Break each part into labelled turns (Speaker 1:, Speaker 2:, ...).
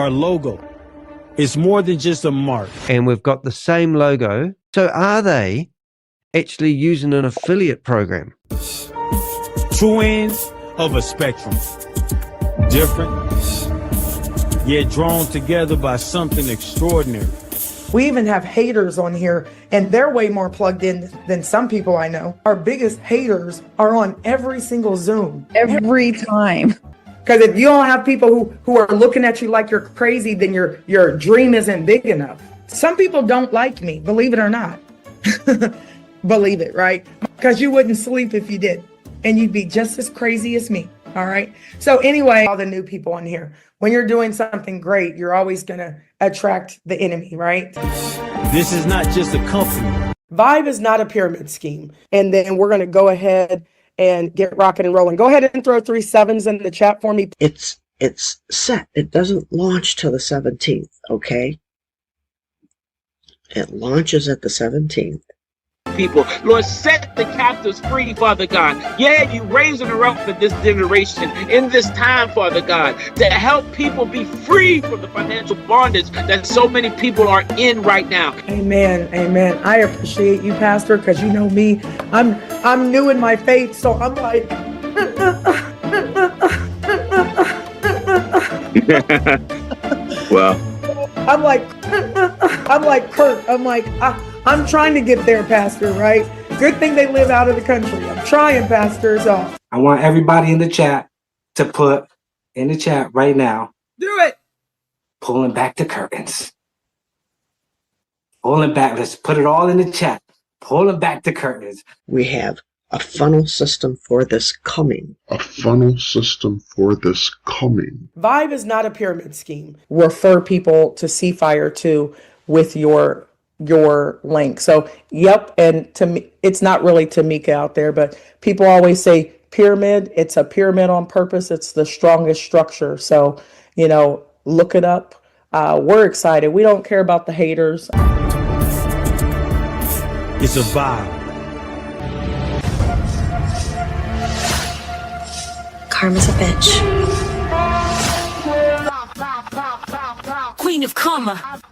Speaker 1: our logo. It's more than just a mark.
Speaker 2: And we've got the same logo. So are they actually using an affiliate program?
Speaker 1: Two ends of a spectrum. Different, yet drawn together by something extraordinary.
Speaker 3: We even have haters on here, and they're way more plugged in than some people I know. Our biggest haters are on every single Zoom.
Speaker 4: Every time.
Speaker 3: Because if you don't have people who are looking at you like you're crazy, then your dream isn't big enough. Some people don't like me, believe it or not. Believe it, right? Because you wouldn't sleep if you did. And you'd be just as crazy as me. All right. So anyway, all the new people on here, when you're doing something great, you're always going to attract the enemy, right?
Speaker 1: This is not just a company.
Speaker 3: Vibe is not a pyramid scheme. And then we're going to go ahead and get rocking and rolling. Go ahead and throw 3 7s in the chat for me.
Speaker 5: It's set. It doesn't launch till the 17th, okay? It launches at the 17th.
Speaker 6: People, Lord, set the captives free, Father God. Yeah, you raising her up for this generation in this time, Father God, to help people be free from the financial bondage that so many people are in right now.
Speaker 3: Amen. Amen. I appreciate you, Pastor, because you know me. I'm new in my faith, so I'm like
Speaker 6: well,
Speaker 3: I'm like Kurt. I'm trying to get there, Pastor, right? Good thing they live out of the country. I'm trying, Pastor. So
Speaker 7: I want everybody in the chat to put in the chat right now.
Speaker 3: do it.
Speaker 7: Pulling back the curtains. Pulling back. Let's put it all in the chat. Pulling back the curtains.
Speaker 5: We have a funnel system for this coming.
Speaker 8: A funnel system for this coming.
Speaker 3: Vibe is not a pyramid scheme. Refer people to Seafire too with your link. So, yep. And to me, it's not really Tamika out there, but people always say pyramid. It's a pyramid on purpose. It's the strongest structure. So, look it up. We're excited. We don't care about the haters.
Speaker 1: It's a vibe.
Speaker 9: Karma's a bitch.
Speaker 10: Queen of Karma.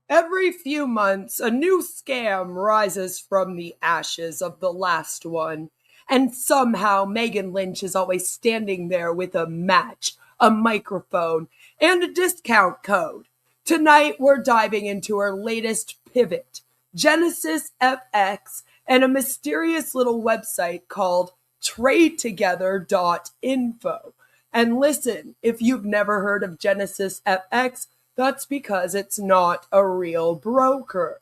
Speaker 11: Every few months, a new scam rises from the ashes of the last one, and somehow Megan Lynch is always standing there with a match, a microphone, and a discount code. Tonight, we're diving into her latest pivot, Genesis FX, and a mysterious little website called TradeTogether.info. And listen, if you've never heard of Genesis FX, that's because it's not a real broker.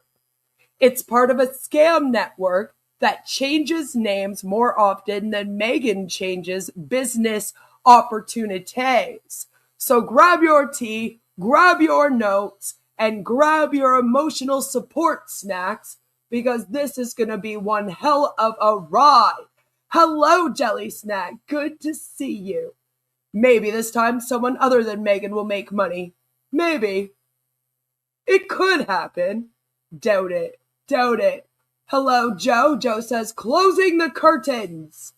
Speaker 11: It's part of a scam network that changes names more often than Megan changes business opportunities. So grab your tea, grab your notes, and grab your emotional support snacks, because this is going to be one hell of a ride. Hello, Jelly Snack. Good to see you. Maybe this time someone other than Megan will make money. Maybe. It could happen. Doubt it. Doubt it. Hello, Joe. Joe says, closing the curtains.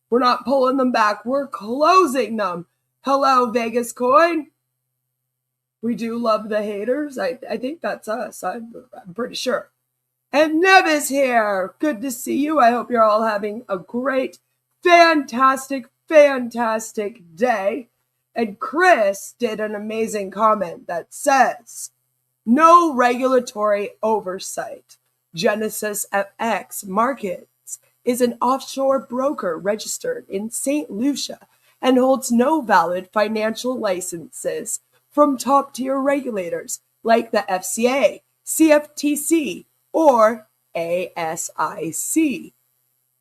Speaker 11: We're not pulling them back. We're closing them. Hello, Vegas Coin. We do love the haters. I think that's us. I'm pretty sure. And Nev is here. Good to see you. I hope you're all having a great, fantastic day. And Chris did an amazing comment that says, no regulatory oversight. Genesis FX Markets is an offshore broker registered in St. Lucia and holds no valid financial licenses from top-tier regulators like the FCA, CFTC, or ASIC.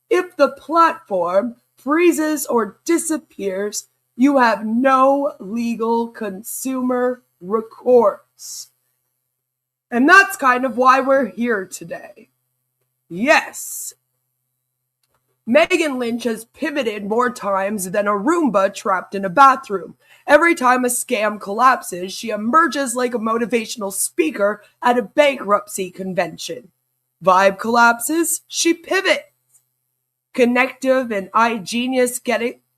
Speaker 11: If the platform freezes or disappears, you have no legal consumer recourse. And that's kind of why we're here today. Yes. Megan Lynch has pivoted more times than a Roomba trapped in a bathroom. Every time a scam collapses, she emerges like a motivational speaker at a bankruptcy convention. Vibe collapses, she pivots. Connective and iGenius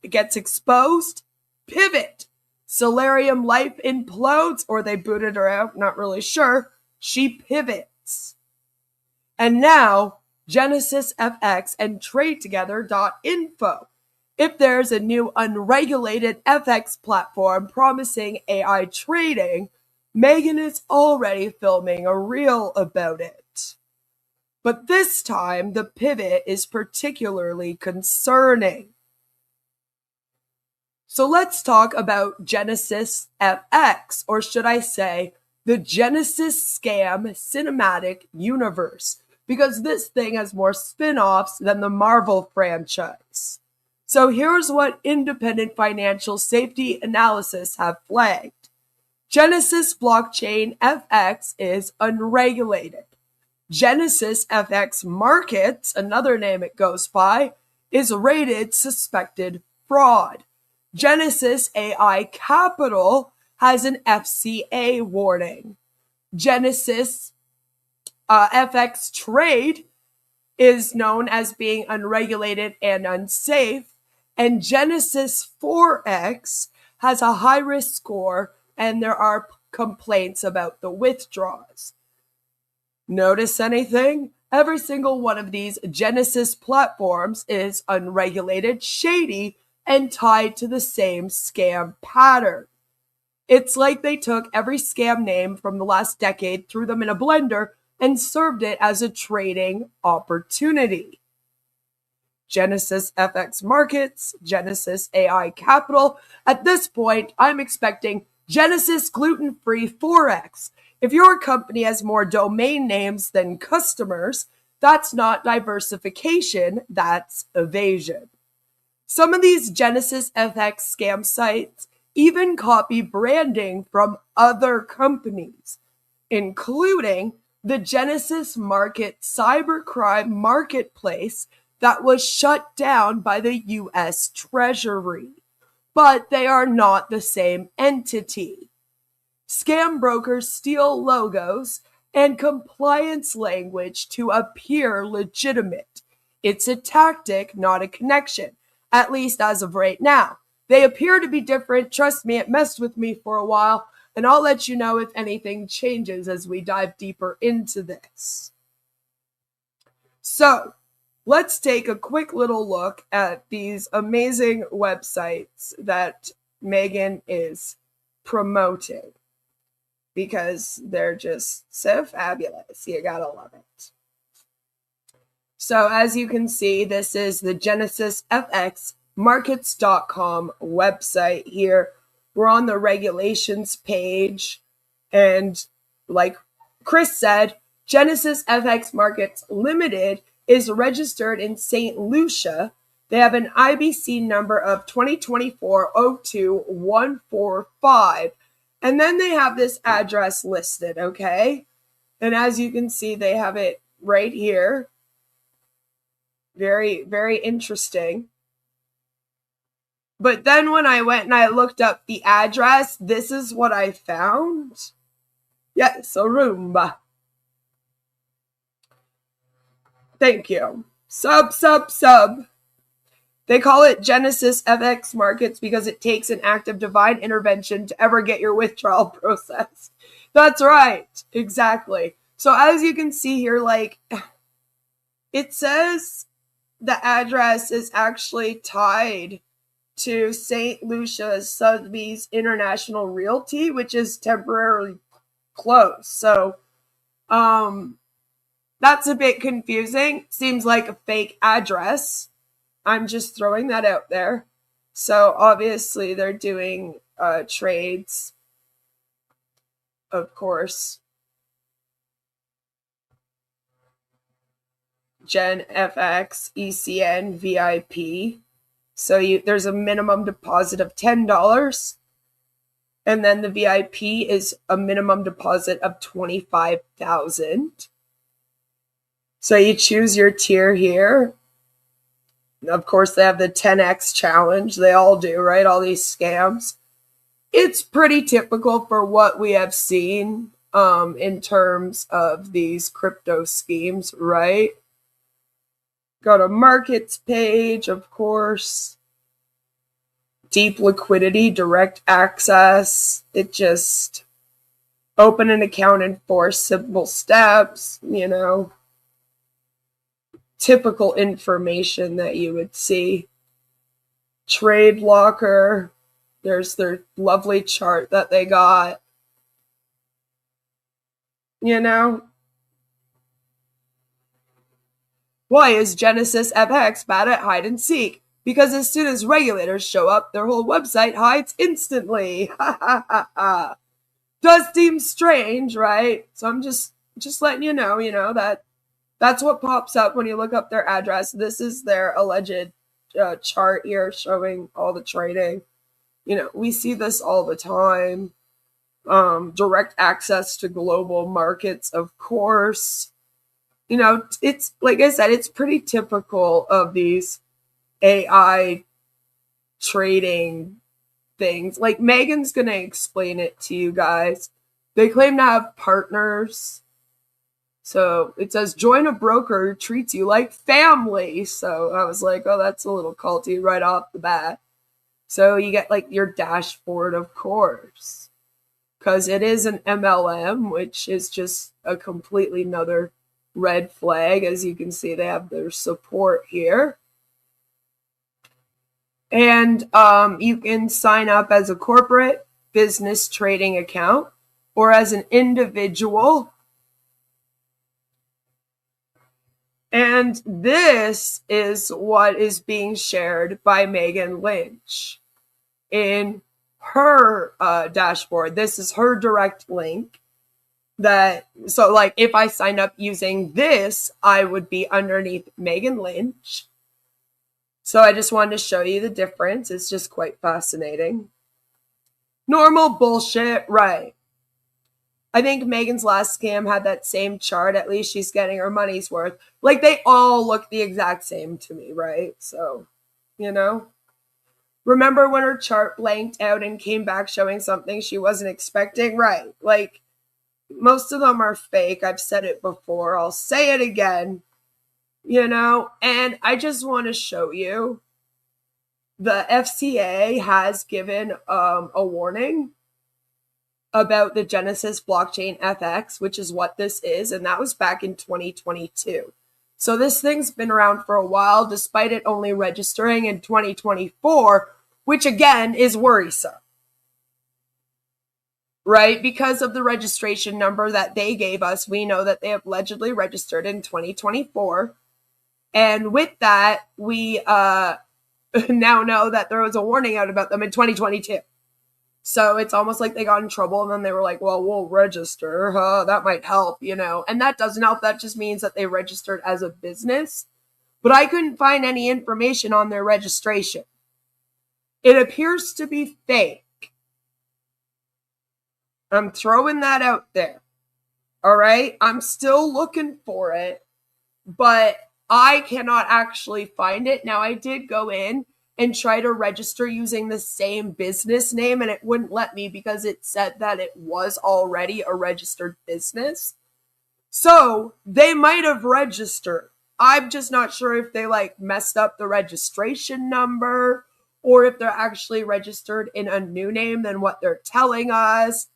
Speaker 11: gets exposed, pivot. Solarium Life implodes, or they booted her out, not really sure. She pivots. And now, Genesis FX and TradeTogether.info. If there's a new unregulated FX platform promising AI trading, Megan is already filming a reel about it. But this time, the pivot is particularly concerning. So let's talk about Genesis FX, or should I say, the Genesis Scam Cinematic Universe, because this thing has more spin-offs than the Marvel franchise. So here's what independent financial safety analysis have flagged. Genesis Blockchain FX is unregulated. Genesis FX Markets, another name it goes by, is rated suspected fraud. Genesis AI Capital has an FCA warning. Genesis FX Trade is known as being unregulated and unsafe. And Genesis Forex has a high risk score, and there are complaints about the withdrawals. Notice anything? Every single one of these Genesis platforms is unregulated, shady, and tied to the same scam pattern. It's like they took every scam name from the last decade, threw them in a blender, and served it as a trading opportunity. Genesis FX Markets, Genesis AI Capital. At this point, I'm expecting Genesis Gluten-Free Forex. If your company has more domain names than customers, that's not diversification, that's evasion. Some of these Genesis FX scam sites even copy branding from other companies, including the Genesis Market cybercrime marketplace that was shut down by the US Treasury. But they are not the same entity. Scam brokers steal logos and compliance language to appear legitimate. It's a tactic, not a connection, at least as of right now. They appear to be different. Trust me, it messed with me for a while, and I'll let you know if anything changes as we dive deeper into this. So, let's take a quick little look at these amazing websites that Megan is promoting, because they're just so fabulous. You gotta love it. So as you can see, this is the Genesis FX Markets.com website here. We're on the regulations page. And like Chris said, Genesis FX Markets Limited is registered in St. Lucia. They have an IBC number of 2024-02145. And then they have this address listed, okay? And as you can see, they have it right here. Very, very interesting. But then when I went and I looked up the address, this is what I found. Yes, Aruba. Thank you. Sub. They call it Genesis FX Markets because it takes an act of divine intervention to ever get your withdrawal processed. That's right. Exactly. So as you can see here, like, it says the address is actually tied to St. Lucia Sotheby's International Realty, which is temporarily closed. So, that's a bit confusing. Seems like a fake address. I'm just throwing that out there. So obviously they're doing trades, of course. Gen FX, ECN, VIP. So there's a minimum deposit of $10. And then the VIP is a minimum deposit of $25,000. So you choose your tier here. Of course, they have the 10x challenge. They all do, right? All these scams. It's pretty typical for what we have seen in terms of these crypto schemes, right? Got a markets page, of course. Deep liquidity, direct access. It just open an account in 4 simple steps, you know. Typical information that you would see. Trade locker. There's their lovely chart that they got. You know. Why is Genesis FX bad at hide and seek? Because as soon as regulators show up, their whole website hides instantly. Does seem strange, right? So I'm just letting you know, that's what pops up when you look up their address. This is their alleged chart here showing all the trading. You know, we see this all the time. Direct access to global markets, of course. You know, it's like I said, it's pretty typical of these AI trading things. Like Megan's going to explain it to you guys. They claim to have partners. So it says, join a broker who treats you like family. So I was like, oh, that's a little culty right off the bat. So you get like your dashboard, of course, because it is an MLM, which is just a completely another red flag. As you can see, they have their support here. And you can sign up as a corporate business trading account or as an individual. And this is what is being shared by Megan Lynch in her dashboard. This is her direct link. So like if I signed up using this, I would be underneath Megan Lynch. So I just wanted to show you the difference. It's just quite fascinating. Normal bullshit, right? I think Megan's last scam had that same chart. At least she's getting her money's worth. Like, they all look the exact same to me, right? So, you know. Remember when her chart blanked out and came back showing something she wasn't expecting? Right. Like, most of them are fake. I've said it before. I'll say it again. You know, and I just want to show you the FCA has given a warning about the Genesis blockchain FX, which is what this is, and that was back in 2022. So this thing's been around for a while, despite it only registering in 2024, which again is worrisome, right? Because of the registration number that they gave us, we know that they have allegedly registered in 2024. And with that, we now know that there was a warning out about them in 2022. So it's almost like they got in trouble and then they were like, well, we'll register. That might help, you know. And that doesn't help. That just means that they registered as a business. But I couldn't find any information on their registration. It appears to be fake. I'm throwing that out there. All right? I'm still looking for it. But I cannot actually find it. Now, I did go in and try to register using the same business name, and it wouldn't let me because it said that it was already a registered business. So they might have registered. I'm just not sure if they like messed up the registration number or if they're actually registered in a new name than what they're telling us.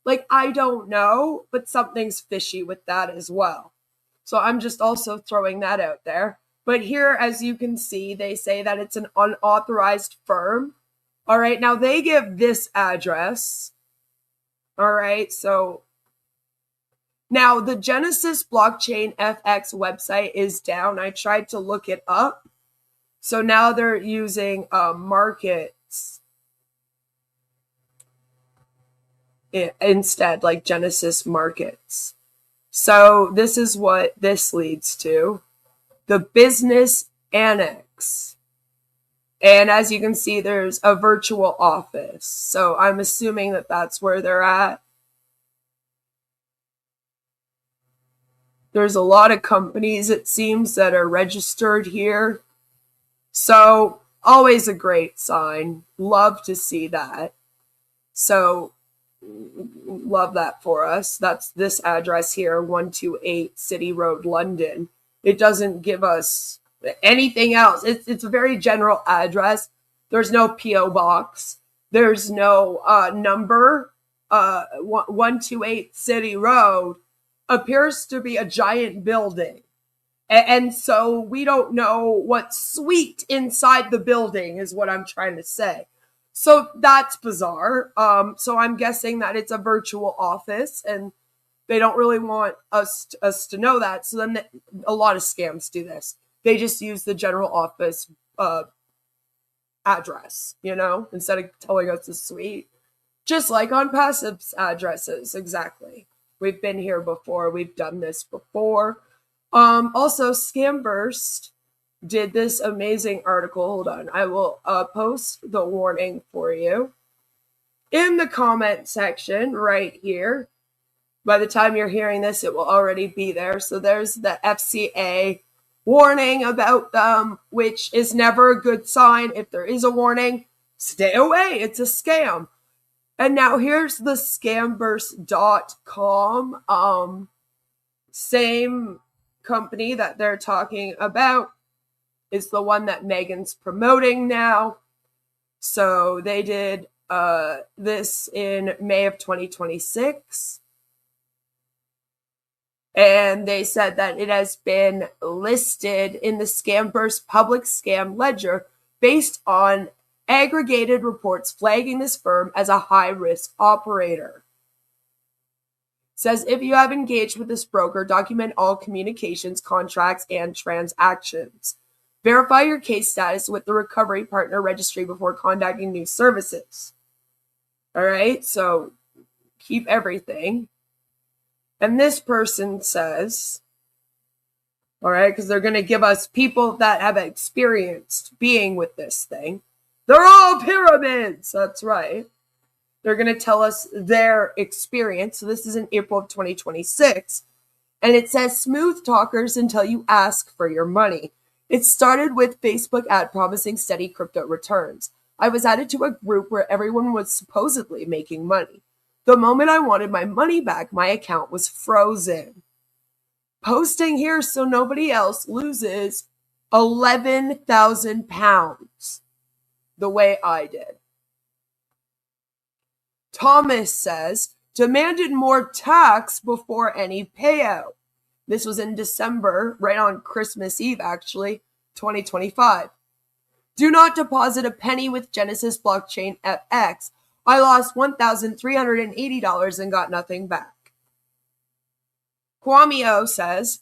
Speaker 11: Like, I don't know, but something's fishy with that as well. So I'm just also throwing that out there. But here, as you can see, they say that it's an unauthorized firm. All right, now they give this address. All right, so now the Genesis Blockchain FX website is down. I tried to look it up. So now they're using markets instead, like Genesis Markets. So this is what this leads to. The business annex. And as you can see, there's a virtual office. So I'm assuming that that's where they're at. There's a lot of companies, it seems, that are registered here. So always a great sign. Love to see that. So love that for us. That's this address here, 128 City Road, London. It doesn't give us anything else. It's a very general address. There's no P.O. box. There's no number. 128 City Road appears to be a giant building. And so we don't know what suite inside the building is what I'm trying to say. So that's bizarre. So I'm guessing that it's a virtual office and they don't really want us to know that. So then a lot of scams do this. They just use the general office address, instead of telling us the suite. Just like on passive addresses, exactly. We've been here before. We've done this before. Also, Scamburst did this amazing article. Hold on. I will post the warning for you in the comment section right here. By the time you're hearing this, it will already be there. So there's the FCA warning about them, which is never a good sign. If there is a warning, stay away. It's a scam. And now here's the scamburst.com. Same company that they're talking about is the one that Megan's promoting now. So they did this in May of 2026. And they said that it has been listed in the Scamburst public scam ledger based on aggregated reports flagging this firm as a high-risk operator. Says if you have engaged with this broker, document all communications, contracts, and transactions. Verify your case status with the recovery partner registry before contacting new services. All right, so keep everything. And this person says, all right, because they're going to give us people that have experienced being with this thing. They're all pyramids. That's right. They're going to tell us their experience. So this is in April of 2026. And it says, smooth talkers until you ask for your money. It started with Facebook ad promising steady crypto returns. I was added to a group where everyone was supposedly making money. The moment I wanted my money back, my account was frozen. Posting here so nobody else loses 11,000 pounds the way I did. Thomas says, demanded more tax before any payout. This was in December, right on Christmas Eve, actually, 2025. Do not deposit a penny with Genesis Blockchain FX. I lost $1,380 and got nothing back. Kwamio says,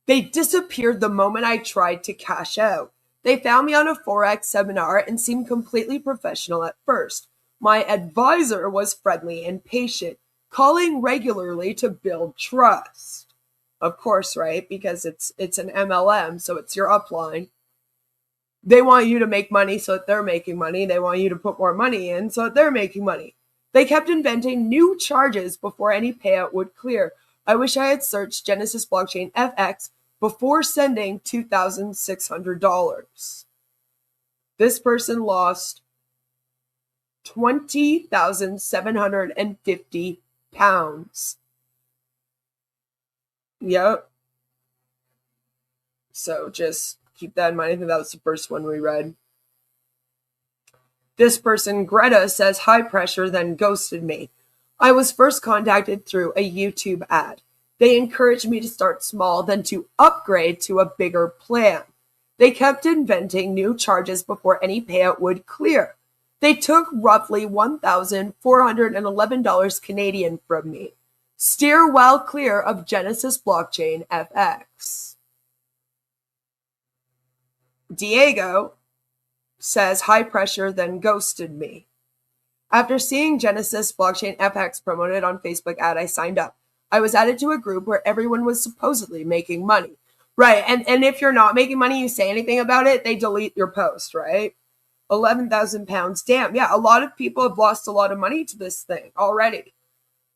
Speaker 11: they disappeared the moment I tried to cash out. They found me on a Forex seminar and seemed completely professional at first. My advisor was friendly and patient, calling regularly to build trust. Of course, right? Because it's an MLM, so it's your upline. They want you to make money so that they're making money. They want you to put more money in so that they're making money. They kept inventing new charges before any payout would clear. I wish I had searched Genesis Blockchain FX before sending $2,600. This person lost 20,750 pounds. Yep. So just keep that in mind. I think that was the first one we read. This person, Greta, says high pressure, then ghosted me. I was first contacted through a YouTube ad. They encouraged me to start small, then to upgrade to a bigger plan. They kept inventing new charges before any payout would clear. They took roughly $1,411 Canadian from me. Steer well clear of Genesis Blockchain FX. Diego says high pressure, then ghosted me. After seeing Genesis Blockchain FX promoted on Facebook ad, I signed up. I was added to a group where everyone was supposedly making money. Right, and if you're not making money, you say anything about it, they delete your post, right? 11,000 pounds. Damn, yeah, a lot of people have lost a lot of money to this thing already.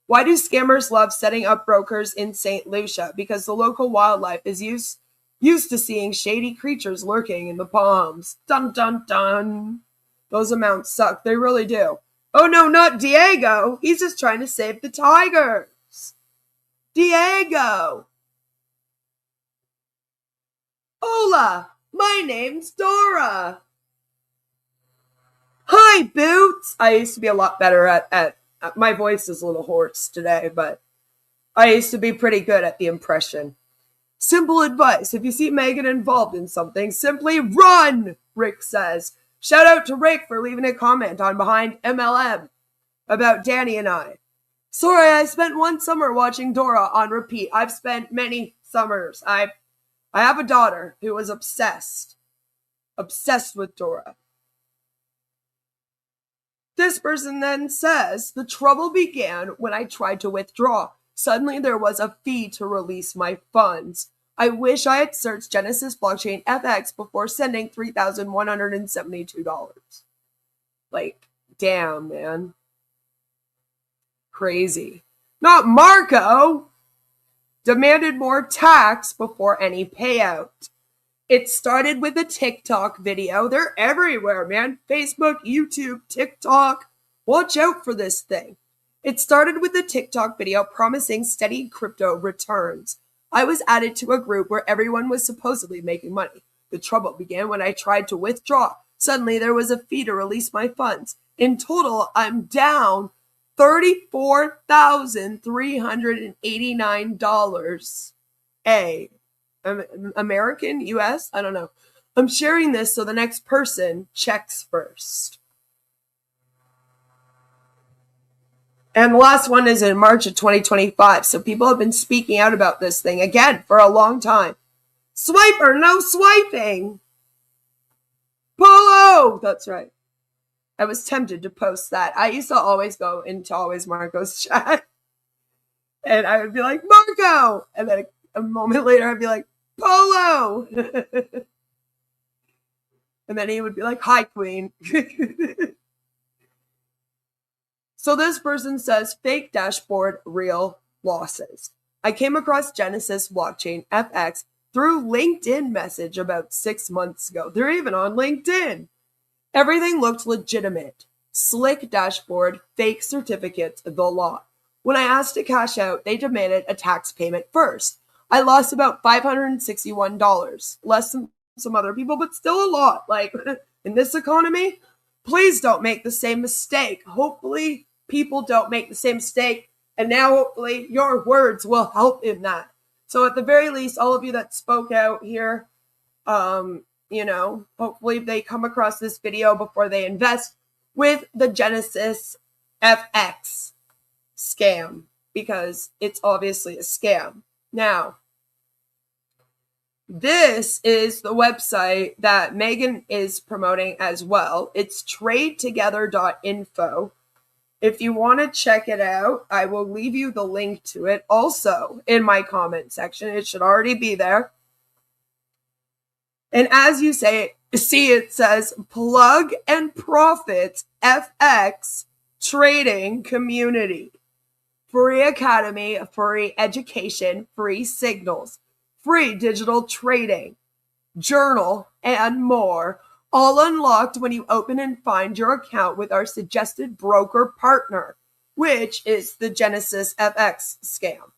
Speaker 11: Why do scammers love setting up brokers in St. Lucia? Because the local wildlife is used Used to seeing shady creatures lurking in the palms. Dun dun dun. Those amounts suck. They really do. Oh no, not Diego. He's just trying to save the tigers. Diego. Hola, my name's Dora. Hi, Boots. I used to be a lot better at my voice is a little hoarse today, but I used to be pretty good at the impression. Simple advice. If you see Megan involved in something, simply run, Rick says. Shout out to Rick for leaving a comment on Behind MLM about Danny and I. Sorry, I spent one summer watching Dora on repeat. I've spent many summers. I have a daughter who was obsessed with Dora. This person then says, the trouble began when I tried to withdraw. Suddenly there was a fee to release my funds. I wish I had searched Genesis Blockchain FX before sending $3,172. Like, damn, man. Crazy. Not Marco! Demanded more tax before any payout. It started with a TikTok video. They're everywhere, man. Facebook, YouTube, TikTok. Watch out for this thing. It started with a TikTok video promising steady crypto returns. I was added to a group where everyone was supposedly making money. The trouble began when I tried to withdraw. Suddenly there was a fee to release my funds. In total, I'm down $34,389. American? US? I don't know. I'm sharing this so the next person checks first. And the last one is in March of 2025. So people have been speaking out about this thing again for a long time. Swipe or no swiping. Polo! That's right. I was tempted to post that. I used to always go into Always Marco's chat. And I would be like, Marco! And then a moment later, I'd be like, Polo! And then he would be like, hi, Queen. So this person says, fake dashboard, real losses. I came across Genesis Blockchain FX through LinkedIn message about 6 months ago. They're even on LinkedIn. Everything looked legitimate. Slick dashboard, fake certificates, the lot. When I asked to cash out, they demanded a tax payment first. I lost about $561. Less than some other people, but still a lot. Like, in this economy, please don't make the same mistake. Hopefully, people don't make the same mistake. And now, hopefully, your words will help in that. So at the very least, all of you that spoke out here, hopefully they come across this video before they invest with the Genesis FX scam, because it's obviously a scam. Now, this is the website that Megan is promoting as well. It's TradeTogether.info. If you want to check it out, I will leave you the link to it also in my comment section. It should already be there. And as you see, it says Plug and Profit FX Trading Community. Free academy, free education, free signals, free digital trading, journal, and more. All unlocked when you open and find your account with our suggested broker partner, which is the Genesis FX scam.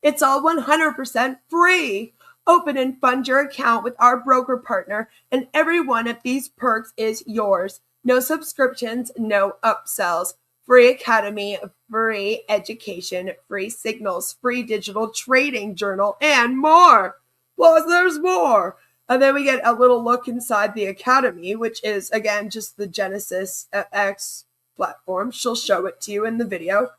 Speaker 11: It's all 100% free. Open and fund your account with our broker partner, and every one of these perks is yours. No subscriptions, no upsells. Free academy, free education, free signals, free digital trading journal, and more. Plus, there's more. And then we get a little look inside the academy, which is, again, just the Genesis FX platform. She'll show it to you in the video.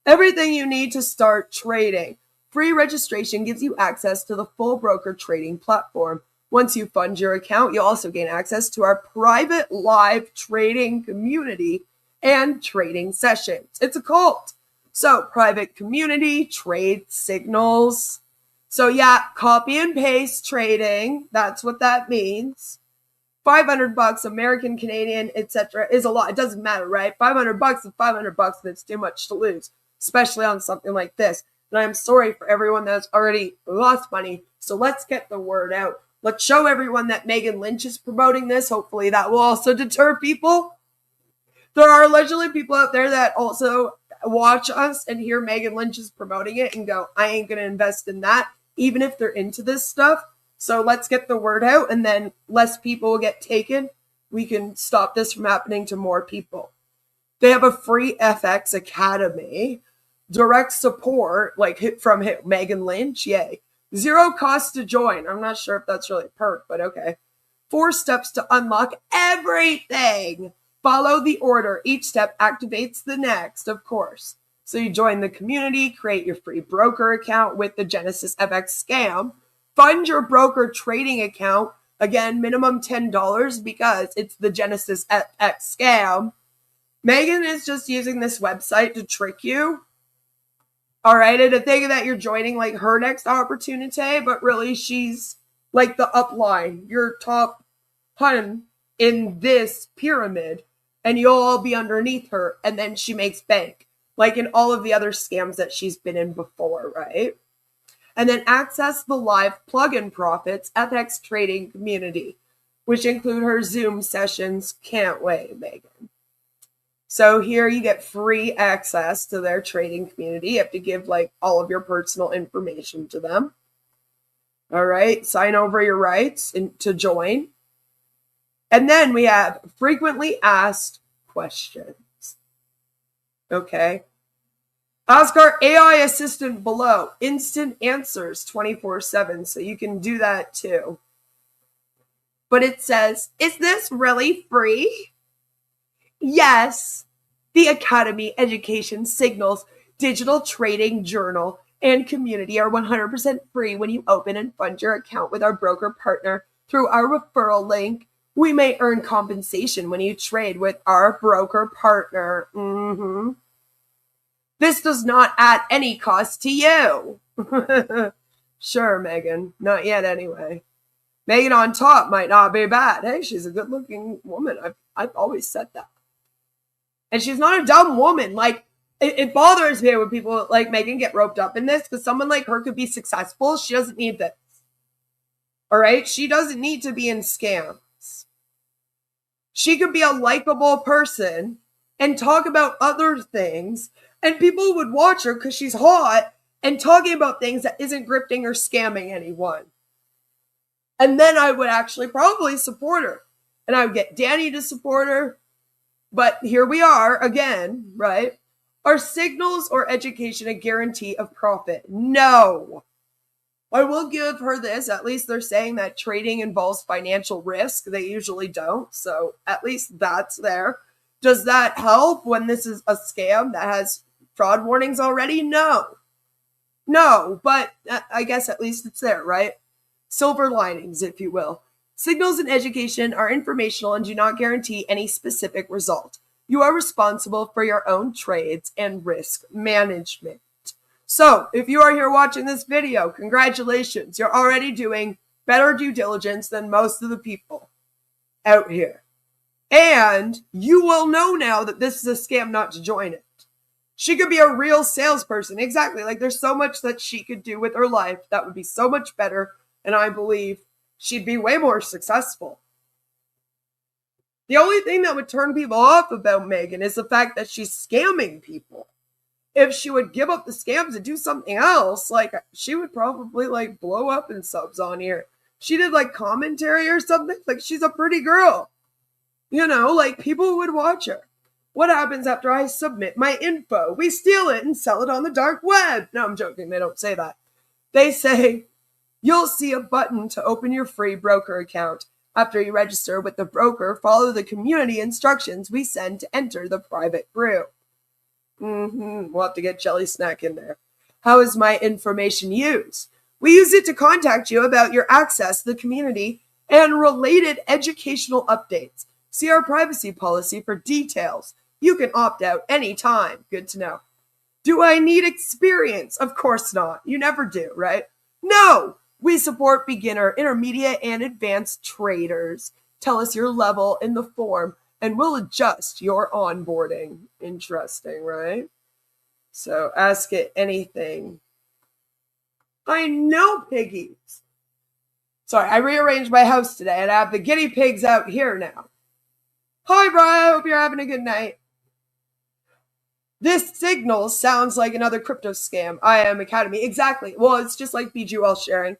Speaker 11: Everything you need to start trading. Free registration gives you access to the full broker trading platform. Once you fund your account, you'll also gain access to our private live trading community and trading sessions. It's a cult. So private community, trade signals. So yeah, copy and paste trading. That's what that means. $500 American, Canadian, etc. is a lot. It doesn't matter, right? $500 is $500 and it's too much to lose, especially on something like this. And I'm sorry for everyone that's already lost money. So let's get the word out. Let's show everyone that Megan Lynch is promoting this. Hopefully that will also deter people. There are allegedly people out there that also watch us and hear Megan Lynch is promoting it and go, I ain't going to invest in that, even if they're into this stuff. So let's get the word out, and then less people will get taken. We can stop this from happening to more people. They have a free FX Academy, direct support, like from Megan Lynch. Yay. 0 cost to join. I'm not sure if that's really a perk, but okay. 4 steps to unlock everything. Follow the order. Each step activates the next, of course. So you join the community, create your free broker account with the Genesis FX scam, fund your broker trading account. Again, minimum $10 because it's the Genesis FX scam. Megan is just using this website to trick you. All right, and to think that you're joining like her next opportunity, but really she's like the upline, your top hun in this pyramid, and you'll all be underneath her, and then she makes bank, like in all of the other scams that she's been in before, right? And then access the live plugin profits FX trading community, which include her Zoom sessions. Can't wait, Megan. So here you get free access to their trading community. You have to give like all of your personal information to them. All right, sign over your rights to join. And then we have frequently asked questions. Okay. Ask our AI assistant below. Instant answers 24/7. So you can do that too. But it says, is this really free? Yes. The Academy Education Signals Digital Trading Journal and community are 100% free when you open and fund your account with our broker partner through our referral link. We may earn compensation when you trade with our broker partner. This does not add any cost to you. Sure, Megan. Not yet anyway. Megan on top might not be bad. Hey, she's a good-looking woman. I've always said that. And she's not a dumb woman. Like, it bothers me when people like Megan get roped up in this, because someone like her could be successful. She doesn't need this. All right? She doesn't need to be in scams. She could be a likable person and talk about other things, and people would watch her because she's hot and talking about things that isn't grifting or scamming anyone. And then I would actually probably support her. And I would get Danny to support her. But here we are again, right? Are signals or education a guarantee of profit? No. I will give her this. At least they're saying that trading involves financial risk. They usually don't. So at least that's there. Does that help when this is a scam that has fraud warnings already? No. No, but I guess at least it's there, right? Silver linings, if you will. Signals and education are informational and do not guarantee any specific result. You are responsible for your own trades and risk management. So, if you are here watching this video, congratulations. You're already doing better due diligence than most of the people out here. And you will know now that this is a scam not to join it. She could be a real salesperson. Exactly. Like, there's so much that she could do with her life that would be so much better. And I believe she'd be way more successful. The only thing that would turn people off about Megan is the fact that she's scamming people. If she would give up the scams and do something else, like, she would probably, like, blow up in subs on here. She did, like, commentary or something. Like, she's a pretty girl. You know, like, people would watch her. What happens after I submit my info? We steal it and sell it on the dark web. No, I'm joking. They don't say that. They say, you'll see a button to open your free broker account. After you register with the broker, follow the community instructions we send to enter the private group. We'll have to get Jelly Snack in there. How is my information used? We use it to contact you about your access to the community and related educational updates. See our privacy policy for details. You can opt out anytime. Good to know. Do I need experience? Of course not. You never do, right? No! We support beginner, intermediate, and advanced traders. Tell us your level in the form, and we'll adjust your onboarding. Interesting, right? So ask it anything. I know piggies. Sorry, I rearranged my house today and I have the guinea pigs out here now. Hi, Brian. I hope you're having a good night. This signal sounds like another crypto scam. IM Academy. Exactly. Well, it's just like BG Wealth sharing.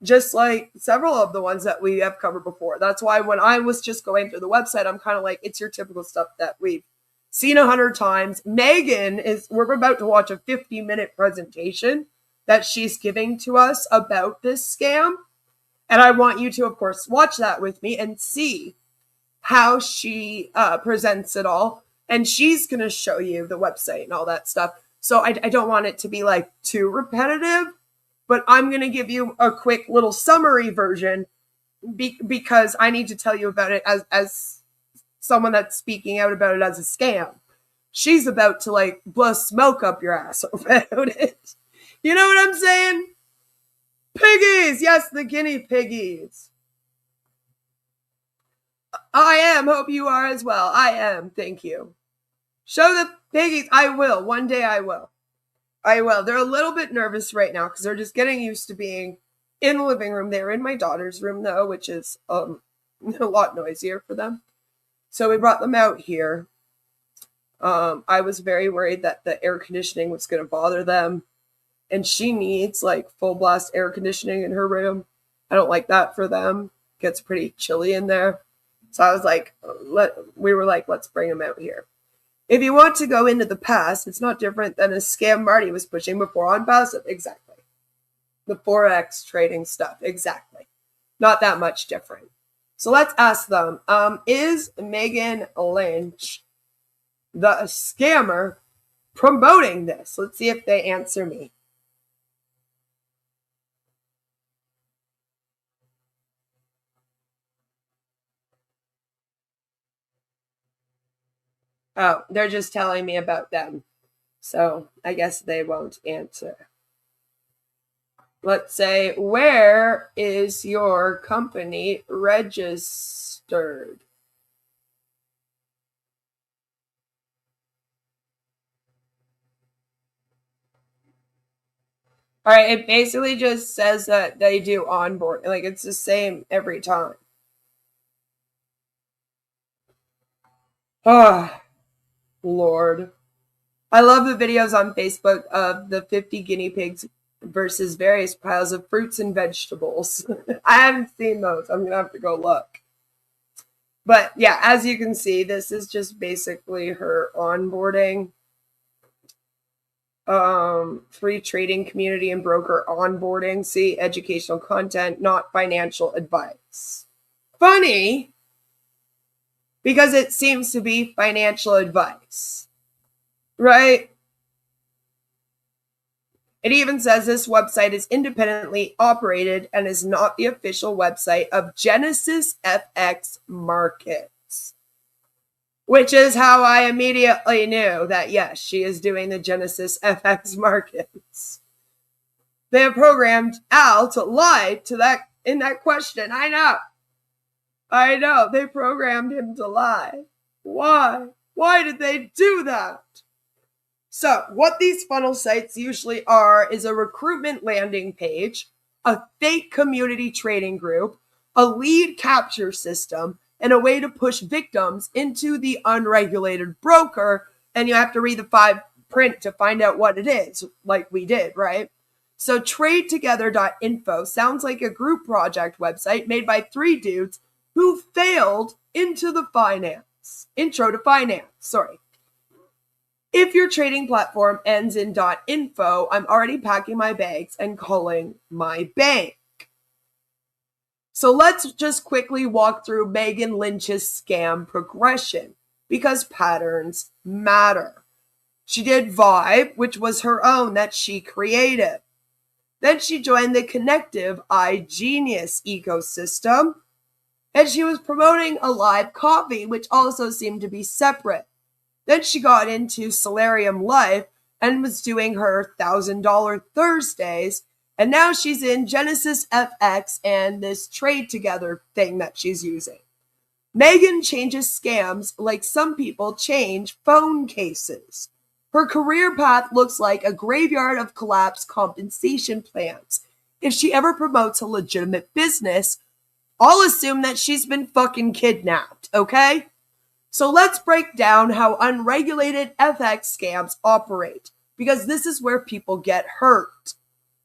Speaker 11: Just like several of the ones that we have covered before. That's why when I was just going through the website, I'm kind of like, it's your typical stuff that we've seen 100 times. Megan we're about to watch a 50-minute presentation that she's giving to us about this scam. And I want you to, of course, watch that with me and see how she presents it all. And she's going to show you the website and all that stuff. So I don't want it to be like too repetitive, but I'm going to give you a quick little summary version because I need to tell you about it as someone that's speaking out about it as a scam. She's about to like blow smoke up your ass about it. You know what I'm saying? Piggies! Yes, the guinea piggies. I am. Hope you are as well. I am. Thank you. Show the piggies. I will. One day I will. I will. They're a little bit nervous right now because they're just getting used to being in the living room. They're in my daughter's room, though, which is a lot noisier for them. So we brought them out here. I was very worried that the air conditioning was going to bother them. And she needs like full blast air conditioning in her room. I don't like that for them. It gets pretty chilly in there. So I was like, let's bring them out here. If you want to go into the past, it's not different than a scam Marty was pushing before on passive. Exactly. The Forex trading stuff. Exactly. Not that much different. So let's ask them, is Megan Lynch, the scammer, promoting this? Let's see if they answer me. Oh, they're just telling me about them. So I guess they won't answer. Let's say, where is your company registered? All right, it basically just says that they do onboard. Like, it's the same every time. Oh, Lord. I love the videos on Facebook of the 50 guinea pigs versus various piles of fruits and vegetables. I haven't seen those. I'm going to have to go look. But yeah, as you can see, this is just basically her onboarding. Free trading community and broker onboarding. See, educational content, not financial advice. Funny, because it seems to be financial advice, right? It even says this website is independently operated and is not the official website of Genesis FX Markets, which is how I immediately knew that, yes, she is doing the Genesis FX Markets. They have programmed Al to lie to that in that question. I know. They programmed him to lie. Why? Why did they do that? So what these funnel sites usually are is a recruitment landing page, a fake community trading group, a lead capture system, and a way to push victims into the unregulated broker. And you have to read the fine print to find out what it is, like we did, right? So TradeTogether.info sounds like a group project website made by 3 dudes who failed intro to finance. If your trading platform ends in .info, I'm already packing my bags and calling my bank. So let's just quickly walk through Megan Lynch's scam progression because patterns matter. She did Vibe, which was her own that she created. Then she joined the connective iGenius ecosystem, and she was promoting a live coffee, which also seemed to be separate. Then she got into Solarium Life and was doing her $1,000 Thursdays. And now she's in Genesis FX and this Trade Together thing that she's using. Megan changes scams like some people change phone cases. Her career path looks like a graveyard of collapsed compensation plans. If she ever promotes a legitimate business, I'll assume that she's been fucking kidnapped, okay? So let's break down how unregulated FX scams operate, because this is where people get hurt.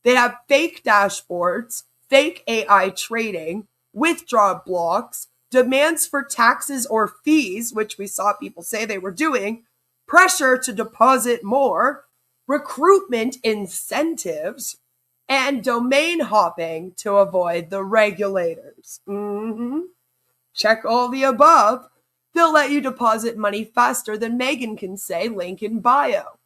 Speaker 11: They have fake dashboards, fake AI trading, withdrawal blocks, demands for taxes or fees, which we saw people say they were doing, pressure to deposit more, recruitment incentives, and domain hopping to avoid the regulators. Check all the above. They'll let you deposit money faster than Megan can say link in bio.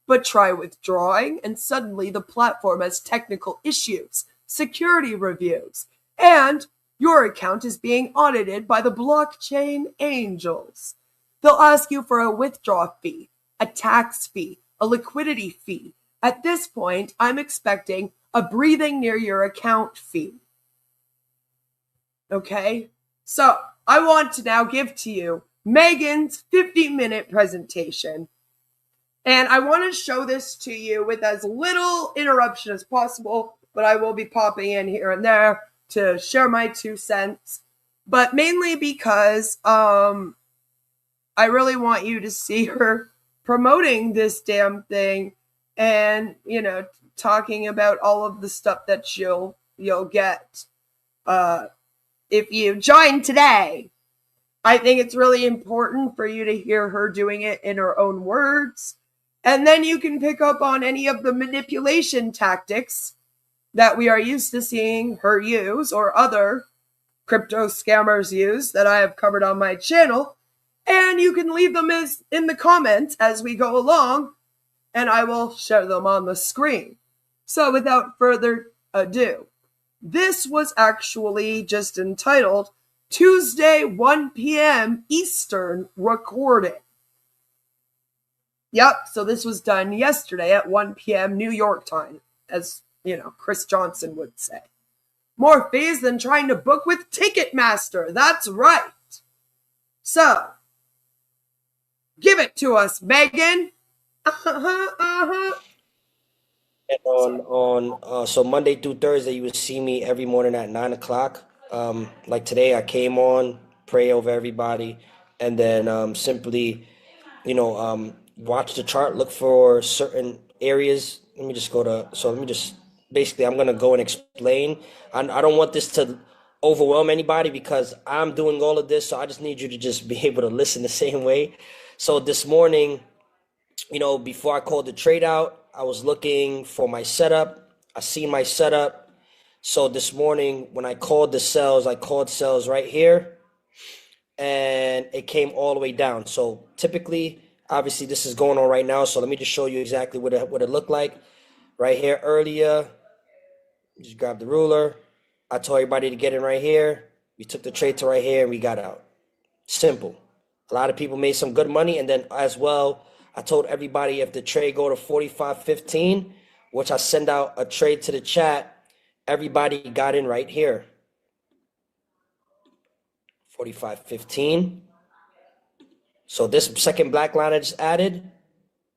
Speaker 11: But try withdrawing, and suddenly the platform has technical issues, security reviews, and your account is being audited by the blockchain angels. They'll ask you for a withdrawal fee, a tax fee, a liquidity fee. At this point, I'm expecting a breathing near your account fee. Okay? So, I want to now give to you Megan's 50-minute presentation. And I want to show this to you with as little interruption as possible, but I will be popping in here and there to share my 2 cents. But mainly because I really want you to see her promoting this damn thing and, you know, talking about all of the stuff that you'll get if you join today. I think it's really important for you to hear her doing it in her own words. And then you can pick up on any of the manipulation tactics that we are used to seeing her use or other crypto scammers use that I have covered on my channel. And you can leave them in the comments as we go along, and I will share them on the screen. So without further ado, this was actually just entitled Tuesday 1 p.m. Eastern recording. Yep, so this was done yesterday at 1 p.m. New York time, as, you know, Chris Johnson would say. More fees than trying to book with Ticketmaster, that's right. So, give it to us, Megan.
Speaker 4: And so Monday through Thursday, you would see me every morning at 9 o'clock. Like today, I came on, pray over everybody, and then simply, watch the chart, look for certain areas. Let me just basically, I'm going to go and explain. I don't want this to overwhelm anybody because I'm doing all of this, so I just need you to just be able to listen the same way. So this morning, before I called the trade out, I was looking for my setup. I see my setup. So this morning, when I called sales right here, and it came all the way down. So typically, obviously, this is going on right now. So let me just show you exactly what it looked like. Right here earlier, just grab the ruler. I told everybody to get in right here. We took the trade to right here, and we got out. Simple. A lot of people made some good money, and then as well, I told everybody if the trade go to 45.15, which I send out a trade to the chat, everybody got in right here. 45.15. So this second black line I just added,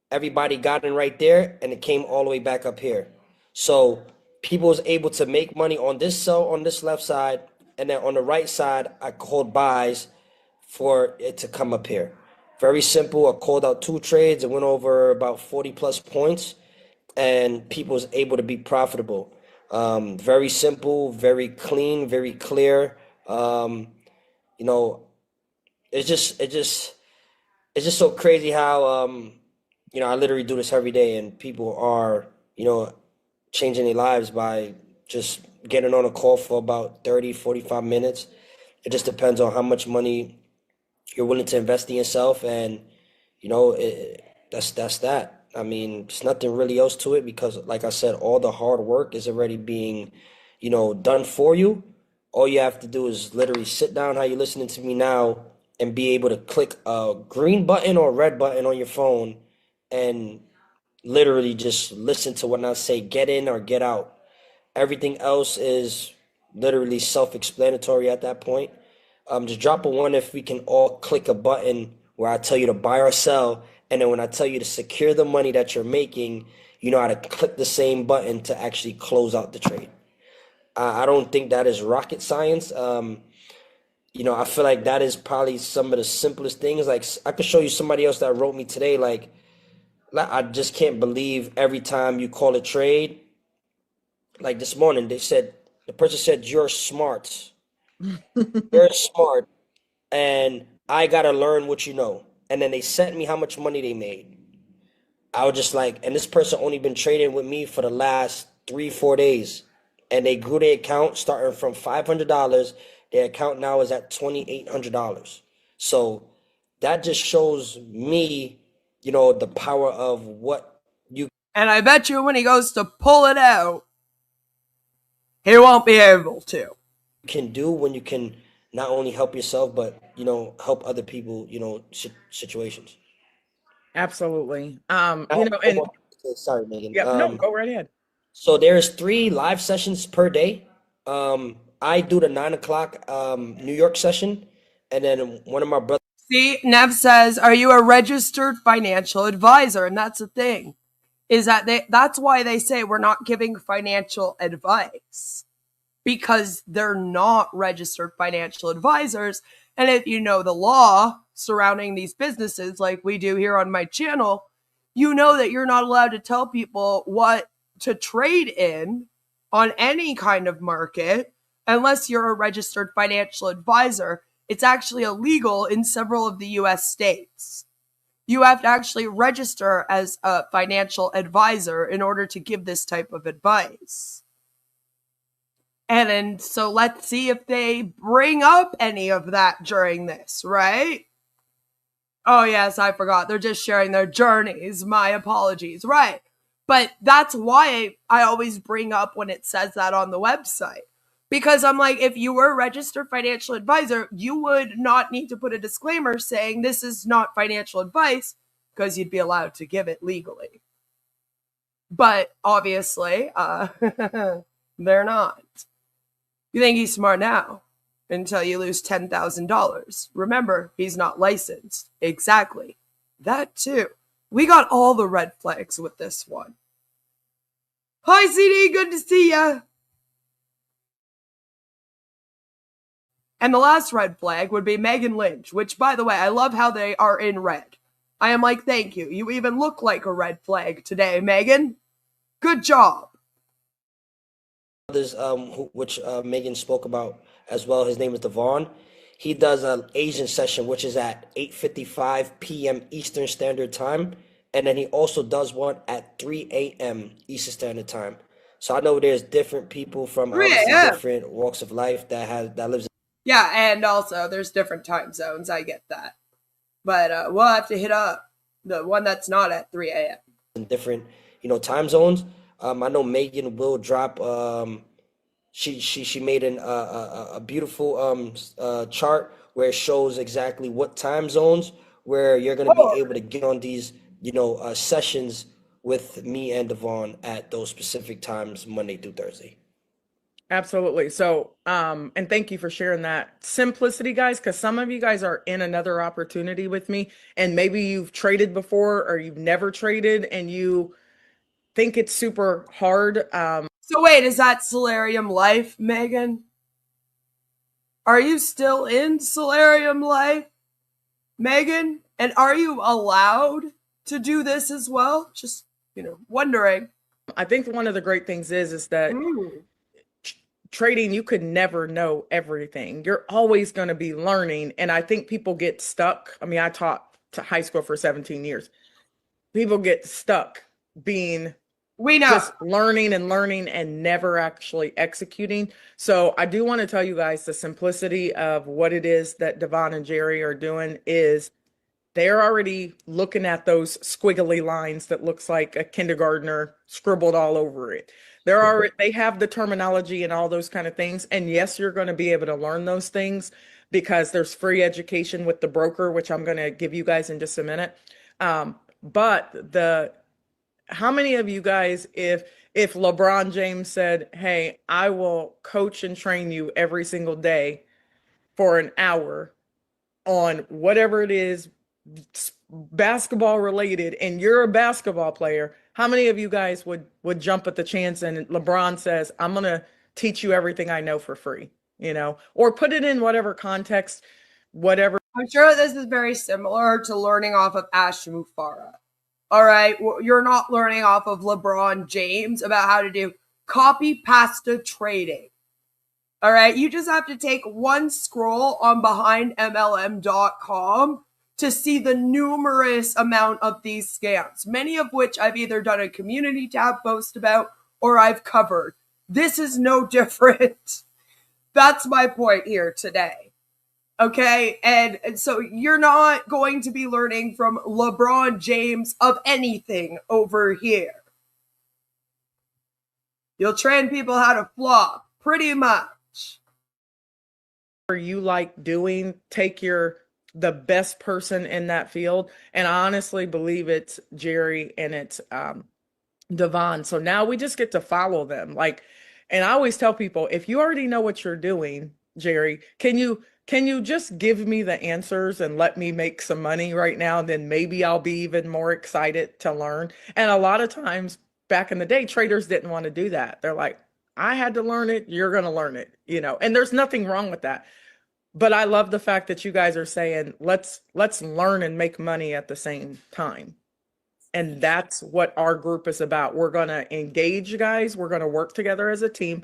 Speaker 4: everybody got in right there, and it came all the way back up here. So people was able to make money on this sell on this left side, and then on the right side, I called buys for it to come up here. Very simple. I called out 2 trades. It went over about 40 plus points, and people was able to be profitable. Very simple, very clean, very clear. It's just so crazy how I literally do this every day, and people are changing their lives by just getting on a call for about 30, 45 minutes. It just depends on how much money you're willing to invest in yourself, and that's that. I mean, there's nothing really else to it because, like I said, all the hard work is already being done for you. All you have to do is literally sit down how you're listening to me now and be able to click a green button or a red button on your phone and literally just listen to when I say get in or get out. Everything else is literally self-explanatory at that point. Just drop a 1 if we can all click a button where I tell you to buy or sell And then when I tell you to secure the money that you're making, you know how to click the same button to actually close out the trade. I don't think that is rocket science. You know, I feel like that is probably some of the simplest things. Like I could show you somebody else that wrote me today. Like I just can't believe every time you call a trade. Like this morning, the person said, "You're smart. You're smart, and I gotta learn what you know." And then they sent me how much money they made. I was just like, and this person only been trading with me for the last 3, 4 days, and they grew their account starting from $500. Their account now is at $2,800. So that just shows me, you know, the power of what you.
Speaker 11: And I bet you when he goes to pull it out, he won't be able to.
Speaker 4: Can do when you can not only help yourself, but, you know, help other people, you know, situations.
Speaker 3: Absolutely.
Speaker 4: I
Speaker 3: You
Speaker 4: have
Speaker 3: know,
Speaker 4: one
Speaker 3: and
Speaker 4: more thing to say. Sorry, Megan.
Speaker 3: yeah, no, go right ahead.
Speaker 4: So there's 3 live sessions per day. I do the 9 o'clock New York session, and then one of my brothers.
Speaker 11: See, Nev says, are you a registered financial advisor? And that's the thing, is that that's why they say we're not giving financial advice, because they're not registered financial advisors. And if you know the law surrounding these businesses, like we do here on my channel, you know that you're not allowed to tell people what to trade in on any kind of market unless you're a registered financial advisor. It's actually illegal in several of the US states. You have to actually register as a financial advisor in order to give this type of advice. And so let's see if they bring up any of that during this, right? Oh, yes, I forgot. They're just sharing their journeys. My apologies. Right. But that's why I always bring up when it says that on the website. Because I'm like, if you were a registered financial advisor, you would not need to put a disclaimer saying this is not financial advice, because you'd be allowed to give it legally. But obviously, they're not. You think he's smart now until you lose $10,000. Remember, he's not licensed. Exactly. That too. We got all the red flags with this one. Hi, CD. Good to see ya. And the last red flag would be Megan Lynch, which, by the way, I love how they are in red. I am like, thank you. You even look like a red flag today, Megan. Good job.
Speaker 4: Others, which Megan spoke about as well. His name is Devon. He does an Asian session, which is at 8:55 p.m. Eastern Standard Time, and then he also does one at 3 a.m. Eastern Standard Time. So I know there's different people from obviously different walks of life that lives.
Speaker 11: Yeah, and also there's different time zones. I get that, but we'll have to hit up the one that's not at 3 a.m.
Speaker 4: in different, you know, time zones. I know Megan will drop. She made a beautiful chart where it shows exactly what time zones where you're gonna be able to get on these, you know, sessions with me and Devon at those specific times, Monday through Thursday.
Speaker 3: Absolutely. So, and thank you for sharing that simplicity, guys, because some of you guys are in another opportunity with me, and maybe you've traded before or you've never traded and you think it's super hard.
Speaker 11: So wait, is that Solarium Life, Megan? Are you still in Solarium Life, Megan? And are you allowed to do this as well? Just, you know, wondering.
Speaker 3: I think one of the great things is that trading, you could never know everything. You're always going to be learning. And I think people get stuck. I mean, I taught to high school for 17 years. People get stuck being just learning and never actually executing. So I do want to tell you guys the simplicity of what it is that Devon and Jerry are doing is they're already looking at those squiggly lines that looks like a kindergartner scribbled all over it. They have the terminology and all those kind of things. And yes, you're going to be able to learn those things because there's free education with the broker, which I'm going to give you guys in just a minute. But how many of you guys, if LeBron James said, hey, I will coach and train you every single day for an hour on whatever it is, basketball related and you're a basketball player, how many of you guys would jump at the chance and LeBron says, I'm going to teach you everything I know for free, or put it in whatever context, whatever.
Speaker 11: I'm sure this is very similar to learning off of Ash Mufarah. All right, you're not learning off of LeBron James about how to do copy pasta trading. All right, you just have to take one scroll on behindmlm.com to see the numerous amount of these scams, many of which I've either done a community tab post about or I've covered. This is no different. That's my point here today. Okay, and so you're not going to be learning from LeBron James of anything over here. You'll train people how to flop, pretty much.
Speaker 3: You like doing, take the best person in that field, and I honestly believe it's Jerry and it's Devon. So now we just get to follow them. And I always tell people, if you already know what you're doing, Jerry, can you just give me the answers and let me make some money right now? Then maybe I'll be even more excited to learn. And a lot of times back in the day, traders didn't want to do that. They're like, I had to learn it. You're going to learn it, and there's nothing wrong with that. But I love the fact that you guys are saying, let's learn and make money at the same time. And that's what our group is about. We're going to engage, guys. We're going to work together as a team.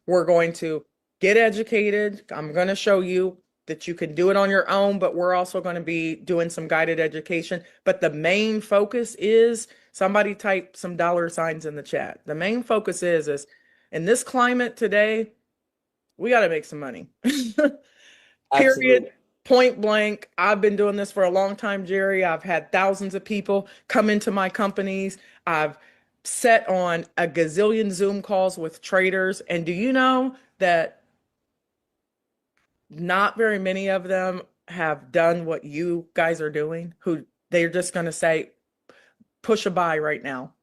Speaker 3: We're going to get educated. I'm going to show you that you can do it on your own, but we're also going to be doing some guided education. But the main focus is, somebody type some dollar signs in the chat. The main focus is in this climate today, we got to make some money. Period. Point blank. I've been doing this for a long time, Jerry. I've had thousands of people come into my companies. I've sat on a gazillion Zoom calls with traders. And do you know that not very many of them have done what you guys are doing? Who they're just going to say, push a buy right now.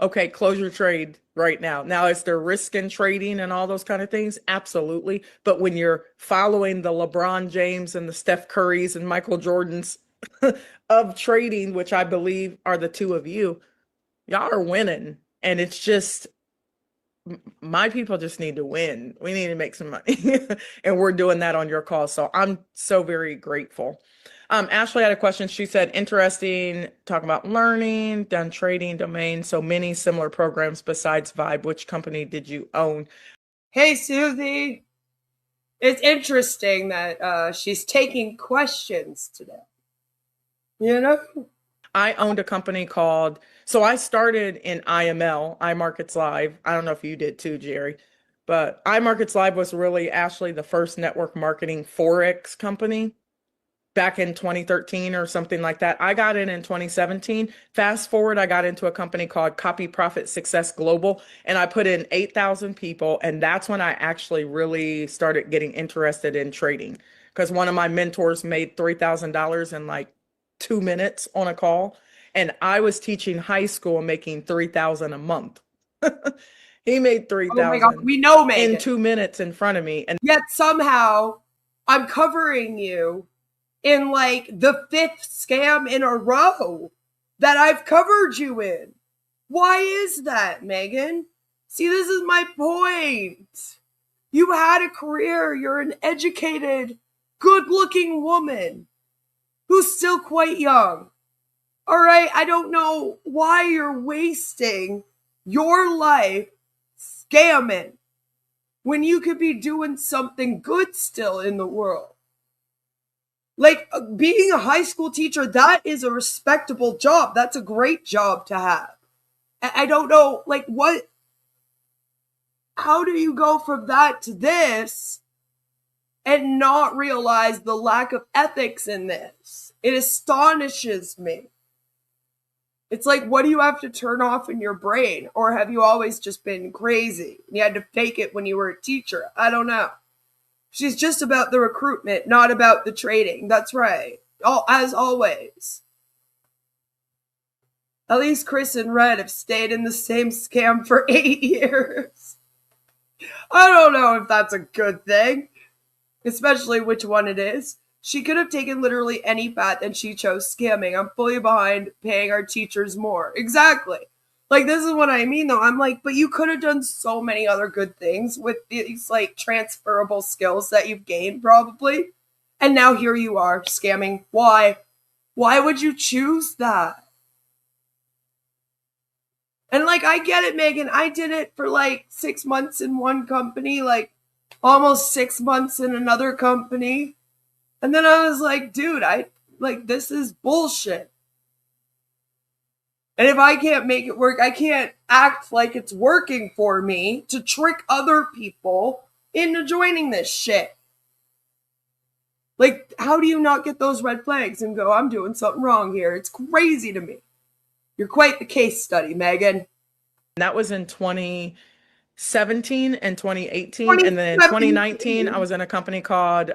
Speaker 3: Okay, close your trade right now. Now, is there risk in trading and all those kind of things? Absolutely. But when you're following the LeBron James and the Steph Currys and Michael Jordans of trading, which I believe are the two of you, y'all are winning. And it's just, my people just need to win. We need to make some money. And we're doing that on your call. So I'm so very grateful. Ashley had a question. She said, interesting, talking about learning, done trading, domain, so many similar programs besides Vibe. Which company did you own?
Speaker 11: Hey, Susie. It's interesting that she's taking questions today.
Speaker 3: I owned a company called, so I started in IML, iMarkets Live. I don't know if you did too, Jerry, but iMarkets Live was really, Ashley, the first network marketing Forex company. Back in 2013 or something like that. I got in 2017. Fast forward, I got into a company called Copy Profit Success Global, and I put in 8,000 people. And that's when I actually really started getting interested in trading, because one of my mentors made $3,000 in like 2 minutes on a call. And I was teaching high school making $3,000 a month. He made $3,000.
Speaker 11: Oh my God, we know, Megan.
Speaker 3: In 2 minutes in front of me. And
Speaker 11: yet somehow I'm covering you in like the 5th scam in a row that I've covered you in. Why is that, Megan? See, this is my point. You had a career. You're an educated, good-looking woman who's still quite young. All right, I don't know why you're wasting your life scamming when you could be doing something good still in the world. Like, being a high school teacher, that is a respectable job. That's a great job to have. I don't know, like, how do you go from that to this and not realize the lack of ethics in this? It astonishes me. It's like, what do you have to turn off in your brain? Or have you always just been crazy? You had to fake it when you were a teacher. I don't know. She's just about the recruitment, not about the trading. That's right. As always. At least Chris and Red have stayed in the same scam for 8 years. I don't know if that's a good thing. Especially which one it is. She could have taken literally any path and she chose scamming. I'm fully behind paying our teachers more. Exactly. Like, this is what I mean, though. I'm like, but you could have done so many other good things with these, like, transferable skills that you've gained, probably. And now here you are, scamming. Why? Why would you choose that? And, like, I get it, Megan. I did it for, like, 6 months in one company, like, almost 6 months in another company. And then I was like, dude, this is bullshit. And if I can't make it work, I can't act like it's working for me to trick other people into joining this shit. Like, how do you not get those red flags and go, I'm doing something wrong here? It's crazy to me. You're quite the case study, Megan.
Speaker 12: That was in 2017 and 2018. And then in 2019, I was in a company called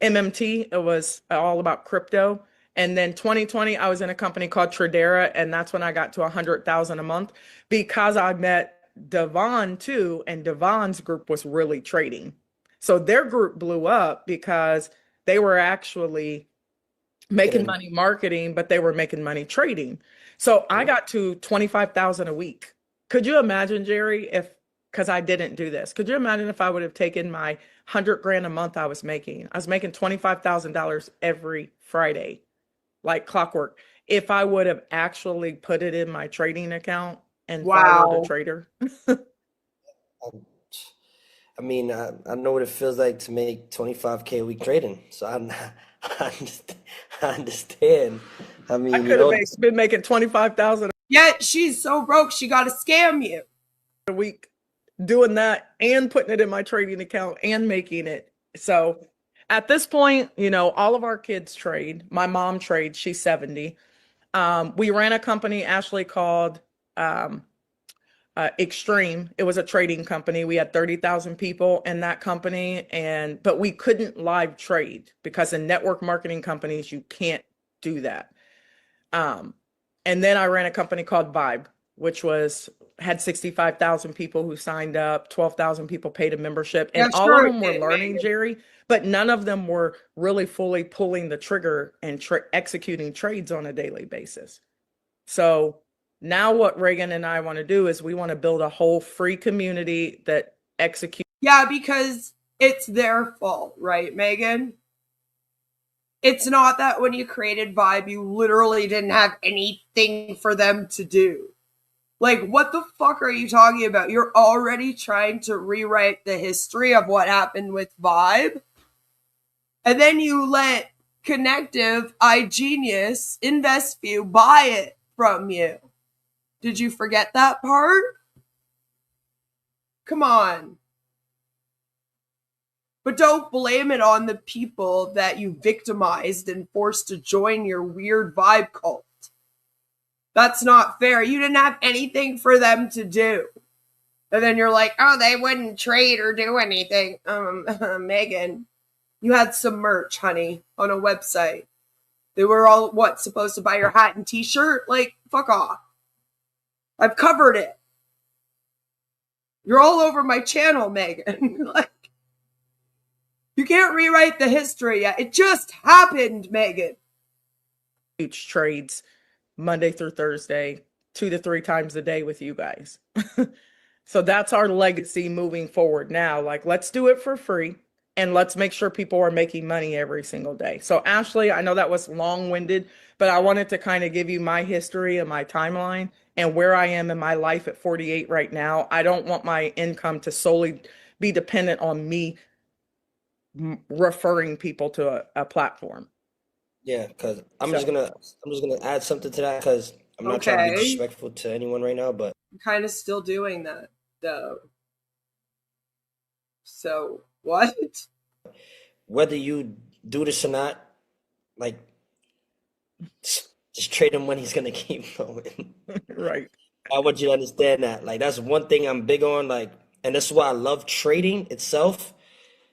Speaker 12: MMT. It was all about crypto. And then 2020, I was in a company called Tradera, and that's when I got to 100,000 a month because I met Devon too, and Devon's group was really trading. So their group blew up because they were actually making money marketing, but they were making money trading. So I got to 25,000 a week. Could you imagine, Jerry, because I didn't do this, could you imagine if I would have taken my 100 grand a month I was making $25,000 every Friday, like clockwork, if I would have actually put it in my trading account and followed a trader?
Speaker 4: I mean, I know what it feels like to make 25K a week trading. So I understand. I mean,
Speaker 12: I could have been making 25,000
Speaker 11: Yet she's so broke, she got to scam you
Speaker 12: a week doing that and putting it in my trading account and making it. So at this point, all of our kids trade. My mom trades. She's 70. We ran a company, Ashley, called Extreme. It was a trading company. We had 30,000 people in that company, but we couldn't live trade because in network marketing companies, you can't do that. And then I ran a company called Vibe, which had 65,000 people who signed up, 12,000 people paid a membership, and all of them were learning, Jerry, but none of them were really fully pulling the trigger and executing trades on a daily basis. So now what Reagan and I want to do is we want to build a whole free community that executes.
Speaker 11: Yeah, because it's their fault, right, Megan? It's not that when you created Vibe, you literally didn't have anything for them to do. Like, what the fuck are you talking about? You're already trying to rewrite the history of what happened with Vibe. And then you let Connective, iGenius, InvestView buy it from you. Did you forget that part? Come on. But don't blame it on the people that you victimized and forced to join your weird Vibe cult. That's not fair. You didn't have anything for them to do. And then you're like, oh, they wouldn't trade or do anything. Megan, you had some merch, honey, on a website. They were all, supposed to buy your hat and t-shirt? Like, fuck off. I've covered it. You're all over my channel, Megan. Like, you can't rewrite the history yet. It just happened, Megan.
Speaker 12: Huge trades Monday through Thursday, 2 to 3 times a day with you guys. So that's our legacy moving forward now. Like, let's do it for free and let's make sure people are making money every single day. So Ashley, I know that was long-winded, but I wanted to kind of give you my history and my timeline and where I am in my life at 48 right now. I don't want my income to solely be dependent on me referring people to a platform.
Speaker 4: Yeah, because I'm just gonna add something to that because I'm not trying to be disrespectful to anyone right now, but
Speaker 11: I'm kind of still doing that though. So what?
Speaker 4: Whether you do this or not, like, just trade him when he's gonna keep going.
Speaker 12: Right.
Speaker 4: I want you to understand that. Like, that's one thing I'm big on. Like, and that's why I love trading itself.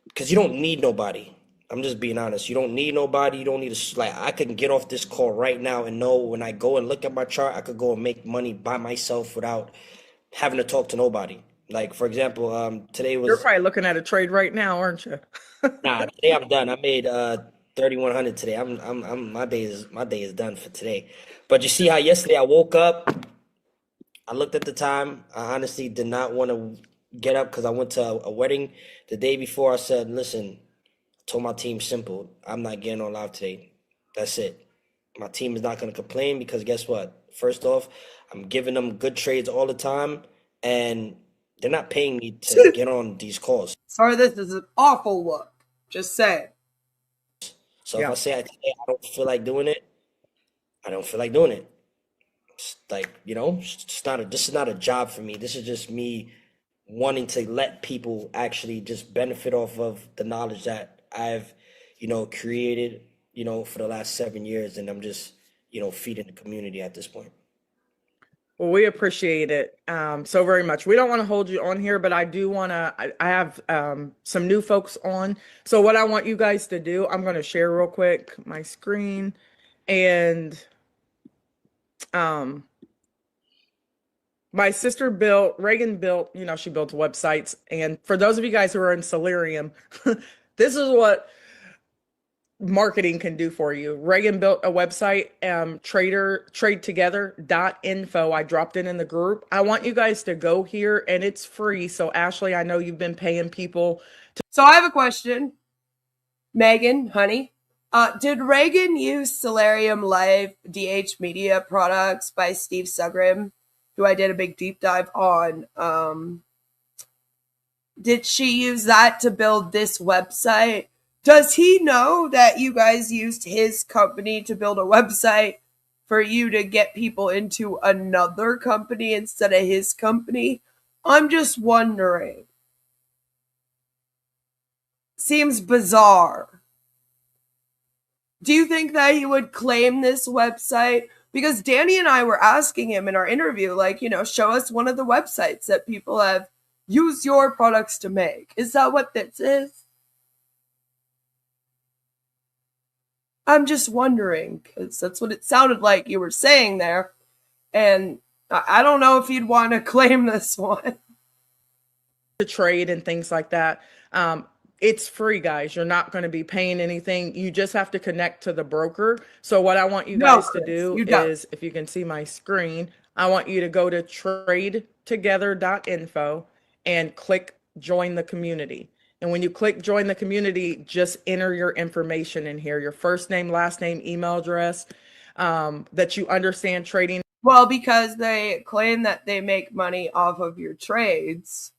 Speaker 4: Because you don't need nobody. I'm just being honest. You don't need nobody. You don't need to, like, I can get off this call right now and know when I go and look at my chart, I could go and make money by myself without having to talk to nobody. Like, for example, today was...
Speaker 12: You're probably looking at a trade right now, aren't you?
Speaker 4: Nah, today I'm done. I made 3,100 today. My day is done for today. But you see how yesterday I woke up, I looked at the time. I honestly did not want to get up because I went to a wedding the day before. I said, listen, I told my team simple, I'm not getting on live today. That's it. My team is not going to complain because guess what? First off, I'm giving them good trades all the time, and they're not paying me to get on these calls.
Speaker 11: Sorry, this is an awful look. Just say.
Speaker 4: So if I say today I don't feel like doing it, I don't feel like doing it. It's like, this is not a job for me. This is just me wanting to let people actually just benefit off of the knowledge that I've, created, for the last 7 years. And I'm just, feeding the community at this point.
Speaker 12: Well, we appreciate it so very much. We don't want to hold you on here, but I do want to, I have some new folks on. So what I want you guys to do, I'm going to share real quick my screen, and my sister Reagan built, she built websites. And for those of you guys who are in Solarium, this is what marketing can do for you. Reagan built a website, TradeTogether.info. I dropped it in the group. I want you guys to go here, and it's free. So Ashley, I know you've been paying people.
Speaker 11: So I have a question. Megan, honey, did Reagan use Solarium Live DH Media products by Steve Sugrim, who I did a big deep dive on? Did she use that to build this website? Does he know that you guys used his company to build a website for you to get people into another company instead of his company? I'm just wondering. Seems bizarre. Do you think that he would claim this website? Because Danny and I were asking him in our interview, show us one of the websites that people have used your products to make. Is that what this is? I'm just wondering, because that's what it sounded like you were saying there. And I don't know if you'd want to claim this one.
Speaker 12: The trade and things like that. It's free, guys. You're not going to be paying anything. You just have to connect to the broker. So what I want you guys to do is, if you can see my screen, I want you to go to TradeTogether.info and click join the community. And when you click join the community, just enter your information in here, your first name, last name, email address, that you understand trading.
Speaker 11: Well, because they claim that they make money off of your trades,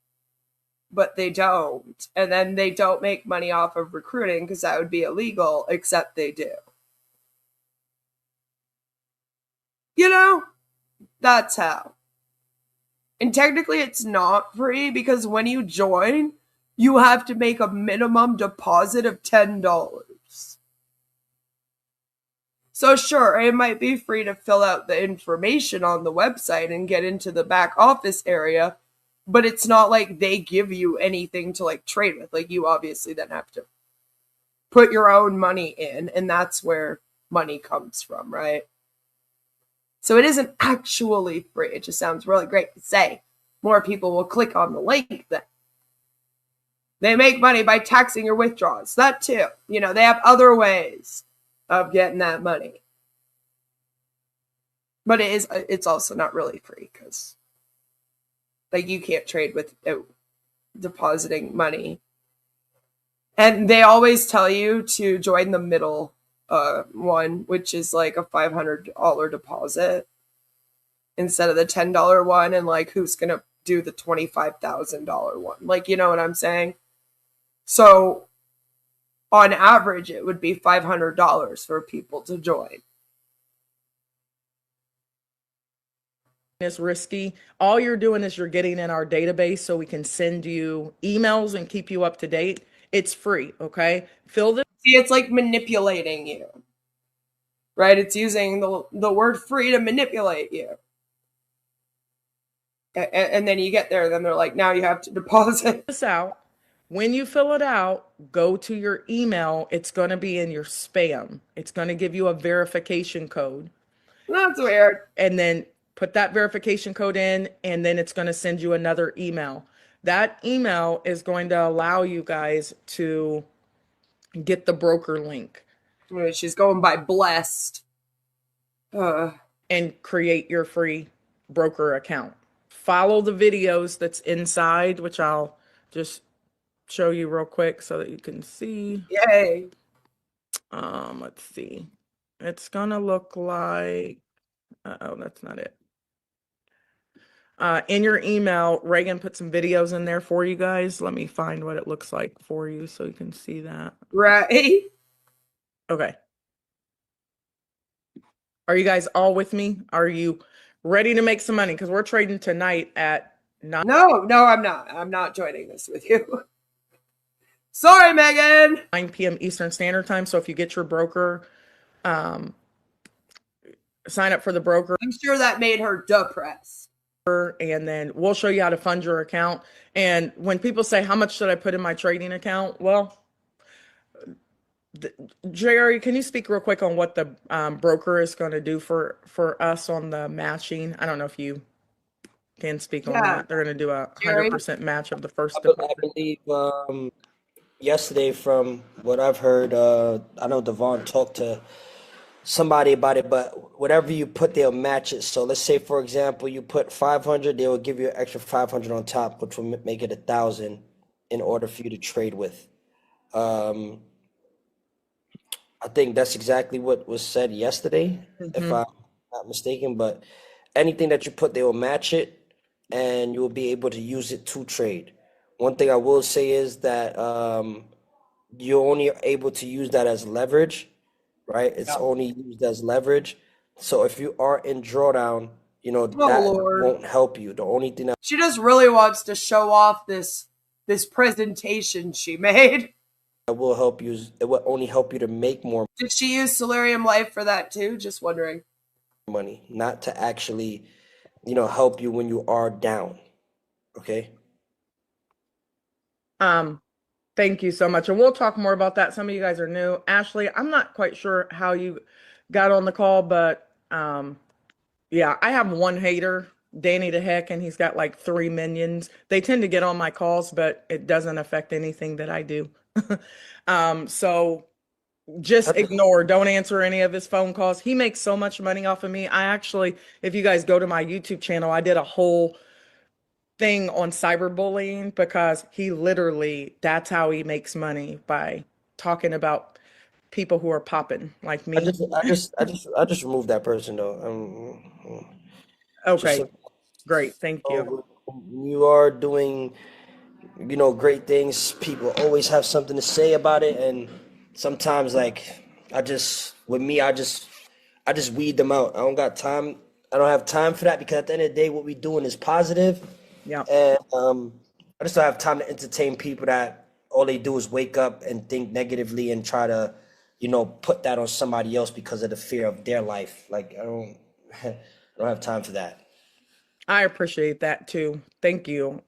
Speaker 11: but they don't. And then they don't make money off of recruiting because that would be illegal, except they do. That's how. And technically it's not free because when you join, you have to make a minimum deposit of $10. So sure, it might be free to fill out the information on the website and get into the back office area, but it's not like they give you anything to trade with. You obviously then have to put your own money in, and that's where money comes from, right? So it isn't actually free. It just sounds really great to say. More people will click on the link then. They make money by taxing your withdrawals. That too. They have other ways of getting that money. But it's also not really free because you can't trade without depositing money. And they always tell you to join the middle one, which is a $500 deposit instead of the $10 one. And who's going to do the $25,000 one? You know what I'm saying? So on average, it would be $500 for people to join.
Speaker 12: It's risky. All you're doing is you're getting in our database so we can send you emails and keep you up to date. It's free, okay? See,
Speaker 11: it's like manipulating you, right? It's using the word free to manipulate you. And then you get there, then they're like, now you have to deposit
Speaker 12: this out. When you fill it out, go to your email. It's going to be in your spam. It's going to give you a verification code.
Speaker 11: That's weird.
Speaker 12: And then put that verification code in, and then it's going to send you another email. That email is going to allow you guys to get the broker link.
Speaker 11: She's going by blessed.
Speaker 12: And create your free broker account. Follow the videos that's inside, which I'll just show you real quick so that you can see.
Speaker 11: Yay.
Speaker 12: Let's see. It's gonna look like, oh, that's not it. In your email, Reagan put some videos in there for you guys. Let me find what it looks like for you so you can see that.
Speaker 11: Right.
Speaker 12: Okay. Are you guys all with me? Are you ready to make some money? Because we're trading tonight at 9.
Speaker 11: No, I'm not. I'm not joining this with you. Sorry, Megan.
Speaker 12: 9 p.m. Eastern Standard Time. So if you get your broker, sign up for the broker.
Speaker 11: I'm sure that made her depressed.
Speaker 12: And then we'll show you how to fund your account. And when people say, how much should I put in my trading account? Well, Jerry, can you speak real quick on what the broker is going to do for us on the matching? I don't know if you can speak on that. They're going to do a 100% match of the first deposit.
Speaker 4: I believe yesterday, from what I've heard, I know Devon talked to somebody about it, but whatever you put, they'll match it. So let's say, for example, you put 500, they will give you an extra 500 on top, which will make it 1,000 in order for you to trade with. I think that's exactly what was said yesterday, if I'm not mistaken. But anything that you put, they will match it, and you will be able to use it to trade. One thing I will say is that you're only able to use that as leverage, right? It's only used as leverage. So if you are in drawdown, that won't help you. The only thing that
Speaker 11: she just really wants to show off this presentation she made.
Speaker 4: Will help you, it will only help you to make more.
Speaker 11: Did she use Solarium Life for that too? Just wondering.
Speaker 4: Money, not to actually, help you when you are down. Okay.
Speaker 12: Thank you so much. And we'll talk more about that. Some of you guys are new. Ashley, I'm not quite sure how you got on the call, but yeah, I have one hater, Danny the Heck, and he's got like 3 minions. They tend to get on my calls, but it doesn't affect anything that I do. So just ignore, don't answer any of his phone calls. He makes so much money off of me. I actually, if you guys go to my YouTube channel, I did a whole thing on cyberbullying because he literally, that's how he makes money, by talking about people who are popping like me.
Speaker 4: I just removed that person though.
Speaker 12: Okay, great, thank you.
Speaker 4: You are doing great things. People always have something to say about it, and sometimes I just weed them out. I don't got time. I don't have time for that, because at the end of the day, what we're doing is positive.
Speaker 12: Yeah.
Speaker 4: And I just don't have time to entertain people that all they do is wake up and think negatively and try to, put that on somebody else because of the fear of their life. Like I don't have time for that.
Speaker 12: I appreciate that too. Thank you.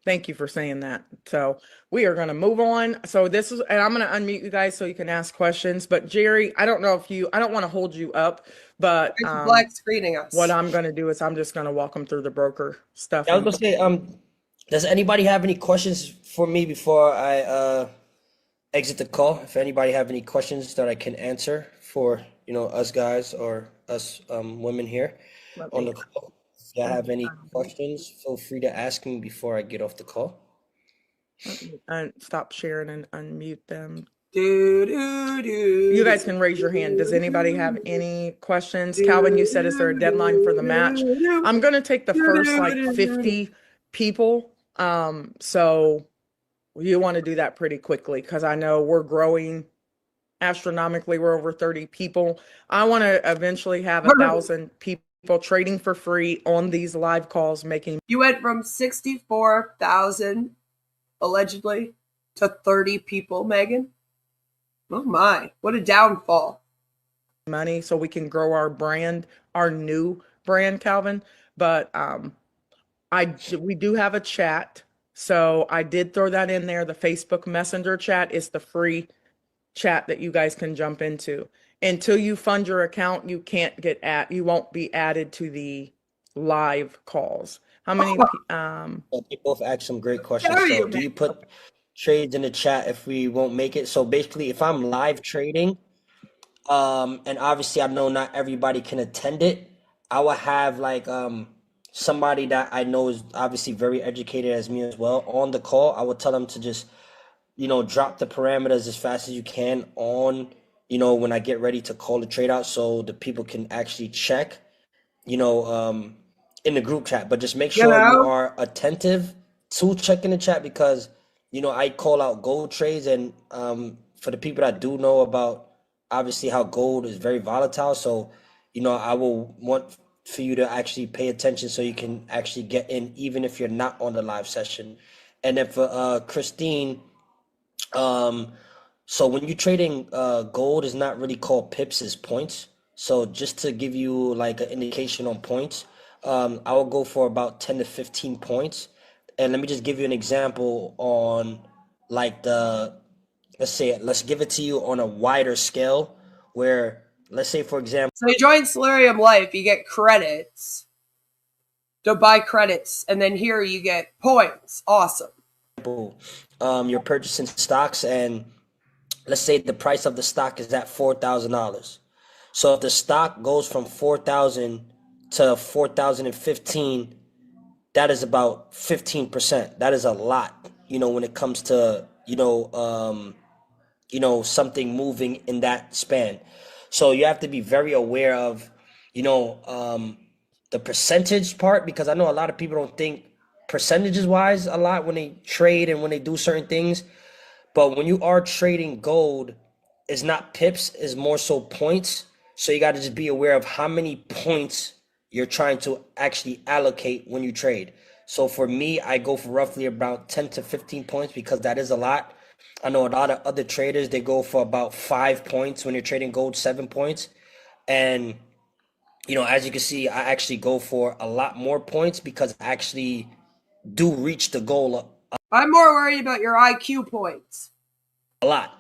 Speaker 12: Thank you for saying that. So we are going to move on. So this is, and I'm going to unmute you guys so you can ask questions. But Jerry, I don't know if I don't want to hold you up, but
Speaker 11: black screening us.
Speaker 12: What I'm going to do is I'm just going to walk them through the broker stuff.
Speaker 4: I was going to say, does anybody have any questions for me before I exit the call? If anybody have any questions that I can answer for, us guys or us women here on the call. If you have any questions, feel free to ask me before I get off the call.
Speaker 12: And stop sharing and unmute them.
Speaker 11: You
Speaker 12: You guys can raise your hand. Does anybody have any questions? Calvin, you said, is there a deadline for the match? I'm going to take the first 50 people. So you want to do that pretty quickly, because I know we're growing astronomically. We're over 30 people. I want to eventually have 1,000 people trading for free on these live calls, making.
Speaker 11: You went from 64,000 allegedly to 30 people, Megan. Oh my, what a downfall.
Speaker 12: Money so we can grow our brand, our new brand, Calvin. But we do have a chat. So I did throw that in there. The Facebook Messenger chat is the free chat that you guys can jump into. Until you fund your account, you can't you won't be added to the live calls. How many?
Speaker 4: You both asked some great questions. So do you put trades in the chat if we won't make it? So basically, if I'm live trading, And obviously I know not everybody can attend it. I will have like somebody that I know is obviously very educated as me as well on the call. I would tell them to just, drop the parameters as fast as you can on, when I get ready to call the trade out so the people can actually check, you know, um, in the group chat. But just make
Speaker 11: You
Speaker 4: sure you
Speaker 11: know?
Speaker 4: are attentive to checking the chat because, I call out gold trades and for the people that do know about obviously how gold is very volatile. So, I will want for you to actually pay attention so you can actually get in even if you're not on the live session. And then for Christine, um, so when you're trading gold is not really called pips, it's points. So just to give you like an indication on points, I will go for about 10 to 15 points. And let me just give you an example on like let's give it to you on a wider scale where let's say for example,
Speaker 11: So you join Solarium Life, you get credits to buy credits, and then here you get points. Awesome.
Speaker 4: You're purchasing stocks and let's say the price of the stock is at $4,000. So if the stock goes from 4,000 to 4,015, that is about 15%. That is a lot, when it comes to, something moving in that span. So you have to be very aware of, the percentage part because I know a lot of people don't think percentages wise a lot when they trade and when they do certain things. But when you are trading gold, it's not pips, it's more so points. So you got to just be aware of how many points you're trying to actually allocate when you trade. So for me, I go for roughly about 10 to 15 points because that is a lot. I know a lot of other traders, they go for about 5 points when you're trading gold, 7 points. And, as you can see, I actually go for a lot more points because I actually do reach the goal
Speaker 11: I'm more worried about your IQ points.
Speaker 4: a lot,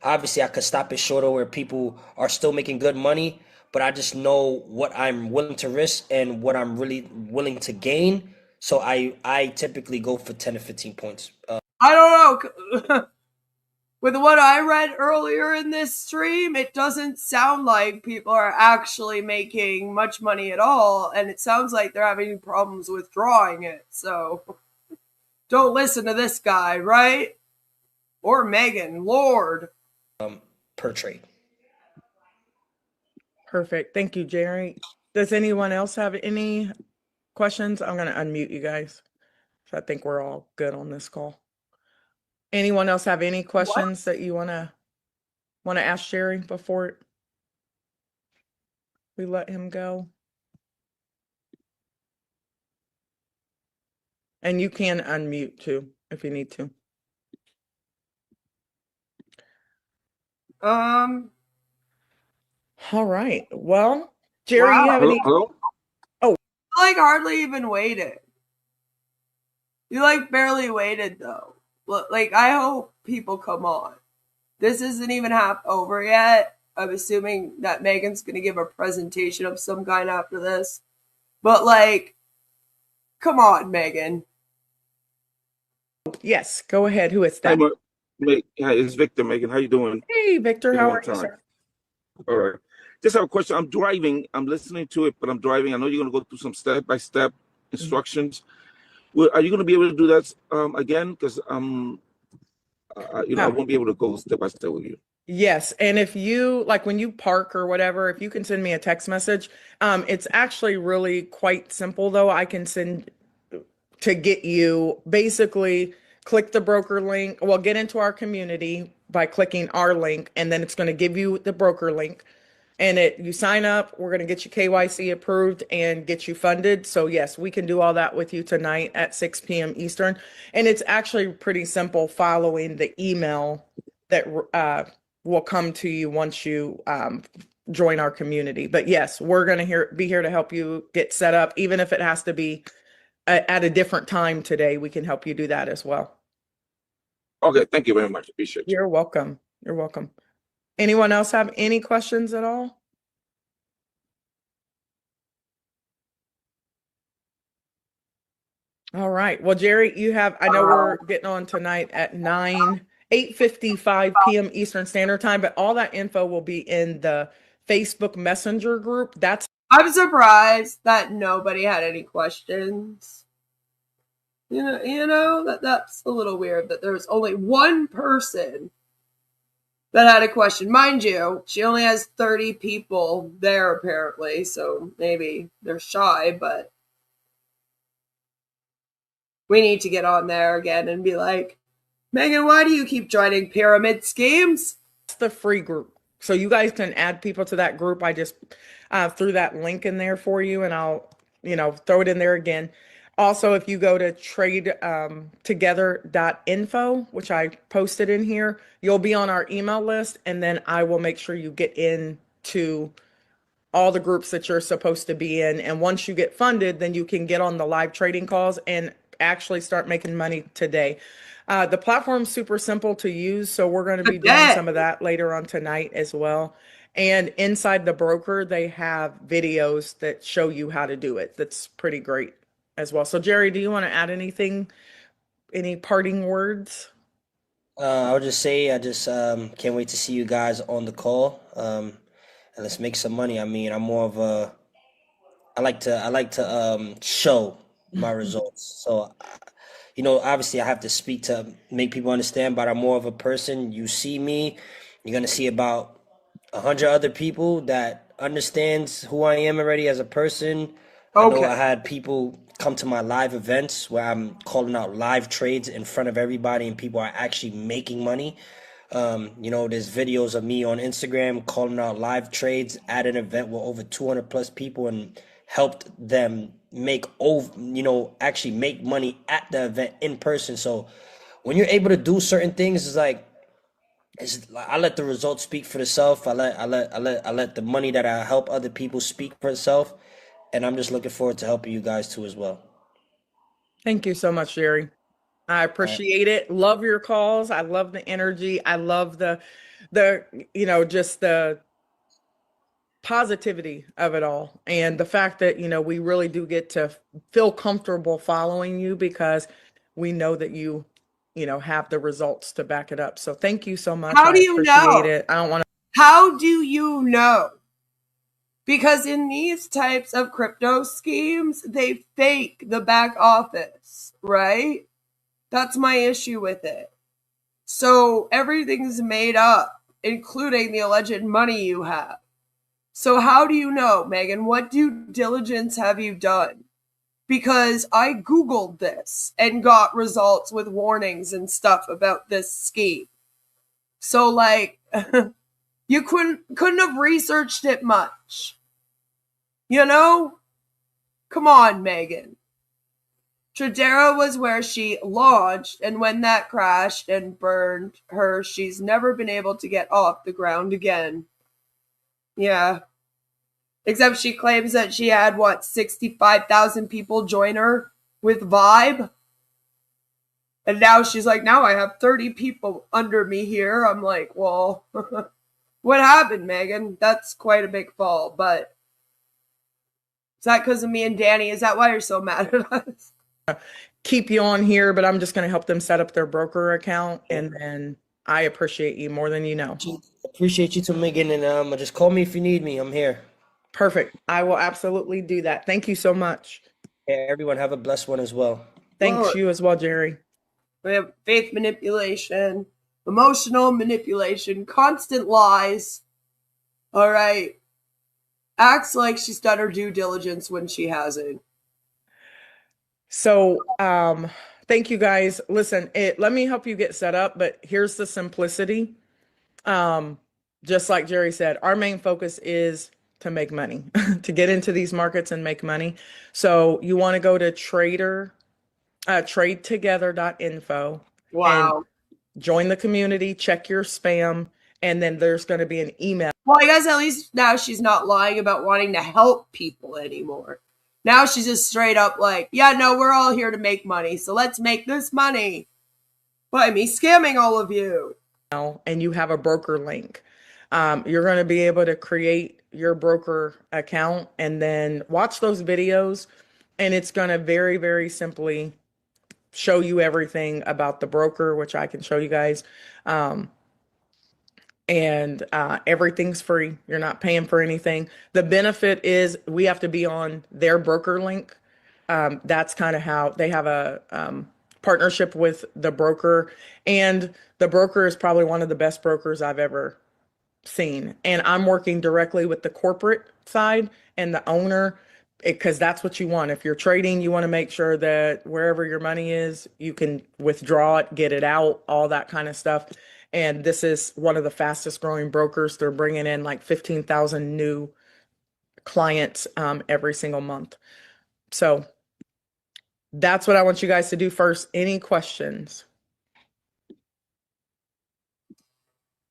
Speaker 4: obviously I could stop it shorter where people are still making good money, but I just know what I'm willing to risk and what I'm really willing to gain. So I typically go for 10 to 15 points.
Speaker 11: I don't know. With what I read earlier in this stream, it doesn't sound like people are actually making much money at all, and it sounds like they're having problems withdrawing it. So don't listen to this guy, right? Or Megan, Lord.
Speaker 4: Per trade.
Speaker 12: Perfect. Thank you, Jerry. Does anyone else have any questions? I'm going to unmute you guys. So I think we're all good on this call. Anyone else have any questions that you want to ask Jerry before we let him go? And you can unmute too if you need to. All right. Well, Jerry,
Speaker 11: Wow.
Speaker 12: you have any?
Speaker 6: Hello?
Speaker 12: Oh,
Speaker 11: You like hardly even waited. You like barely waited though. Like I hope people come on. This isn't even half over yet. I'm assuming that Megan's gonna give a presentation of some kind after this. But like, come on, Megan.
Speaker 12: yes. Go ahead. Who is
Speaker 6: Hi,
Speaker 12: that?
Speaker 6: hi, it's Victor, Megan. How you doing?
Speaker 12: Hey, Victor.
Speaker 6: Been a
Speaker 12: How
Speaker 6: long
Speaker 12: are you,
Speaker 6: time.
Speaker 12: sir?
Speaker 6: All right. Just have a question. I'm driving. I'm listening to it, but I'm driving. I know you're going to go through some step-by-step instructions. Are you going to be able to do that again? Because I won't be able to go step by step with you.
Speaker 12: Yes. And if you like when you park or whatever, if you can send me a text message, it's actually really quite simple though. I can send to get you basically click the broker link. Well, get into our community by clicking our link, and then it's going to give you the broker link. And you sign up, we're going to get you KYC approved and get you funded. So yes, we can do all that with you tonight at 6 p.m. Eastern. And it's actually pretty simple following the email that will come to you once you join our community. But yes, we're going to be here to help you get set up, even if it has to be at a different time today. We can help you do that as well.
Speaker 6: Okay, thank you very much. Appreciate you.
Speaker 12: You're welcome. You're welcome. Anyone else have any questions at all? All right. Well, Jerry, I know we're getting on tonight at 9 8:55 p.m. Eastern Standard Time, but all that info will be in the Facebook Messenger group.
Speaker 11: I'm surprised that nobody had any questions. That's a little weird that there was only one person that had a question. Mind you, she only has 30 people there apparently, so maybe they're shy, but we need to get on there again and be like, Megan, why do you keep joining pyramid schemes?
Speaker 12: It's the free group. So you guys can add people to that group. I just threw that link in there for you, and I'll, throw it in there again. Also, if you go to TradeTogether.info, which I posted in here, you'll be on our email list, and then I will make sure you get into all the groups that you're supposed to be in. And once you get funded, then you can get on the live trading calls and actually start making money today. The platform's super simple to use, so we're going to be doing some of that later on tonight as well. And inside the broker, they have videos that show you how to do it. That's pretty great as well. So Jerry, do you want to add anything, any parting words?
Speaker 4: I would just say I just can't wait to see you guys on the call. And let's make some money. I mean, I'm more of a I like to show my results. So obviously I have to speak to make people understand, but I'm more of a person. You see me, you're gonna see about 100 other people that understands who I am already as a person. I know I had people come to my live events where I'm calling out live trades in front of everybody and people are actually making money. There's videos of me on Instagram calling out live trades at an event with over 200 plus people and helped them actually make money at the event in person. So when you're able to do certain things, it's like I let the results speak for itself. I let the money that I help other people speak for itself, and I'm just looking forward to helping you guys too as well.
Speaker 12: Thank you so much, Jerry. I appreciate it. Love your calls. I love the energy. I love the just the positivity of it all, and the fact that we really do get to feel comfortable following you because we know that you have the results to back it up. So thank you so much.
Speaker 11: How do you know?
Speaker 12: It. I don't want to.
Speaker 11: How do you know? Because in these types of crypto schemes, they fake the back office, right? That's my issue with it. So everything's made up, including the alleged money you have. So how do you know, Megan? What due diligence have you done? Because I Googled this and got results with warnings and stuff about this scheme. So you couldn't have researched it much. Come on, Megan. Tradera was where she launched, and when that crashed and burned her, she's never been able to get off the ground again. Yeah. Except she claims that she had, 65,000 people join her with Vibe? And now she's like, now I have 30 people under me here. I'm like, well, what happened, Megan? That's quite a big fall, but is that because of me and Danny? Is that why you're so mad at us?
Speaker 12: Keep you on here, but I'm just going to help them set up their broker account, and then I appreciate you more than you know.
Speaker 4: Appreciate you too, Megan, and just call me if you need me. I'm here.
Speaker 12: Perfect. I will absolutely do that. Thank you so much.
Speaker 4: Yeah, everyone have a blessed one as well.
Speaker 12: Thanks, you as well, Jerry.
Speaker 11: We have faith manipulation, emotional manipulation, constant lies. All right. Acts like she's done her due diligence when she hasn't.
Speaker 12: So, thank you guys. Listen, let me help you get set up, but here's the simplicity. Just like Jerry said, our main focus is to make money, to get into these markets and make money. So you want to go to TradeTogether.info.
Speaker 11: Wow.
Speaker 12: And join the community, check your spam, and then there's going to be an email.
Speaker 11: Well, I guess at least now she's not lying about wanting to help people anymore. Now she's just straight up like, yeah, no, we're all here to make money, so let's make this money by me scamming all of you.
Speaker 12: And you have a broker link. You're going to be able to create your broker account and then watch those videos, and it's going to very, very simply show you everything about the broker, which I can show you guys. And everything's free. You're not paying for anything. The benefit is we have to be on their broker link. That's kind of how they have a partnership with the broker, and the broker is probably one of the best brokers I've ever seen. And I'm working directly with the corporate side and the owner, because that's what you want. If you're trading, you want to make sure that wherever your money is, you can withdraw it, get it out, all that kind of stuff. And this is one of the fastest growing brokers. They're bringing in like 15,000 new clients every single month. So that's what I want you guys to do first. Any questions?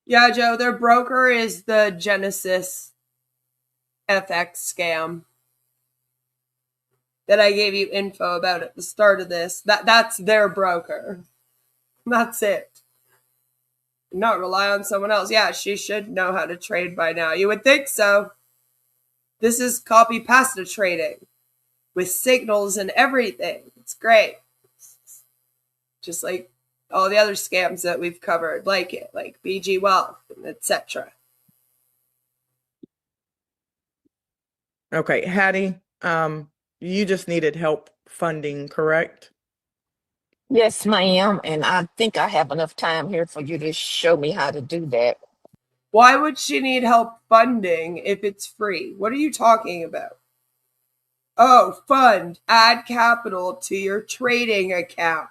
Speaker 11: Yeah, Joe, their broker is the Genesis FX scam that I gave you info about at the start of this. That's their broker. That's it. Not rely on someone else. Yeah, she should know how to trade by now. You would think so. This is copy pasta trading with signals and everything. It's great. Just like all the other scams that we've covered, like it, like BG Wealth, etc.
Speaker 12: Okay, Hattie, you just needed help funding, correct?
Speaker 13: Yes, ma'am. And I think I have enough time here for you to show me how to do that.
Speaker 11: Why would she need help funding if it's free? What are you talking about? Oh, fund. Add capital to your trading account.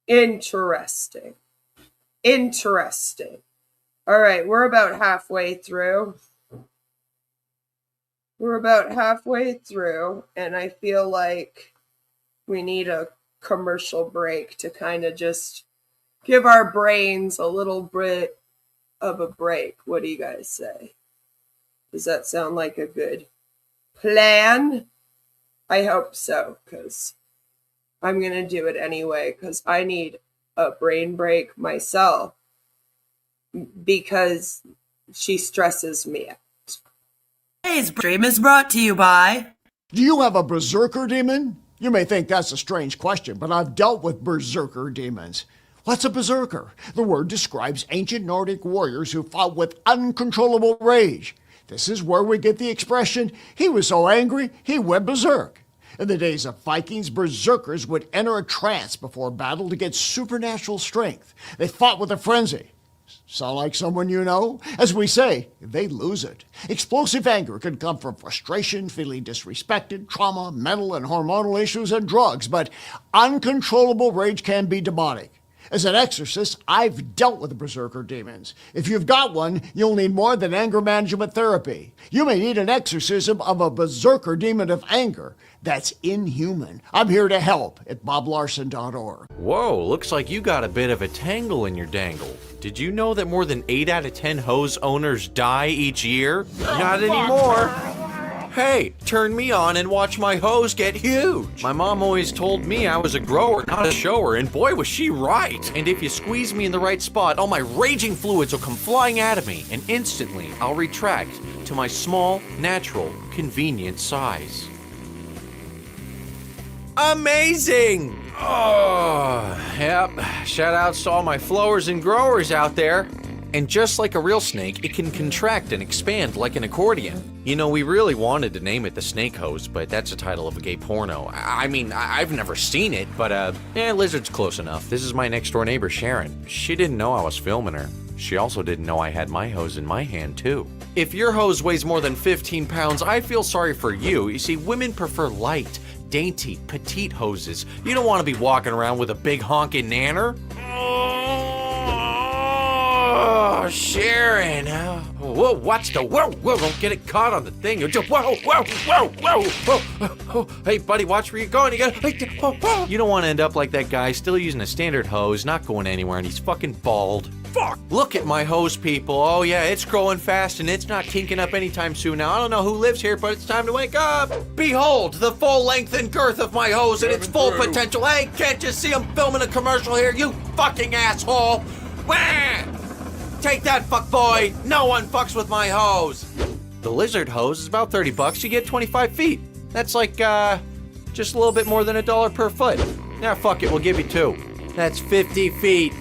Speaker 11: Interesting. Interesting. All right, we're about halfway through. And I feel like we need a commercial break to kind of just give our brains a little bit of a break. What do you guys say? Does that sound like a good plan? I hope so, because I'm going to do it anyway, because I need a brain break myself, because she stresses me out.
Speaker 14: Today's stream is brought to you by...
Speaker 15: Do you have a berserker demon? You may think that's a strange question, but I've dealt with berserker demons. What's a berserker? The word describes ancient Nordic warriors who fought with uncontrollable rage. This is where we get the expression, he was so angry, he went berserk. In the days of Vikings, berserkers would enter a trance before battle to get supernatural strength. They fought with a frenzy. Sound like someone you know? As we say, they lose it. Explosive anger can come from frustration, feeling disrespected, trauma, mental and hormonal issues, and drugs, but uncontrollable rage can be demonic. As an exorcist, I've dealt with berserker demons. If you've got one, you'll need more than anger management therapy. You may need an exorcism of a berserker demon of anger. That's inhuman. I'm here to help at boblarson.org.
Speaker 16: Whoa, looks like you got a bit of a tangle in your dangle. Did you know that more than 8 out of 10 hose owners die each year? Not anymore. Hey, turn me on and watch my hose get huge. My mom always told me I was a grower, not a shower, and boy was she right. And if you squeeze me in the right spot, all my raging fluids will come flying out of me, and instantly I'll retract to my small, natural, convenient size. Amazing! Oh, yep. Shout outs to all my flowers and growers out there. And just like a real snake, it can contract and expand like an accordion. You know, we really wanted to name it the Snake Hose, but that's the title of a gay porno. I mean, I've never seen it, but lizard's close enough. This is my next door neighbor, Sharon. She didn't know I was filming her. She also didn't know I had my hose in my hand, too. If your hose weighs more than 15 pounds, I feel sorry for you. You see, women prefer light, dainty, petite hoses. You don't want to be walking around with a big honking nanner. Oh, Sharon. Whoa, watch the whoa, don't get it caught on the thing. Whoa. Hey, buddy, watch where you're going. You don't want to end up like that guy, still using a standard hose, not going anywhere, and he's fucking bald. Fuck! Look at my hose, people. Oh, yeah, it's growing fast, and it's not kinking up anytime soon. Now, I don't know who lives here, but it's time to wake up. Behold, the full length and girth of my hose and its full potential. Hey, can't you see I'm filming a commercial here, you fucking asshole? Wah! Take that, fuckboy! No one fucks with my hose! The lizard hose is about 30 bucks. You get 25 feet. That's like, just a little bit more than $1 per foot. Nah, fuck it, we'll give you 2. That's 50 feet.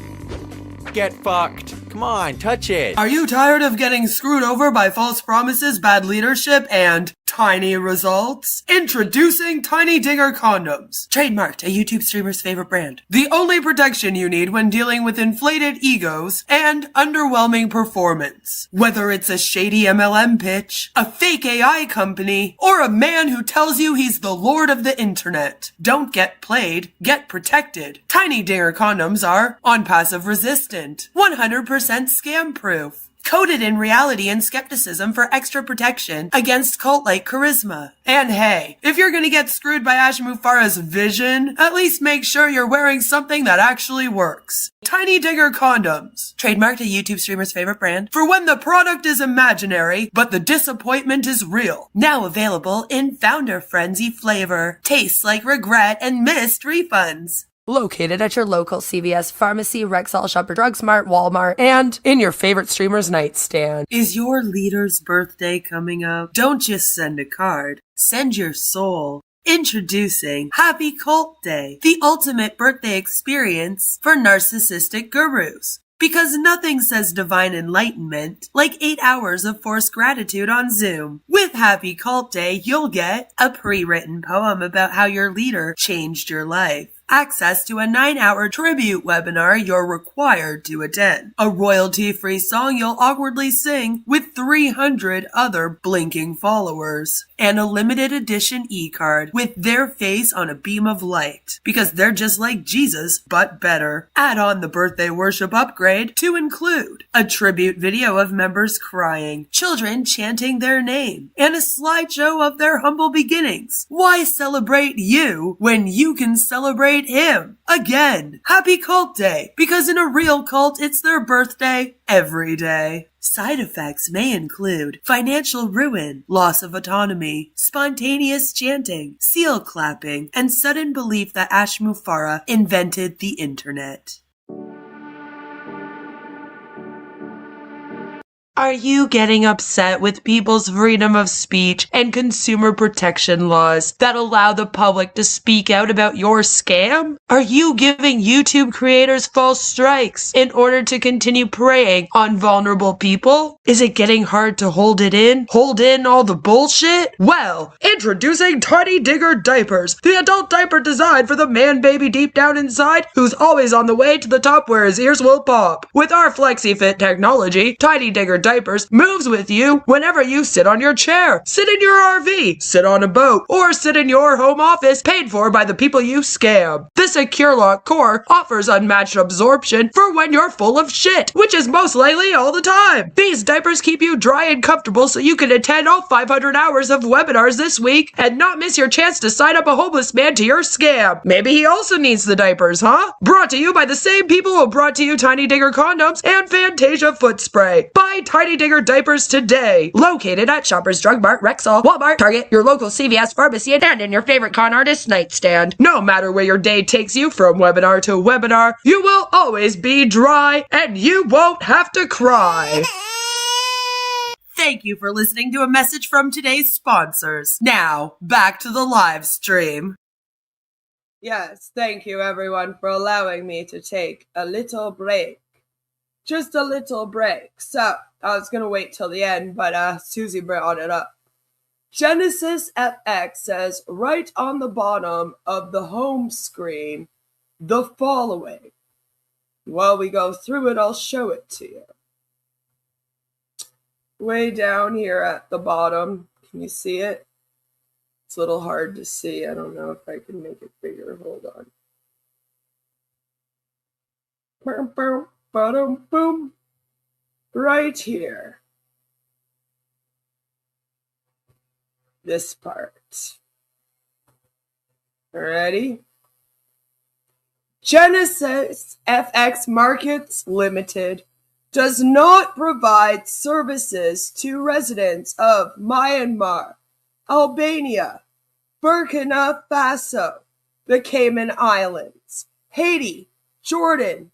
Speaker 16: Get fucked. Come on, touch it.
Speaker 14: Are you tired of getting screwed over by false promises, bad leadership, and tiny results? Introducing Tiny Digger Condoms. Trademarked, a YouTube streamer's favorite brand. The only protection you need when dealing with inflated egos and underwhelming performance. Whether it's a shady MLM pitch, a fake AI company, or a man who tells you he's the lord of the internet. Don't get played, get protected. Tiny Digger Condoms are on-passive resistant, 100% scam proof, coated in reality and skepticism for extra protection against cult-like charisma. And hey, if you're gonna get screwed by Hashim Farah's vision, at least make sure you're wearing something that actually works. Tiny Digger Condoms. Trademarked, a YouTube streamer's favorite brand. For when the product is imaginary, but the disappointment is real. Now available in Founder Frenzy flavor. Tastes like regret and missed refunds.
Speaker 11: Located at your local CVS pharmacy, Rexall, Shopper Drug Smart, Walmart, and in your favorite streamer's nightstand.
Speaker 14: Is your leader's birthday coming up? Don't just send a card. Send your soul. Introducing Happy Cult Day, the ultimate birthday experience for narcissistic gurus. Because nothing says divine enlightenment like 8 hours of forced gratitude on Zoom. With Happy Cult Day, you'll get a pre-written poem about how your leader changed your life. Access to a 9-hour tribute webinar you're required to attend. A royalty-free song you'll awkwardly sing with 300 other blinking followers. And a limited edition e-card with their face on a beam of light. Because they're just like Jesus, but better. Add on the birthday worship upgrade to include a tribute video of members crying, children chanting their name, and a slideshow of their humble beginnings. Why celebrate you when you can celebrate him? Again, Happy Cult Day, because in a real cult, it's their birthday every day. Side effects may include financial ruin, loss of autonomy, spontaneous chanting, seal clapping, and sudden belief that Ash Mufarah invented the internet. Are you getting upset with people's freedom of speech and consumer protection laws that allow the public to speak out about your scam? Are you giving YouTube creators false strikes in order to continue preying on vulnerable people? Is it getting hard to hold it in? Hold in all the bullshit? Well, introducing Tiny Digger Diapers, the adult diaper designed for the man baby deep down inside who's always on the way to the top where his ears will pop. With our FlexiFit technology, Tiny Digger Diapers moves with you whenever you sit on your chair, sit in your RV, sit on a boat, or sit in your home office paid for by the people you scam. The Secure Lock core offers unmatched absorption for when you're full of shit, which is most likely all the time. These diapers keep you dry and comfortable so you can attend all 500 hours of webinars this week and not miss your chance to sign up a homeless man to your scam. Maybe he also needs the diapers, huh? Brought to you by the same people who brought to you Tiny Digger Condoms and Fantasia Foot Spray. Buy Tiny Digger Diapers today. Located at Shoppers Drug Mart, Rexall, Walmart, Target, your local CVS pharmacy, and in your favorite con artist nightstand. No matter where your day takes you from webinar to webinar, you will always be dry and you won't have to cry. Thank you for listening to a message from today's sponsors. Now, back to the live stream.
Speaker 11: Yes, thank you everyone for allowing me to take a little break. Just a little break. So, I was gonna wait till the end, but Susie brought it up. Genesis FX says right on the bottom of the home screen, the following. While we go through it, I'll show it to you. Way down here at the bottom, can you see it? It's a little hard to see. I don't know if I can make it bigger. Hold on. Boom, boom, bottom, boom. Right here. This part. Ready? Genesis FX Markets Limited does not provide services to residents of Myanmar, Albania, Burkina Faso, the Cayman Islands, Haiti, Jordan,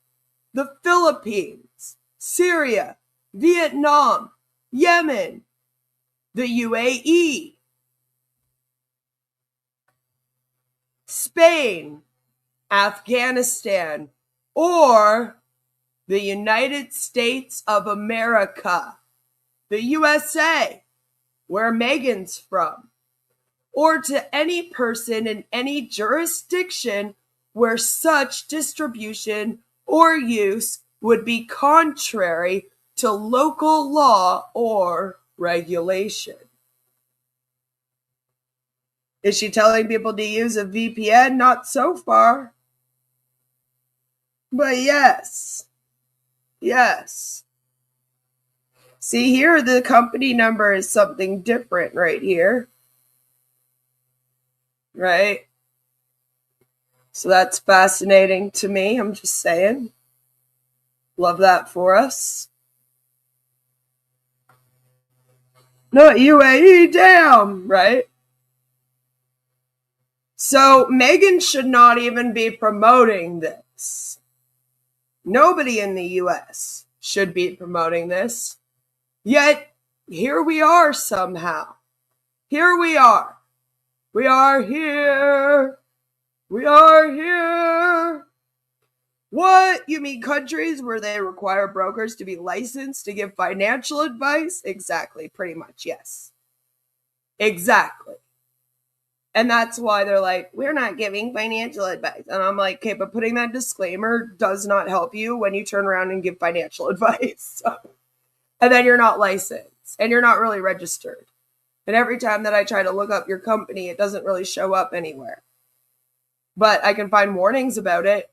Speaker 11: the Philippines, Syria, Vietnam, Yemen, the UAE, Spain, Afghanistan, or the United States of America, the USA, where Megan's from, or to any person in any jurisdiction where such distribution or use would be contrary to local law or regulation. Is she telling people to use a VPN? Not so far. But yes. Yes. See here, the company number is something different right here. Right? So that's fascinating to me. I'm just saying. Love that for us. No, UAE, damn, right? So Megan should not even be promoting this. Nobody in the US should be promoting this. Yet, here we are somehow. Here we are. We are here. We are here. What? You mean countries where they require brokers to be licensed to give financial advice? Exactly, pretty much, yes. Exactly. And that's why they're like, we're not giving financial advice. And I'm like, okay, but putting that disclaimer does not help you when you turn around and give financial advice. And then you're not licensed and you're not really registered. And every time that I try to look up your company, it doesn't really show up anywhere. But I can find warnings about it,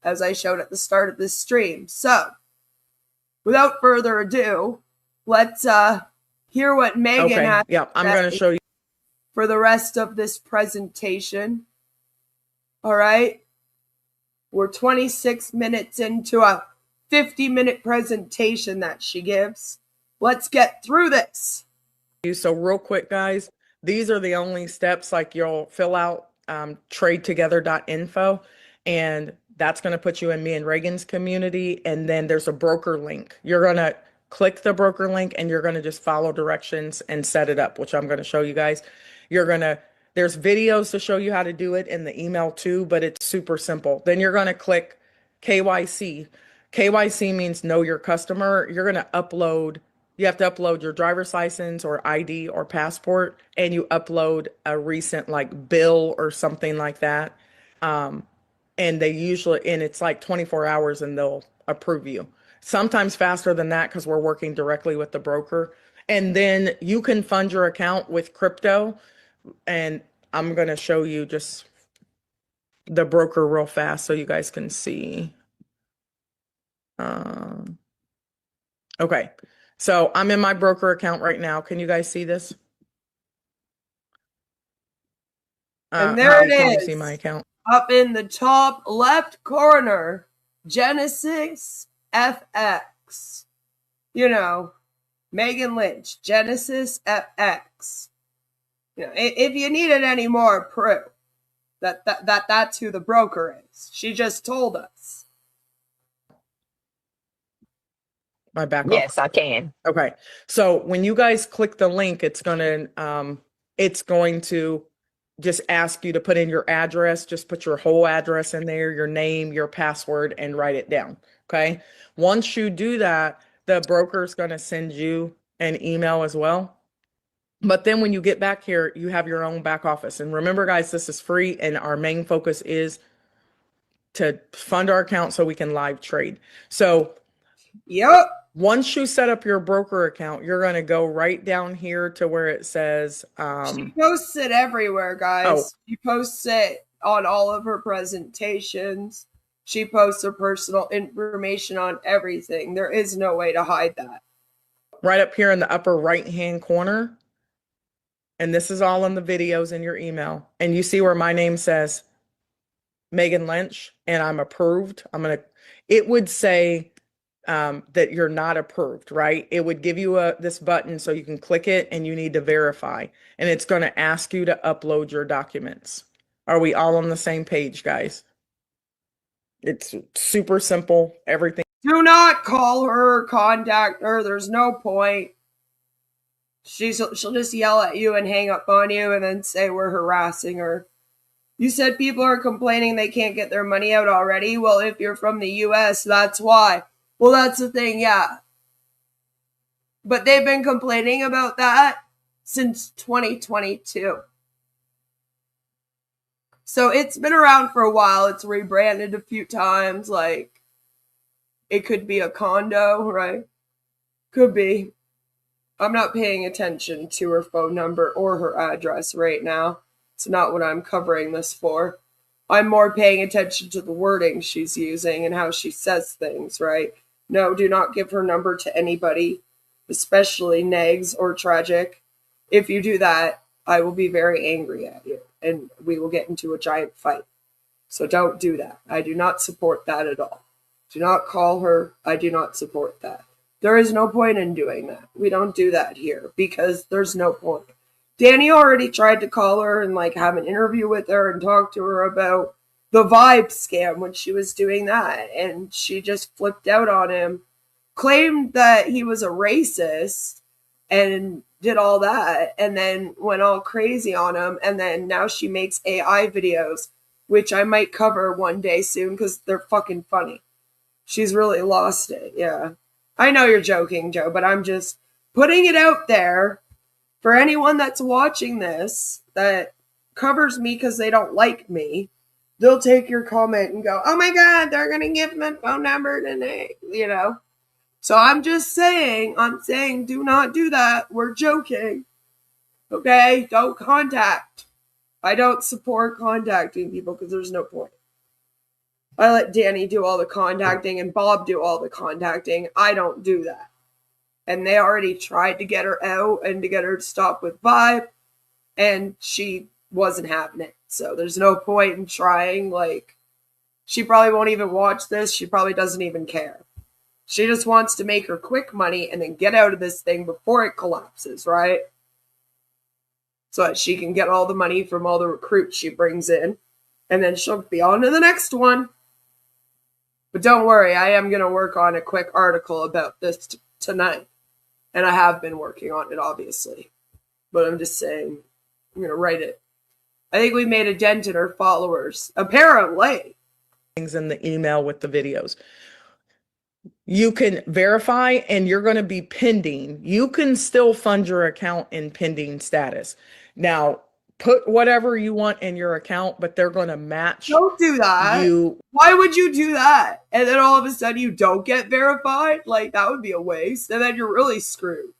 Speaker 11: as I showed at the start of this stream. So, without further ado, let's hear what Megan has
Speaker 12: I'm going to show you
Speaker 11: for the rest of this presentation. All right. We're 26 minutes into a 50-minute presentation that she gives. Let's get through this.
Speaker 12: So real quick, guys, these are the only steps. Like, you'll fill out TradeTogether.info, and that's going to put you in me and Reagan's community. And then there's a broker link. You're going to click the broker link and you're going to just follow directions and set it up, which I'm going to show you guys. There's videos to show you how to do it in the email too, but it's super simple. Then you're going to click KYC. KYC means know your customer. You're going to upload, you have to upload your driver's license or ID or passport, and you upload a recent like bill or something like that. And it's like 24 hours and they'll approve you. Sometimes faster than that because we're working directly with the broker. And then you can fund your account with crypto. And I'm going to show you just the broker real fast so you guys can see. Okay. So I'm in my broker account right now. Can you guys see this?
Speaker 11: And there it
Speaker 12: Can
Speaker 11: is.
Speaker 12: you see my account?
Speaker 11: Up in the top left corner, Genesis FX. You know, Megan Lynch, Genesis FX. You know, if you needed any more proof that's who the broker is, she just told us.
Speaker 12: My back off.
Speaker 13: Yes, I can.
Speaker 12: Okay. So when you guys click the link, it's going to just ask you to put in your address. Just put your whole address in there, your name, your password, and write it down. Okay. Once you do that, the broker is going to send you an email as well. But then when you get back here, you have your own back office. And remember, guys, this is free. And our main focus is to fund our account so we can live trade. So,
Speaker 11: yep.
Speaker 12: Once you set up your broker account, you're going to go right down here to where it says...
Speaker 11: she posts it everywhere, guys. She posts it on all of her presentations. She posts her personal information on everything. There is no way to hide that.
Speaker 12: Right up here in the upper right-hand corner. And this is all in the videos in your email. And you see where my name says Megan Lynch and I'm approved. It would say... that you're not approved, right? It would give you this button so you can click it and you need to verify. And it's going to ask you to upload your documents. Are we all on the same page, guys? It's super simple. Everything.
Speaker 11: Do not call her or contact her. There's no point. She'll just yell at you and hang up on you and then say we're harassing her. You said people are complaining they can't get their money out already. Well, if you're from the US, that's why. Well, that's the thing, yeah. But they've been complaining about that since 2022. So it's been around for a while. It's rebranded a few times. Like, it could be a condo, right? Could be. I'm not paying attention to her phone number or her address right now. It's not what I'm covering this for. I'm more paying attention to the wording she's using and how she says things, right? No, do not give her number to anybody, especially Negs or Tragic. If you do that, I will be very angry at you and we will get into a giant fight. So don't do that. I do not support that at all. Do not call her. I do not support that. There is no point in doing that. We don't do that here because there's no point. Danny already tried to call her and like have an interview with her and talk to her about the vibe scam when she was doing that. And she just flipped out on him, claimed that he was a racist and did all that, and then went all crazy on him. And then now she makes AI videos, which I might cover one day soon because they're fucking funny. She's really lost it. Yeah. I know you're joking, Joe, but I'm just putting it out there for anyone that's watching this that covers me because they don't like me. They'll take your comment and go, oh my God, they're going to give my phone number today, you know? So I'm saying do not do that. We're joking. Okay? Don't contact. I don't support contacting people because there's no point. I let Danny do all the contacting and Bob do all the contacting. I don't do that. And they already tried to get her out and to get her to stop with Vibe, and she wasn't having it. So there's no point in trying. Like, she probably won't even watch this. She probably doesn't even care. She just wants to make her quick money and then get out of this thing before it collapses, right? So that she can get all the money from all the recruits she brings in, and then she'll be on to the next one. But don't worry, I am going to work on a quick article about this tonight. And I have been working on it, obviously. But I'm just saying, I'm going to write it. I think we made a dent in her followers. Apparently.
Speaker 12: Things in the email with the videos. You can verify and you're going to be pending. You can still fund your account in pending status. Now, put whatever you want in your account, but they're going to match.
Speaker 11: Don't do that. Why would you do that? And then all of a sudden you don't get verified? Like, that would be a waste. And then you're really screwed.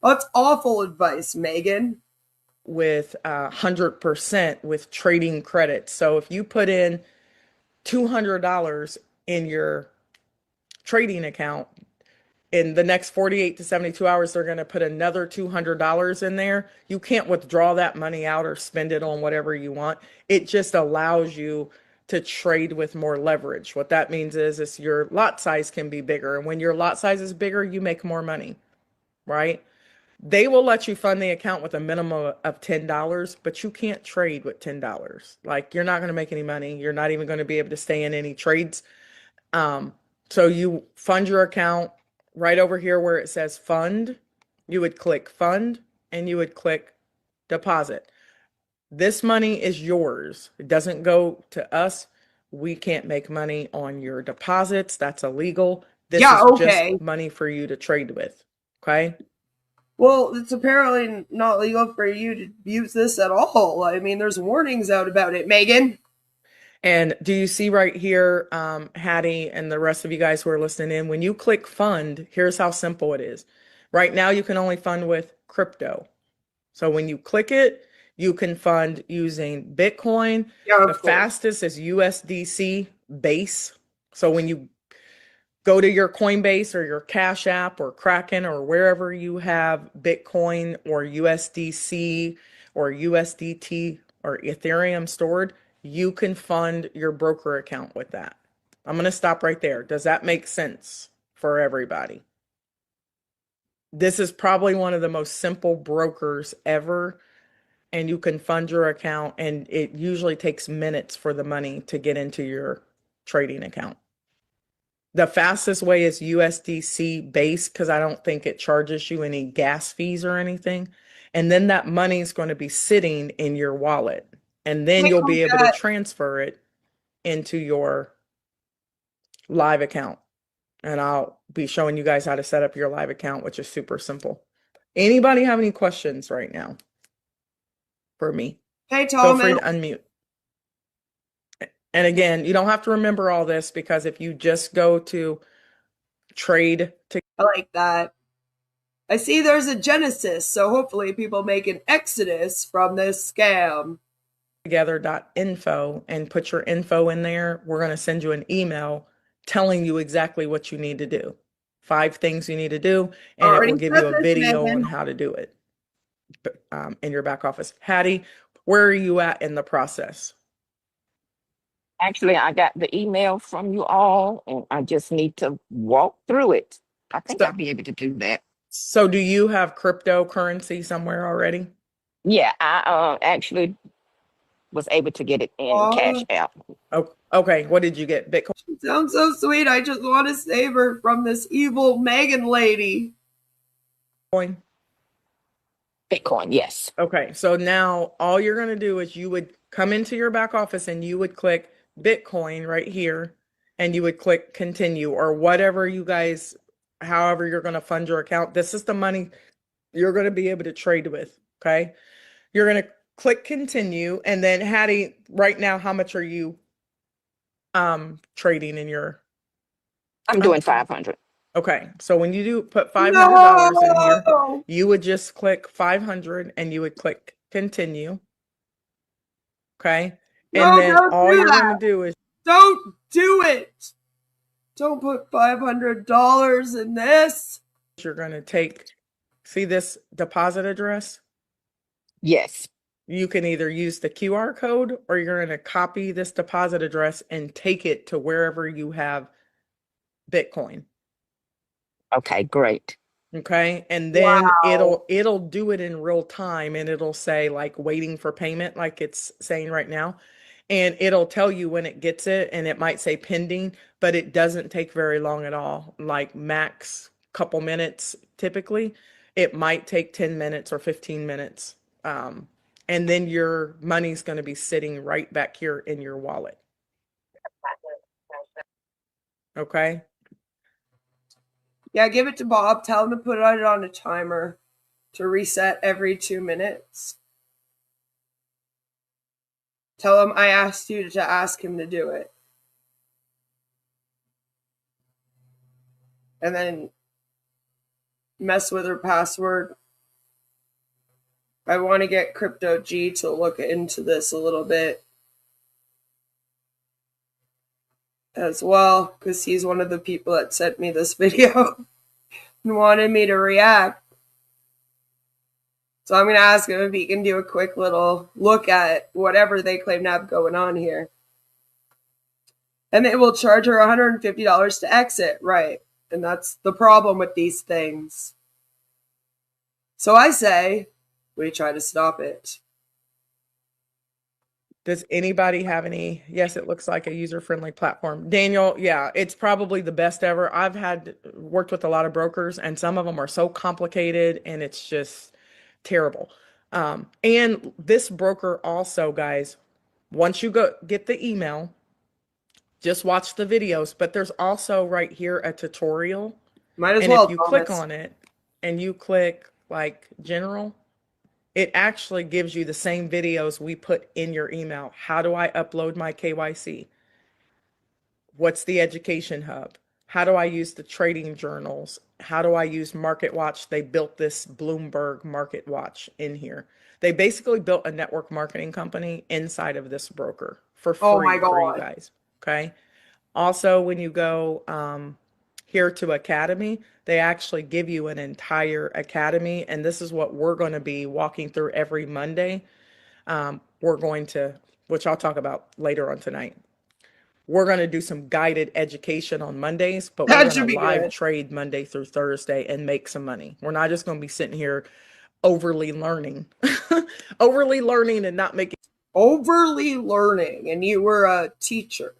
Speaker 11: That's awful advice, Megan.
Speaker 12: With 100% with trading credits. So if you put in $200 in your trading account, in the next 48 to 72 hours, they're going to put another $200 in there. You can't withdraw that money out or spend it on whatever you want. It just allows you to trade with more leverage. What that means is your lot size can be bigger. And when your lot size is bigger, you make more money, right? They will let you fund the account with a minimum of $10, but you can't trade with $10. Like, you're not going to make any money. You're not even going to be able to stay in any trades. So you fund your account. Right over here where it says fund, you would click fund and you would click deposit. This money is yours. It doesn't go to us. We can't make money on your deposits. That's illegal. This is just money for you to trade with. Okay?
Speaker 11: Well, it's apparently not legal for you to use this at all. I mean, there's warnings out about it, Megan.
Speaker 12: And do you see right here, Hattie and the rest of you guys who are listening in, when you click fund, here's how simple it is. Right now, you can only fund with crypto. So when you click it, you can fund using Bitcoin. The fastest is USDC base. So when you go to your Coinbase or your Cash App or Kraken or wherever you have Bitcoin or USDC or USDT or Ethereum stored, you can fund your broker account with that. I'm going to stop right there. Does that make sense for everybody? This is probably one of the most simple brokers ever, and you can fund your account, and it usually takes minutes for the money to get into your trading account. The fastest way is USDC base because I don't think it charges you any gas fees or anything. And then that money is going to be sitting in your wallet. and then
Speaker 11: Wait,
Speaker 12: you'll be able to
Speaker 11: that.
Speaker 12: transfer it into your live account. And I'll be showing you guys how to set up your live account, which is super simple. Anybody have any questions right now for me?
Speaker 11: Hey,
Speaker 12: Feel free
Speaker 11: Thomas.
Speaker 12: to unmute. And again, you don't have to remember all this, because if you just go to trade to
Speaker 11: I like that. I see there's a genesis, so hopefully people make an exodus from this scam.
Speaker 12: TradeTogether.info and put your info in there. We're going to send you an email telling you exactly what you need to do. 5 things you need to do, and it will give you a video on how to do it in your back office. Hattie, where are you at in the process?
Speaker 13: Actually, I got the email from you all, and I just need to walk through it. I think I'll be able to do that.
Speaker 12: So do you have cryptocurrency somewhere already?
Speaker 13: Yeah, I actually was able to get it in Cash App.
Speaker 12: Oh, okay. What did you get? Bitcoin?
Speaker 11: Sounds so sweet. I just want to save her from this evil Megan lady.
Speaker 13: Bitcoin, yes.
Speaker 12: Okay. So now all you're going to do is you would come into your back office and you would click Bitcoin right here, and you would click continue, or whatever you guys, however you're going to fund your account. This is the money you're going to be able to trade with. Okay. You're going to click continue. And then Hattie, right now, how much are you trading in your?
Speaker 13: I'm doing 500.
Speaker 12: Okay. So when you do put $500 in here, you would just click 500 and you would click continue. Okay. And then all you're going to do is
Speaker 11: don't do it. Don't put $500 in this.
Speaker 12: You're going to take, see this deposit address?
Speaker 13: Yes.
Speaker 12: You can either use the QR code, or you're going to copy this deposit address and take it to wherever you have Bitcoin.
Speaker 13: Okay, great.
Speaker 12: Okay. And then it'll do it in real time, and it'll say like waiting for payment, like it's saying right now. And it'll tell you when it gets it, and it might say pending, but it doesn't take very long at all, like max couple minutes typically. It might take 10 minutes or 15 minutes. And then your money's going to be sitting right back here in your wallet. Okay.
Speaker 11: Yeah, give it to Bob. Tell him to put it on a timer to reset every 2 minutes. Tell him I asked you to ask him to do it. And then mess with her password. I want to get Crypto G to look into this a little bit as well, because he's one of the people that sent me this video and wanted me to react. So I'm going to ask him if he can do a quick little look at whatever they claim to have going on here. And they will charge her $150 to exit, right? And that's the problem with these things. So I say, we try to stop it.
Speaker 12: Does anybody have any? Yes, it looks like a user-friendly platform. Daniel, yeah, it's probably the best ever. I've worked with a lot of brokers, and some of them are so complicated, and it's just terrible. And this broker also, guys, once you get the email, just watch the videos, but there's also right here a tutorial.
Speaker 11: Might as
Speaker 12: and
Speaker 11: well,
Speaker 12: if you click on it and you click like general, it actually gives you the same videos we put in your email. How do I upload my KYC? What's the education hub? How do I use the trading journals? How do I use Market Watch? They built this Bloomberg Market Watch in here. They basically built a network marketing company inside of this broker for free for you guys. Okay. Also, when you go here to Academy, they actually give you an entire academy. And this is what we're going to be walking through every Monday. We're going to, which I'll talk about later on tonight. We're going to do some guided education on Mondays, but we're going to live trade Monday through Thursday and make some money. We're not just going to be sitting here overly learning, and not making.
Speaker 11: Overly learning, and you were a teacher,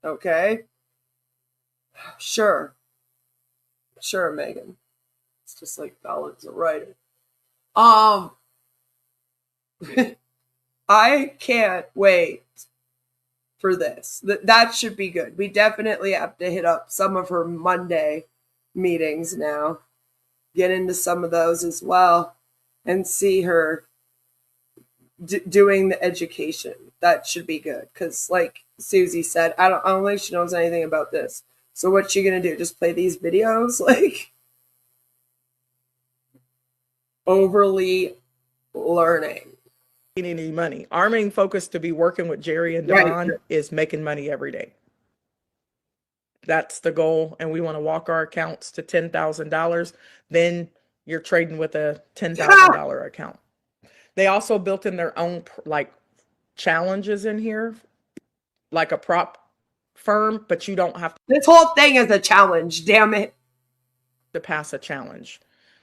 Speaker 11: okay? Sure, Megan. It's just like Bella's a writer. I can't wait for this. That should be good. We definitely have to hit up some of her Monday meetings now, get into some of those as well, and see her doing the education. That should be good, because like Susie said, I don't think she knows anything about this. So what's she gonna do? Just play these videos? Like, overly learning.
Speaker 12: Any money. Our main focus to be working with Jerry and Devon is making money every day. That's the goal, and we want to walk our accounts to $10,000. Then you're trading with a $10,000 account. They also built in their own like challenges in here, like a prop firm, but you don't have to.
Speaker 11: This whole thing is a challenge, damn it.
Speaker 12: To pass a challenge.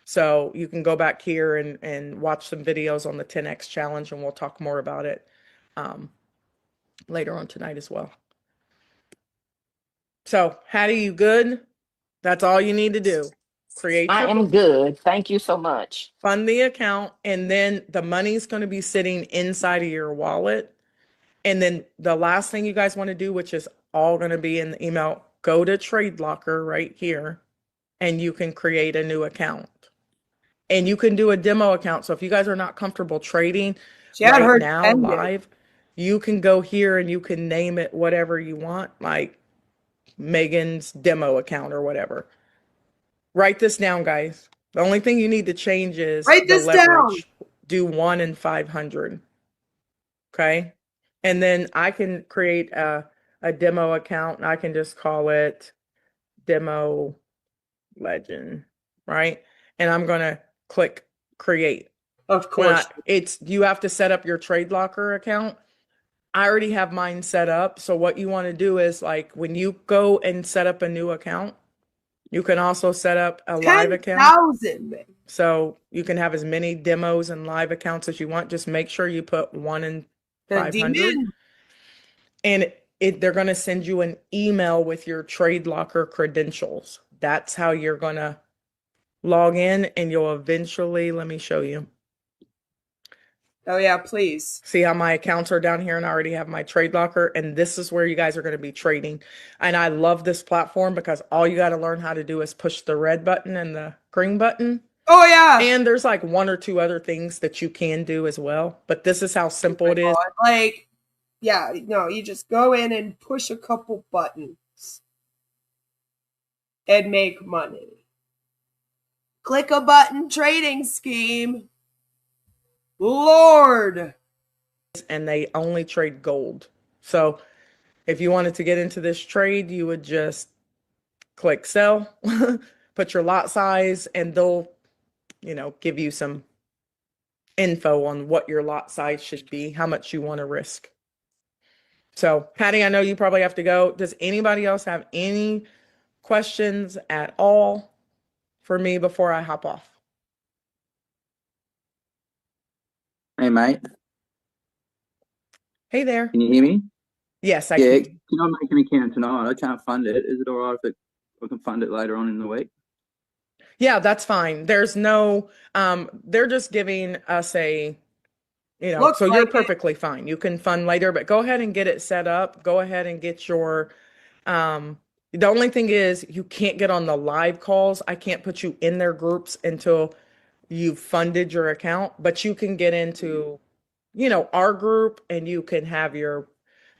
Speaker 12: So you can go back here and watch some videos on the 10X challenge, and we'll talk more about it later on tonight as well. So, Hattie, you good? That's all you need to do. Create.
Speaker 13: I am good. Thank you so much.
Speaker 12: Fund the account, and then the money's going to be sitting inside of your wallet. And then the last thing you guys want to do, which is all going to be in the email, go to TradeLocker right here, and you can create a new account. And you can do a demo account. So if you guys are not comfortable trading right now live, you can go here and you can name it whatever you want, like Megan's demo account or whatever. Write this down, guys. The only thing you need to change is
Speaker 11: write this down.
Speaker 12: Do 1 in 500. Okay. And then I can create a demo account, and I can just call it Demo Legend, right? And I'm going to click create.
Speaker 11: Of course.
Speaker 12: You have to set up your TradeLocker account. I already have mine set up. So what you want to do is, like, when you go and set up a new account, you can also set up a live account.
Speaker 11: 10,000.
Speaker 12: So you can have as many demos and live accounts as you want. Just make sure you put 1 in 500. And they're going to send you an email with your TradeLocker credentials. That's how you're going to log in, and you'll eventually, let me show you.
Speaker 11: Oh yeah, please.
Speaker 12: See how my accounts are down here, and I already have my TradeLocker, and this is where you guys are going to be trading. And I love this platform because all you got to learn how to do is push the red button and the green button.
Speaker 11: Oh yeah.
Speaker 12: And there's like 1 or 2 other things that you can do as well, but this is how simple it is.
Speaker 11: Like, yeah, no, you just go in and push a couple buttons and make money. Click a button trading scheme. Lord.
Speaker 12: And they only trade gold. So if you wanted to get into this trade, you would just click sell, put your lot size, and they'll, give you some info on what your lot size should be, how much you want to risk. So, Patty, I know you probably have to go. Does anybody else have any questions at all for me before I hop off?
Speaker 17: Hey, mate.
Speaker 12: Hey there.
Speaker 17: Can you hear me?
Speaker 12: Yes, I
Speaker 17: can.
Speaker 12: can.
Speaker 17: Can I make an account tonight? I can't fund it. Is it all right if I can fund it later on in the week?
Speaker 12: Yeah, that's fine. There's no, they're just giving us a,
Speaker 11: Looks
Speaker 12: so
Speaker 11: like
Speaker 12: you're perfectly fine. You can fund later, but go ahead and get it set up. Go ahead and get your, the only thing is you can't get on the live calls. I can't put you in their groups until you've funded your account, but you can get into, our group, and you can have your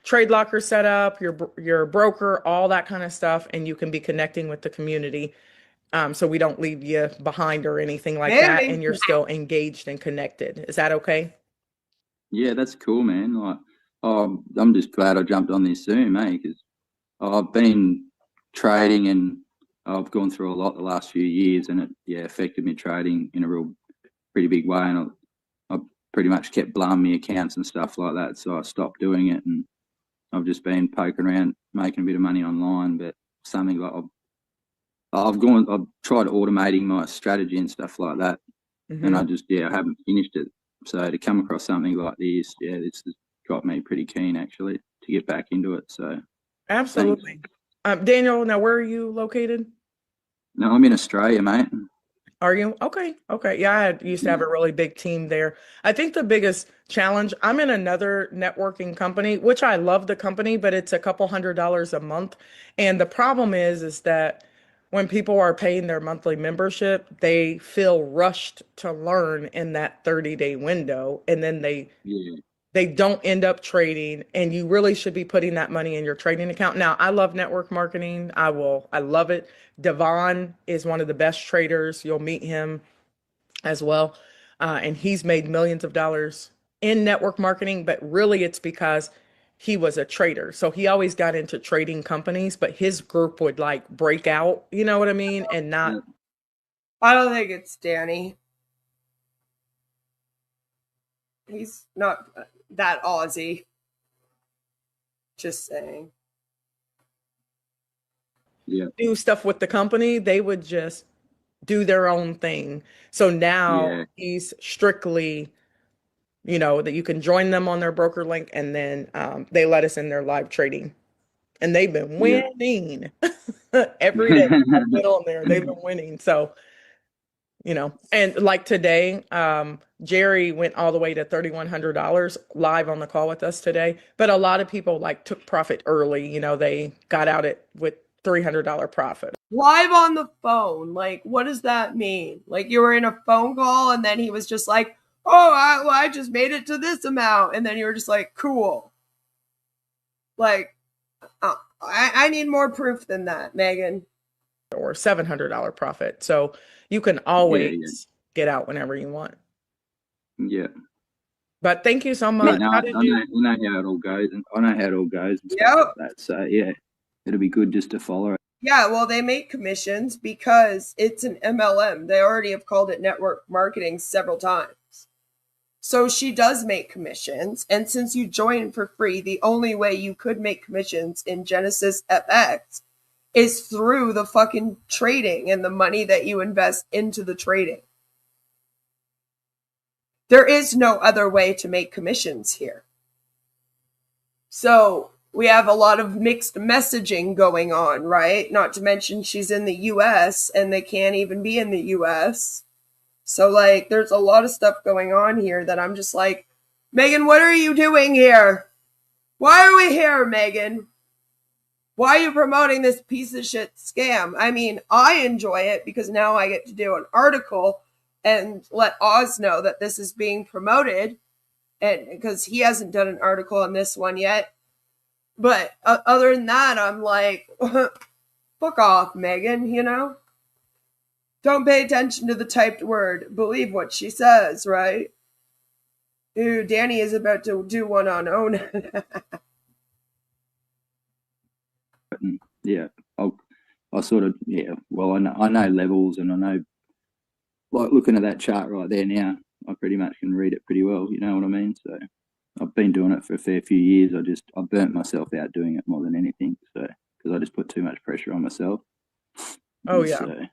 Speaker 12: TradeLocker set up, your broker, all that kind of stuff, and you can be connecting with the community. So we don't leave you behind or anything like that, and you're still engaged and connected. Is that okay?
Speaker 17: Yeah, that's cool, man. Like, I'm just glad I jumped on this Zoom, mate, because I've been trading and I've gone through a lot the last few years, and it affected me trading in a pretty big way, and I pretty much kept blowing me accounts and stuff like that, so I stopped doing it, and I've just been poking around making a bit of money online. But something like I've tried automating my strategy and stuff like that, and I haven't finished it. So to come across something like this, this has got me pretty keen actually to get back into it. So
Speaker 12: absolutely. Daniel, now where are you located?
Speaker 17: No, I'm in Australia, mate.
Speaker 12: Are you? Okay. Okay. Yeah, used to have a really big team there. I think the biggest challenge, I'm in another networking company, which I love the company, but it's a couple $100 a month. And the problem is that when people are paying their monthly membership, they feel rushed to learn in that 30-day window. And then
Speaker 17: Yeah.
Speaker 12: they don't end up trading, and you really should be putting that money in your trading account. Now, I love network marketing. I love it. Devon is one of the best traders. You'll meet him as well. And he's made millions of dollars in network marketing, but really it's because he was a trader. So he always got into trading companies, but his group would like break out, you know what I mean? And not.
Speaker 11: I don't think it's Danny. He's not that Aussie. Just saying.
Speaker 17: Yeah.
Speaker 12: Do stuff with the company, they would just do their own thing. So now he's strictly, that you can join them on their broker link, and then they let us in their live trading. And they've been winning every day. I've been on there. They've been winning. So, and like today, Jerry went all the way to $3,100 live on the call with us today. But a lot of people like took profit early. They got out with $300 profit.
Speaker 11: Live on the phone. Like, what does that mean? Like, you were in a phone call and then he was just like, oh, I just made it to this amount. And then you were just like, cool. Like, I need more proof than that, Megan.
Speaker 12: Or $700 profit. So you can always get out whenever you want.
Speaker 17: Yeah.
Speaker 12: But thank you so much.
Speaker 17: Yeah, I know how it all goes, and I know how it all goes and stuff like that. So yeah, it'll be good just to follow it.
Speaker 11: Yeah, well, they make commissions because it's an MLM. They already have called it network marketing several times. So she does make commissions. And since you join for free, the only way you could make commissions in Genesis FX is through the fucking trading and the money that you invest into the trading. There is no other way to make commissions here. So we have a lot of mixed messaging going on, right? Not to mention she's in the US and they can't even be in the US. So like there's a lot of stuff going on here that I'm just like, Megan, what are you doing here? Why are we here, Megan? Why are you promoting this piece of shit scam? I mean, I enjoy it because now I get to do an article and let Oz know that this is being promoted, and because he hasn't done an article on this one yet. But other than that, I'm like, fuck off, Megan, Don't pay attention to the typed word. Believe what she says, right? Ooh, Danny is about to do one on Own.
Speaker 17: Yeah, I sort of, well, I know levels, and I know, like looking at that chart right there now, I pretty much can read it pretty well, you know what I mean? So I've been doing it for a fair few years. I burnt myself out doing it more than anything, so because I just put too much pressure on myself.
Speaker 12: Oh yeah.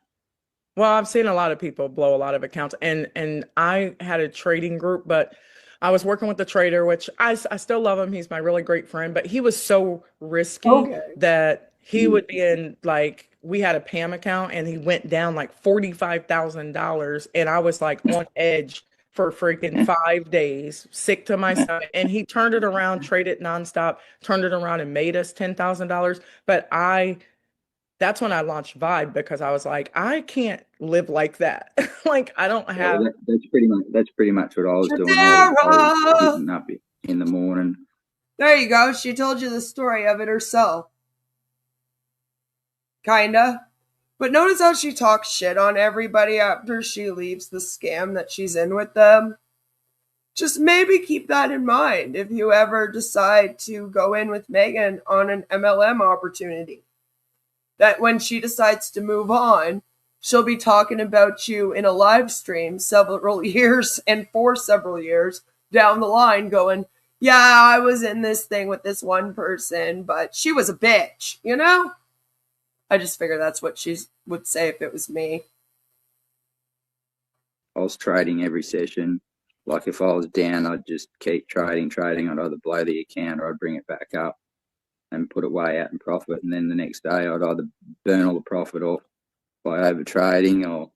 Speaker 12: Well, I've seen a lot of people blow a lot of accounts, and I had a trading group, but I was working with the trader, which I still love him. He's my really great friend, but he was so risky that he would be in, like, we had a PAM account and he went down like $45,000, and I was like on edge for freaking 5 days, sick to my stomach. And he turned it around, traded nonstop, turned it around and made us $10,000. But that's when I launched Vibe, because I was like, I can't live like that. Like, I don't have.
Speaker 17: Well, that's pretty much what I was doing. I was getting up in the morning.
Speaker 11: There you go. She told you the story of it herself. Kinda. But notice how she talks shit on everybody after she leaves the scam that she's in with them. Just maybe keep that in mind if you ever decide to go in with Megan on an MLM opportunity. That when she decides to move on, she'll be talking about you in a live stream several years and for several years down the line going, yeah, I was in this thing with this one person, but she was a bitch, I just figured that's what she would say if it was me.
Speaker 17: I was trading every session. Like if I was down, I'd just keep trading. I'd either blow the account or I'd bring it back up and put it way out in profit. And then the next day I'd either burn all the profit off by over trading or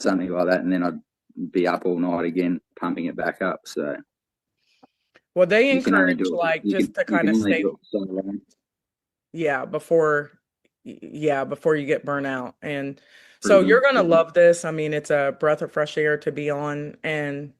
Speaker 17: something like that, and then I'd be up all night again, pumping it back up. So,
Speaker 12: well, they
Speaker 17: you can only
Speaker 12: encourage
Speaker 17: do it.
Speaker 12: like
Speaker 17: You
Speaker 12: just
Speaker 17: can,
Speaker 12: to
Speaker 17: you
Speaker 12: kind
Speaker 17: can
Speaker 12: of
Speaker 17: only
Speaker 12: stay,
Speaker 17: do it for so long.
Speaker 12: yeah, before you get burnt out. And so
Speaker 17: Pretty
Speaker 12: you're
Speaker 17: much,
Speaker 12: gonna
Speaker 17: yeah.
Speaker 12: love this. I mean, it's a breath of fresh air to be on, and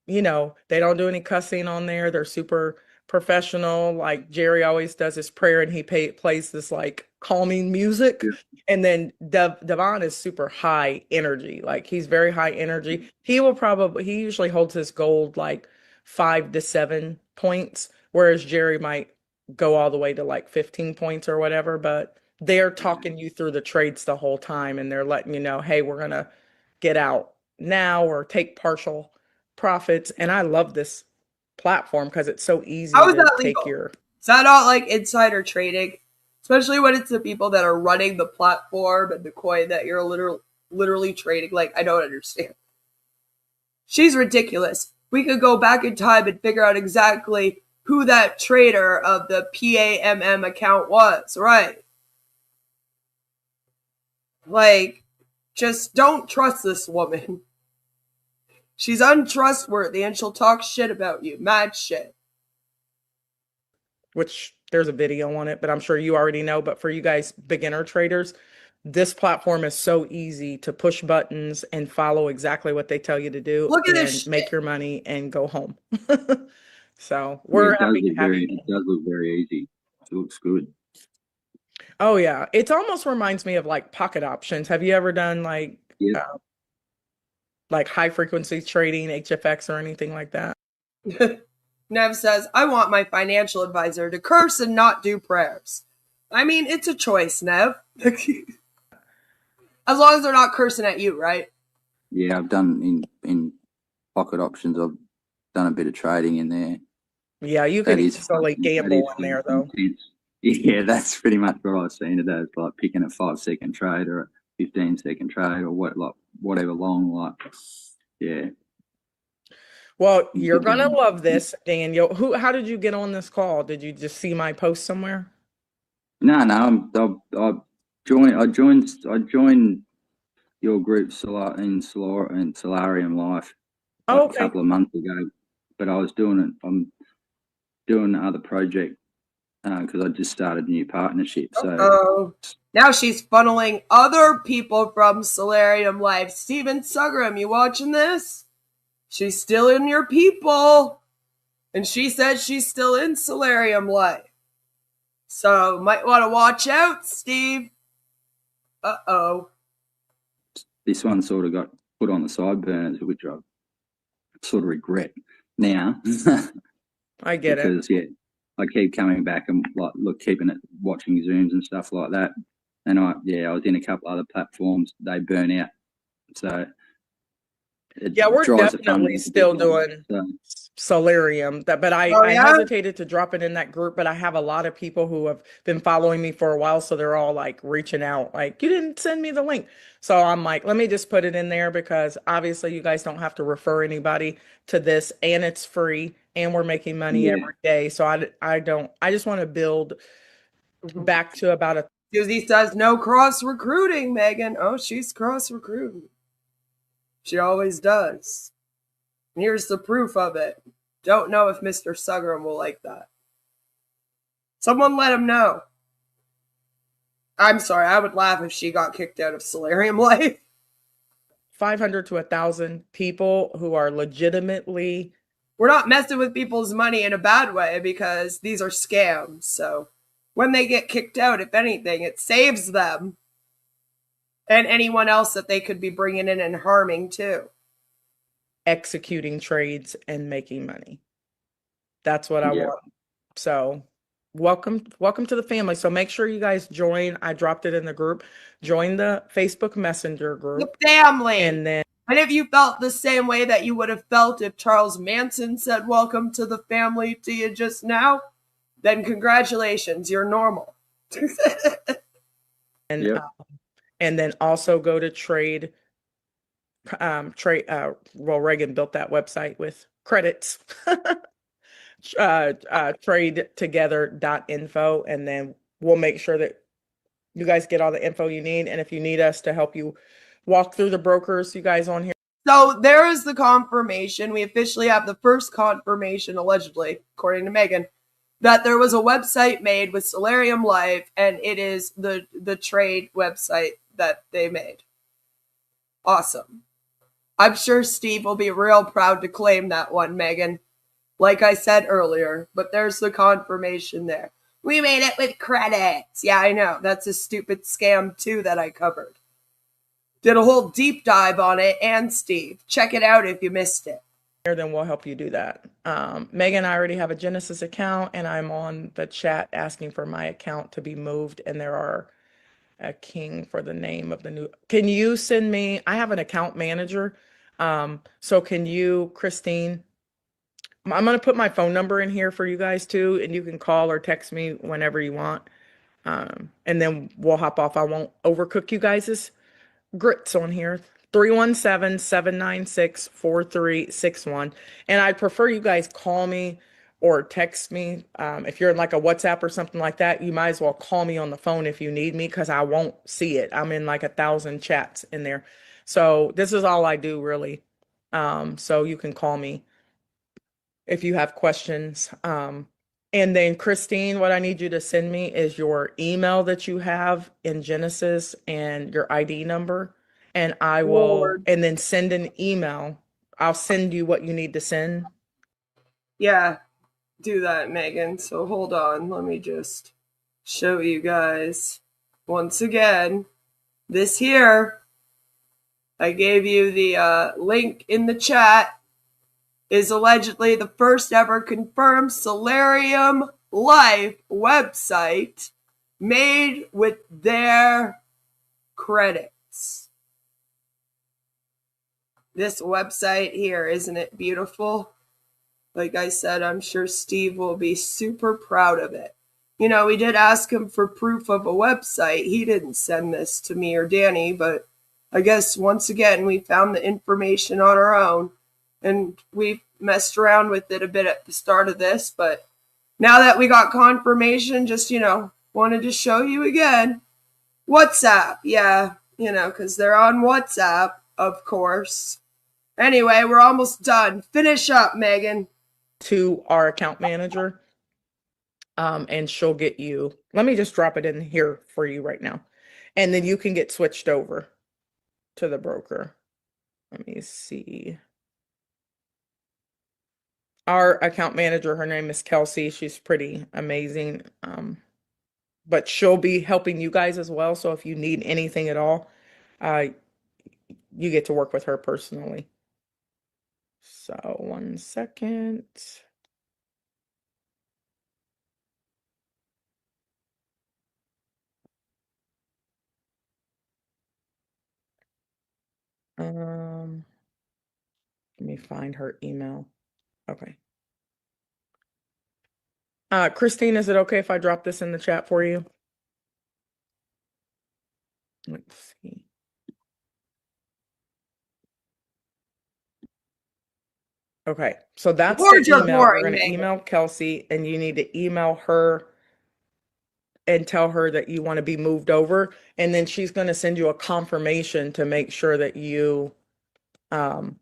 Speaker 12: they don't do any cussing on there. They're super professional. Like Jerry always does his prayer and he plays this like calming music.
Speaker 17: Yeah.
Speaker 12: And then Devon is super high energy. Like he's very high energy. He usually holds his gold like 5 to 7 points, whereas Jerry might go all the way to like 15 points or whatever. But they're talking you through the trades the whole time and they're letting you know, hey, we're gonna get out now or take partial profits. And I love this platform because it's so easy
Speaker 11: How is
Speaker 12: to
Speaker 11: that
Speaker 12: take
Speaker 11: legal?
Speaker 12: your.
Speaker 11: Is that not like insider trading? Especially when it's the people that are running the platform and the coin that you're literally trading. Like, I don't understand. She's ridiculous. We could go back in time and figure out exactly who that trader of the PAMM account was, right? Like, just don't trust this woman. She's untrustworthy and she'll talk shit about you. Mad shit.
Speaker 12: Which there's a video on it, but I'm sure you already know. But for you guys, beginner traders, this platform is so easy to push buttons and follow exactly what they tell you to do
Speaker 11: Look at
Speaker 12: and
Speaker 11: this
Speaker 12: make
Speaker 11: shit.
Speaker 12: your money and go home. So
Speaker 17: Yeah,
Speaker 12: we're
Speaker 17: it does
Speaker 12: happy to
Speaker 17: look
Speaker 12: have
Speaker 17: very.
Speaker 12: you.
Speaker 17: It does look very easy. It looks good.
Speaker 12: Oh yeah, it almost reminds me of like pocket options. Have you ever done like
Speaker 17: Yeah.
Speaker 12: high frequency trading, HFX or anything like that?
Speaker 11: Nev says, I want my financial advisor to curse and not do prayers. I mean, it's a choice, Nev. As long as they're not cursing at you, right?
Speaker 17: Yeah, I've done in pocket options. I've done a bit of trading in there.
Speaker 12: Yeah, you can
Speaker 17: That is
Speaker 12: easily
Speaker 17: fun.
Speaker 12: gamble in there though.
Speaker 17: Intense. Yeah, that's pretty much what I was saying today. It's like picking a 5-second trade or a 15-second trade or whatever long. Like, yeah.
Speaker 12: Well, you're gonna love this, Daniel. How did you get on this call? Did you just see my post somewhere?
Speaker 17: No, I joined your group in Solarium Life like a couple of months ago, but I was doing it. I'm doing another project because I just started a new partnership. So
Speaker 11: now she's funneling other people from Solarium Life. Steven Sugram, you watching this? She's still in your people. And she said she's still in Solarium Life. So might want to watch out, Steve. Uh-oh.
Speaker 17: This one sort of got put on the side burners, which I sort of regret now.
Speaker 12: I get it.
Speaker 17: Because, yeah, I keep coming back and keeping it, watching Zooms and stuff like that. And I was in a couple other platforms. They burn out. So
Speaker 12: yeah, we're definitely still doing Solarium, but I hesitated to drop it in that group, but I have a lot of people who have been following me for a while, so they're all like reaching out, like, you didn't send me the link. So I'm like, let me just put it in there because obviously you guys don't have to refer anybody to this, and it's free, and we're making money every day. So I just want to build back to about a.
Speaker 11: Susie says no cross recruiting, Megan. Oh, she's cross recruiting. She always does. Here's the proof of it. Don't know if Mr. Sugram will like that. Someone let him know. I'm sorry, I would laugh if she got kicked out of Solarium Life.
Speaker 12: 500 to 1,000 people who are legitimately.
Speaker 11: We're not messing with people's money in a bad way because these are scams. So when they get kicked out, if anything, it saves them and anyone else that they could be bringing in and harming too.
Speaker 12: Executing trades and making money. That's what I want. So welcome to the family. So make sure you guys join. I dropped it in the group. Join the Facebook Messenger group.
Speaker 11: The family.
Speaker 12: And
Speaker 11: if you felt the same way that you would have felt if Charles Manson said welcome to the family to you just now, then congratulations, you're normal.
Speaker 12: And then also go to Trade. Reagan built that website with credits. TradeTogether.info, and then we'll make sure that you guys get all the info you need. And if you need us to help you walk through the brokers, you guys on here?
Speaker 11: So there is the confirmation. We officially have the first confirmation, allegedly, according to Megan, that there was a website made with Solarium Life, and it is the trade website that they made. Awesome. I'm sure Steve will be real proud to claim that one, Megan. Like I said earlier, but there's the confirmation there. We made it with credits. Yeah, I know. That's a stupid scam, too, that I covered. Did a whole deep dive on it, and Steve. Check it out if you missed it.
Speaker 12: Then we'll help you do that. Megan, I already have a Genesis account, and I'm on the chat asking for my account to be moved, and there are a king for the name of the new. Can you send me? I have an account manager. So can you, Christine? I'm going to put my phone number in here for you guys too, and you can call or text me whenever you want. And then we'll hop off. I won't overcook you guys' grits on here. 317-796-4361. And I'd prefer you guys call me or text me. If you're in like a WhatsApp or something like that, you might as well call me on the phone if you need me, because I won't see it. I'm in like 1,000 chats in there. So this is all I do, really. So you can call me if you have questions. And then Christine, what I need you to send me is your email that you have in Genesis and your ID number. And I will, and then send an email. I'll send you what you need to send.
Speaker 11: Yeah, do that, Megan. So hold on. Let me just show you guys once again. This here, I gave you the link in the chat, is allegedly the first ever confirmed Solarium Life website made with their credits. This website here, isn't it beautiful? Like I said, I'm sure Steve will be super proud of it. You know, we did ask him for proof of a website. He didn't send this to me or Danny, but I guess once again, we found the information on our own. And we messed around with it a bit at the start of this, but now that we got confirmation, just, wanted to show you again. WhatsApp, yeah, because they're on WhatsApp, of course. Anyway, we're almost done. Finish up, Megan.
Speaker 12: To our account manager, and she'll get you. Let me just drop it in here for you right now, and then you can get switched over to the broker. Let me see. Our account manager, her name is Kelsey. She's pretty amazing. But she'll be helping you guys as well. So if you need anything at all, you get to work with her personally. So 1 second. Let me find her email. Okay. Christine, is it okay if I drop this in the chat for you? Let's see. Okay, so that's the email. We're going to email Kelsey, and you need to email her and tell her that you want to be moved over, and then she's going to send you a confirmation to make sure that you are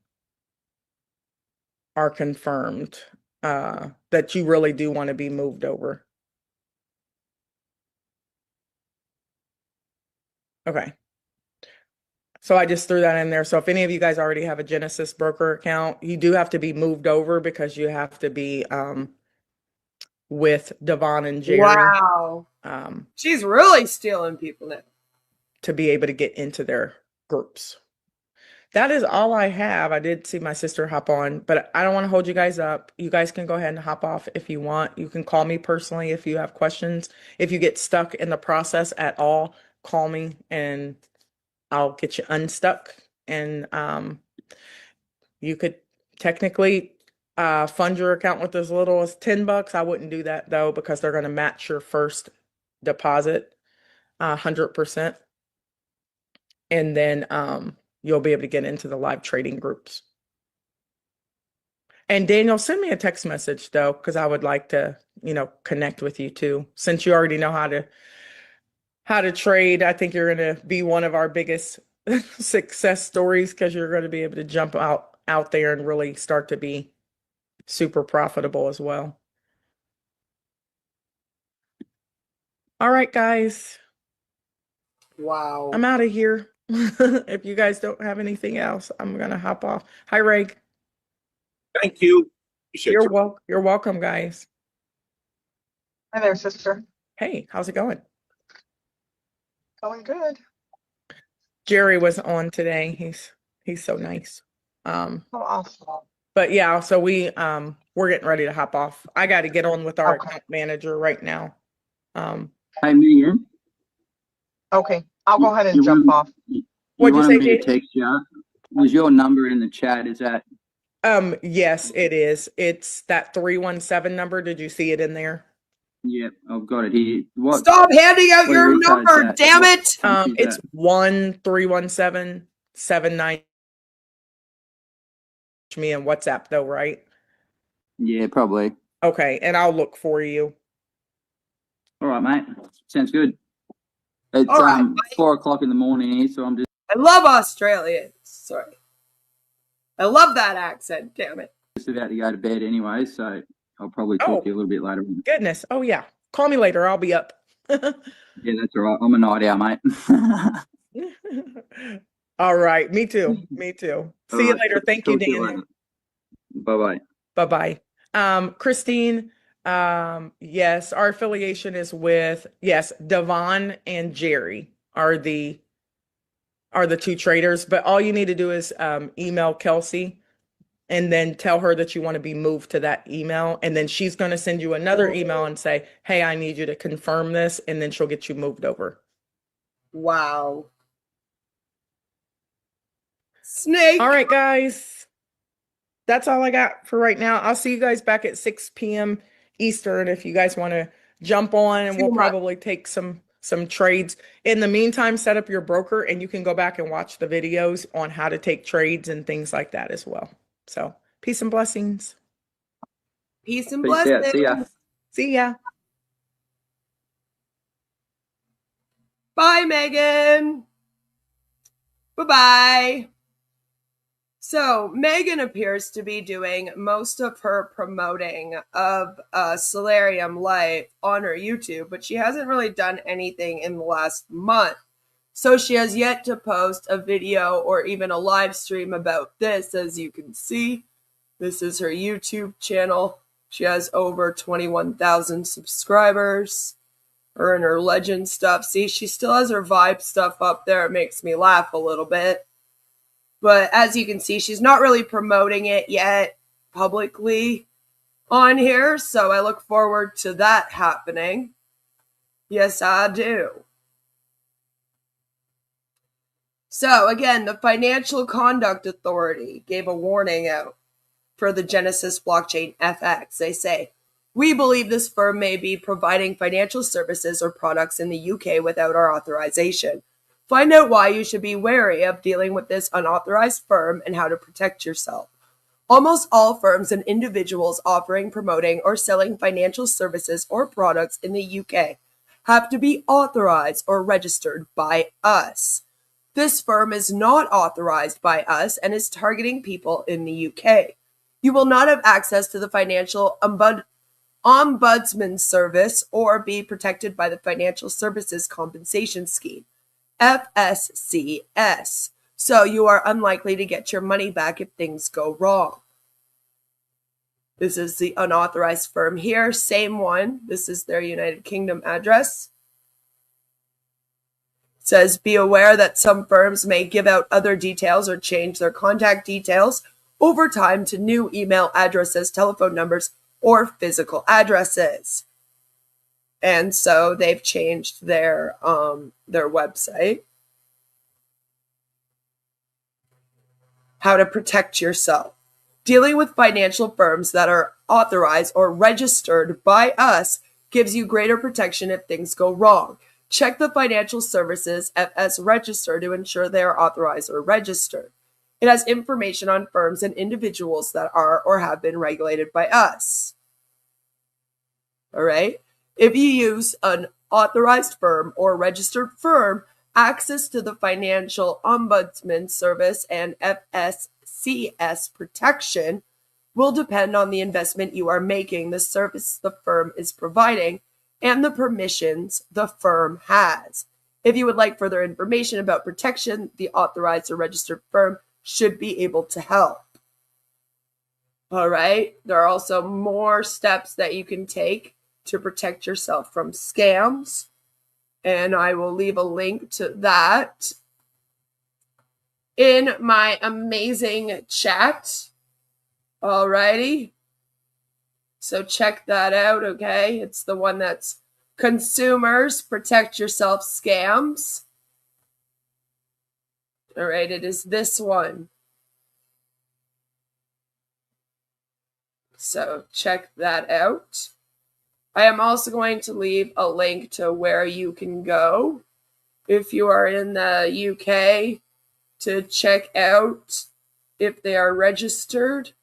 Speaker 12: confirmed that you really do want to be moved over. Okay. So I just threw that in there. So if any of you guys already have a Genesis broker account, you do have to be moved over because you have to be with Devon and Jerry.
Speaker 11: Wow. She's really stealing people now.
Speaker 12: To be able to get into their groups. That is all I have. I did see my sister hop on, but I don't want to hold you guys up. You guys can go ahead and hop off if you want. You can call me personally if you have questions. If you get stuck in the process at all, call me and I'll get you unstuck. And you could technically fund your account with as little as $10. I wouldn't do that though, because they're going to match your first deposit 100%. And then you'll be able to get into the live trading groups. And Daniel, send me a text message though, because I would like to, connect with you too. Since you already know how to trade, I think you're going to be one of our biggest success stories, because you're going to be able to jump out there and really start to be super profitable as well. All right, guys.
Speaker 11: Wow.
Speaker 12: I'm out of here. If you guys don't have anything else, I'm going to hop off. Hi, Reg.
Speaker 6: Thank you.
Speaker 12: You're welcome, guys.
Speaker 3: Hi there, sister.
Speaker 12: Hey, how's it going?
Speaker 3: Going good.
Speaker 12: Jerry was on today. He's so nice.
Speaker 3: Oh, awesome.
Speaker 12: But yeah, so we're getting ready to hop off. I got to get on with our account manager right now.
Speaker 17: Hey, Megan.
Speaker 3: Okay, I'll go ahead and
Speaker 17: You
Speaker 3: jump off.
Speaker 12: What'd you say,
Speaker 17: wanted me to
Speaker 12: Jaden?
Speaker 17: text you. Was your number in the chat? Is that?
Speaker 12: Yes, it is. It's that 317 number. Did you see it in there?
Speaker 17: Yep, I've got it here. What?
Speaker 11: Stop handing out
Speaker 17: what
Speaker 11: your
Speaker 17: are your codes
Speaker 11: number,
Speaker 17: at?
Speaker 11: damn
Speaker 17: What
Speaker 11: it!
Speaker 17: country is
Speaker 12: It's
Speaker 17: that?
Speaker 12: 131779. Me and WhatsApp though, right?
Speaker 17: Yeah, probably.
Speaker 12: Okay, and I'll look for you.
Speaker 17: All right, mate. Sounds good. It's
Speaker 11: All right,
Speaker 17: 4 o'clock in the morning here, so I'm just
Speaker 11: I love Australians. Sorry. I love that accent, damn it.
Speaker 17: about to go to bed anyway, so I'll probably talk to you a little bit later on.
Speaker 12: Goodness. Oh yeah. Call me later. I'll be up.
Speaker 17: Yeah, that's all right. I'm a night owl, mate.
Speaker 12: All right. Me too. Me too. See you later. Thank you, Daniel.
Speaker 17: Bye-bye.
Speaker 12: Bye-bye. Christine, yes, our affiliation is with, yes, Devon and Jerry are the two traders, but all you need to do is email Kelsey and then tell her that you want to be moved to that email. And then she's going to send you another email and say, hey, I need you to confirm this. And then she'll get you moved over.
Speaker 11: Wow. Snake.
Speaker 12: All right, guys. That's all I got for right now. I'll see you guys back at 6 p.m. Eastern if you guys want to jump on, and we'll probably take some trades. In the meantime, set up your broker and you can go back and watch the videos on how to take trades and things like that as well. So peace and blessings.
Speaker 11: Peace and
Speaker 17: Peace out.
Speaker 11: blessings.
Speaker 17: See ya.
Speaker 12: See ya.
Speaker 11: Bye, Megan. Bye-bye. So Megan appears to be doing most of her promoting of Solarium Life on her YouTube, but she hasn't really done anything in the last month. So she has yet to post a video or even a live stream about this. As you can see, this is her YouTube channel. She has over 21,000 subscribers. Her and her legend stuff. See, she still has her vibe stuff up there. It makes me laugh a little bit. But as you can see, she's not really promoting it yet publicly on here. So I look forward to that happening. Yes, I do. So again, the Financial Conduct Authority gave a warning out for the Genesis blockchain FX. They say, we believe this firm may be providing financial services or products in the UK without our authorization. Find out why you should be wary of dealing with this unauthorized firm and how to protect yourself. Almost all firms and individuals offering, promoting, or selling financial services or products in the UK have to be authorized or registered by us. This firm is not authorized by us and is targeting people in the UK. You will not have access to the Financial Ombudsman Service or be protected by the Financial Services Compensation Scheme, FSCS. So you are unlikely to get your money back if things go wrong. This is the unauthorized firm here, same one. This is their United Kingdom address. It says, be aware that some firms may give out other details or change their contact details over time to new email addresses, telephone numbers, or physical addresses. And so they've changed their website. How to protect yourself. Dealing with financial firms that are authorized or registered by us gives you greater protection if things go wrong. Check the Financial Services FS register to ensure they are authorized or registered. It has information on firms and individuals that are or have been regulated by us. All right? If you use an authorized firm or registered firm Access to the Financial Ombudsman Service and FSCS protection will depend on the investment you are making, the service the firm is providing, and the permissions the firm has. If you would like further information about protection, the authorized or registered firm should be able to help. All right. There are also more steps that you can take to protect yourself from scams, and I will leave a link to that in my amazing chat. All righty. So check that out, okay? It's the one that's Consumers Protect Yourself Scams. All right, it is this one. So check that out. I am also going to leave a link to where you can go if you are in the UK to check out if they are registered.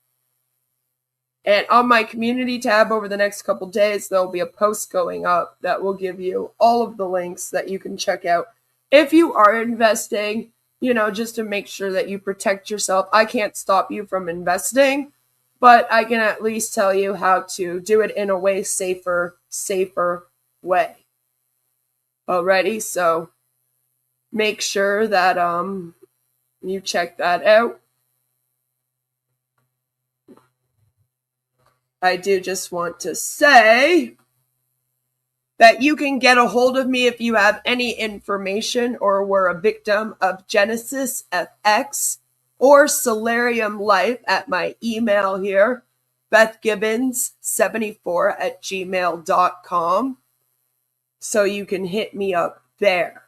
Speaker 11: And on my community tab over the next couple days, there'll be a post going up that will give you all of the links that you can check out if you are investing, just to make sure that you protect yourself. I can't stop you from investing, but I can at least tell you how to do it in a way safer way. Alrighty, so make sure that you check that out. I do just want to say that you can get a hold of me if you have any information or were a victim of Genesis FX or Solarium Life at my email here, bethgibbons74@gmail.com. So you can hit me up there.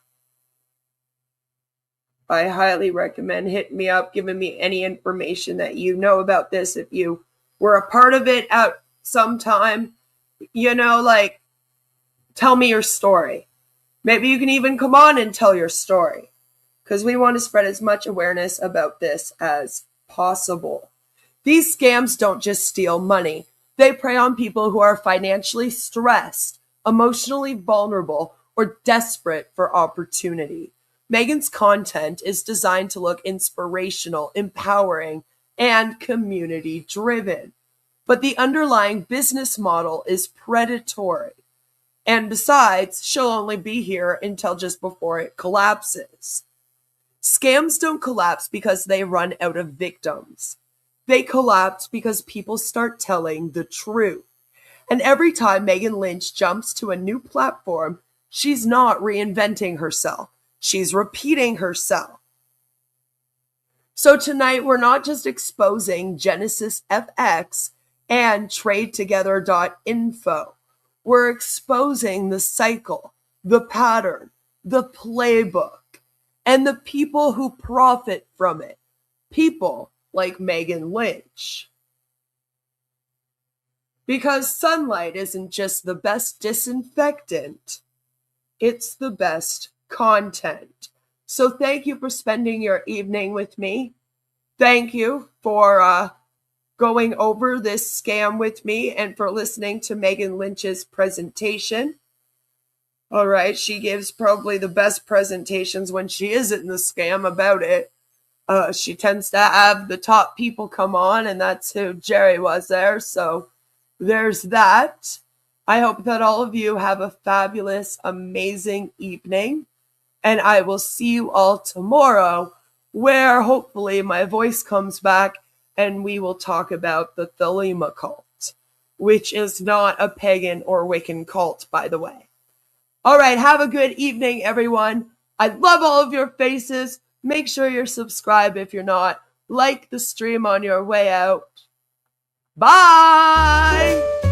Speaker 11: I highly recommend hitting me up, giving me any information that you know about this. If you were a part of it at some time, tell me your story. Maybe you can even come on and tell your story, because we want to spread as much awareness about this as possible. These scams don't just steal money. They prey on people who are financially stressed, emotionally vulnerable, or desperate for opportunity. Megan's content is designed to look inspirational, empowering, and community-driven. But the underlying business model is predatory. And besides, she'll only be here until just before it collapses. Scams don't collapse because they run out of victims. They collapse because people start telling the truth. And every time Megan Lynch jumps to a new platform, she's not reinventing herself. She's repeating herself. So tonight, we're not just exposing Genesis FX and TradeTogether.info. We're exposing the cycle, the pattern, the playbook, and the people who profit from it. People like Megan Lynch. Because sunlight isn't just the best disinfectant, it's the best content. So thank you for spending your evening with me. Thank you for going over this scam with me and for listening to Megan Lynch's presentation. All right, she gives probably the best presentations when she isn't in the scam about it. She tends to have the top people come on, and that's who Jerry was there. So there's that. I hope that all of you have a fabulous, amazing evening. And I will see you all tomorrow, where hopefully my voice comes back and we will talk about the Thelema cult, which is not a pagan or Wiccan cult, by the way. All right, have a good evening, everyone. I love all of your faces. Make sure you're subscribed if you're not. Like the stream on your way out. Bye!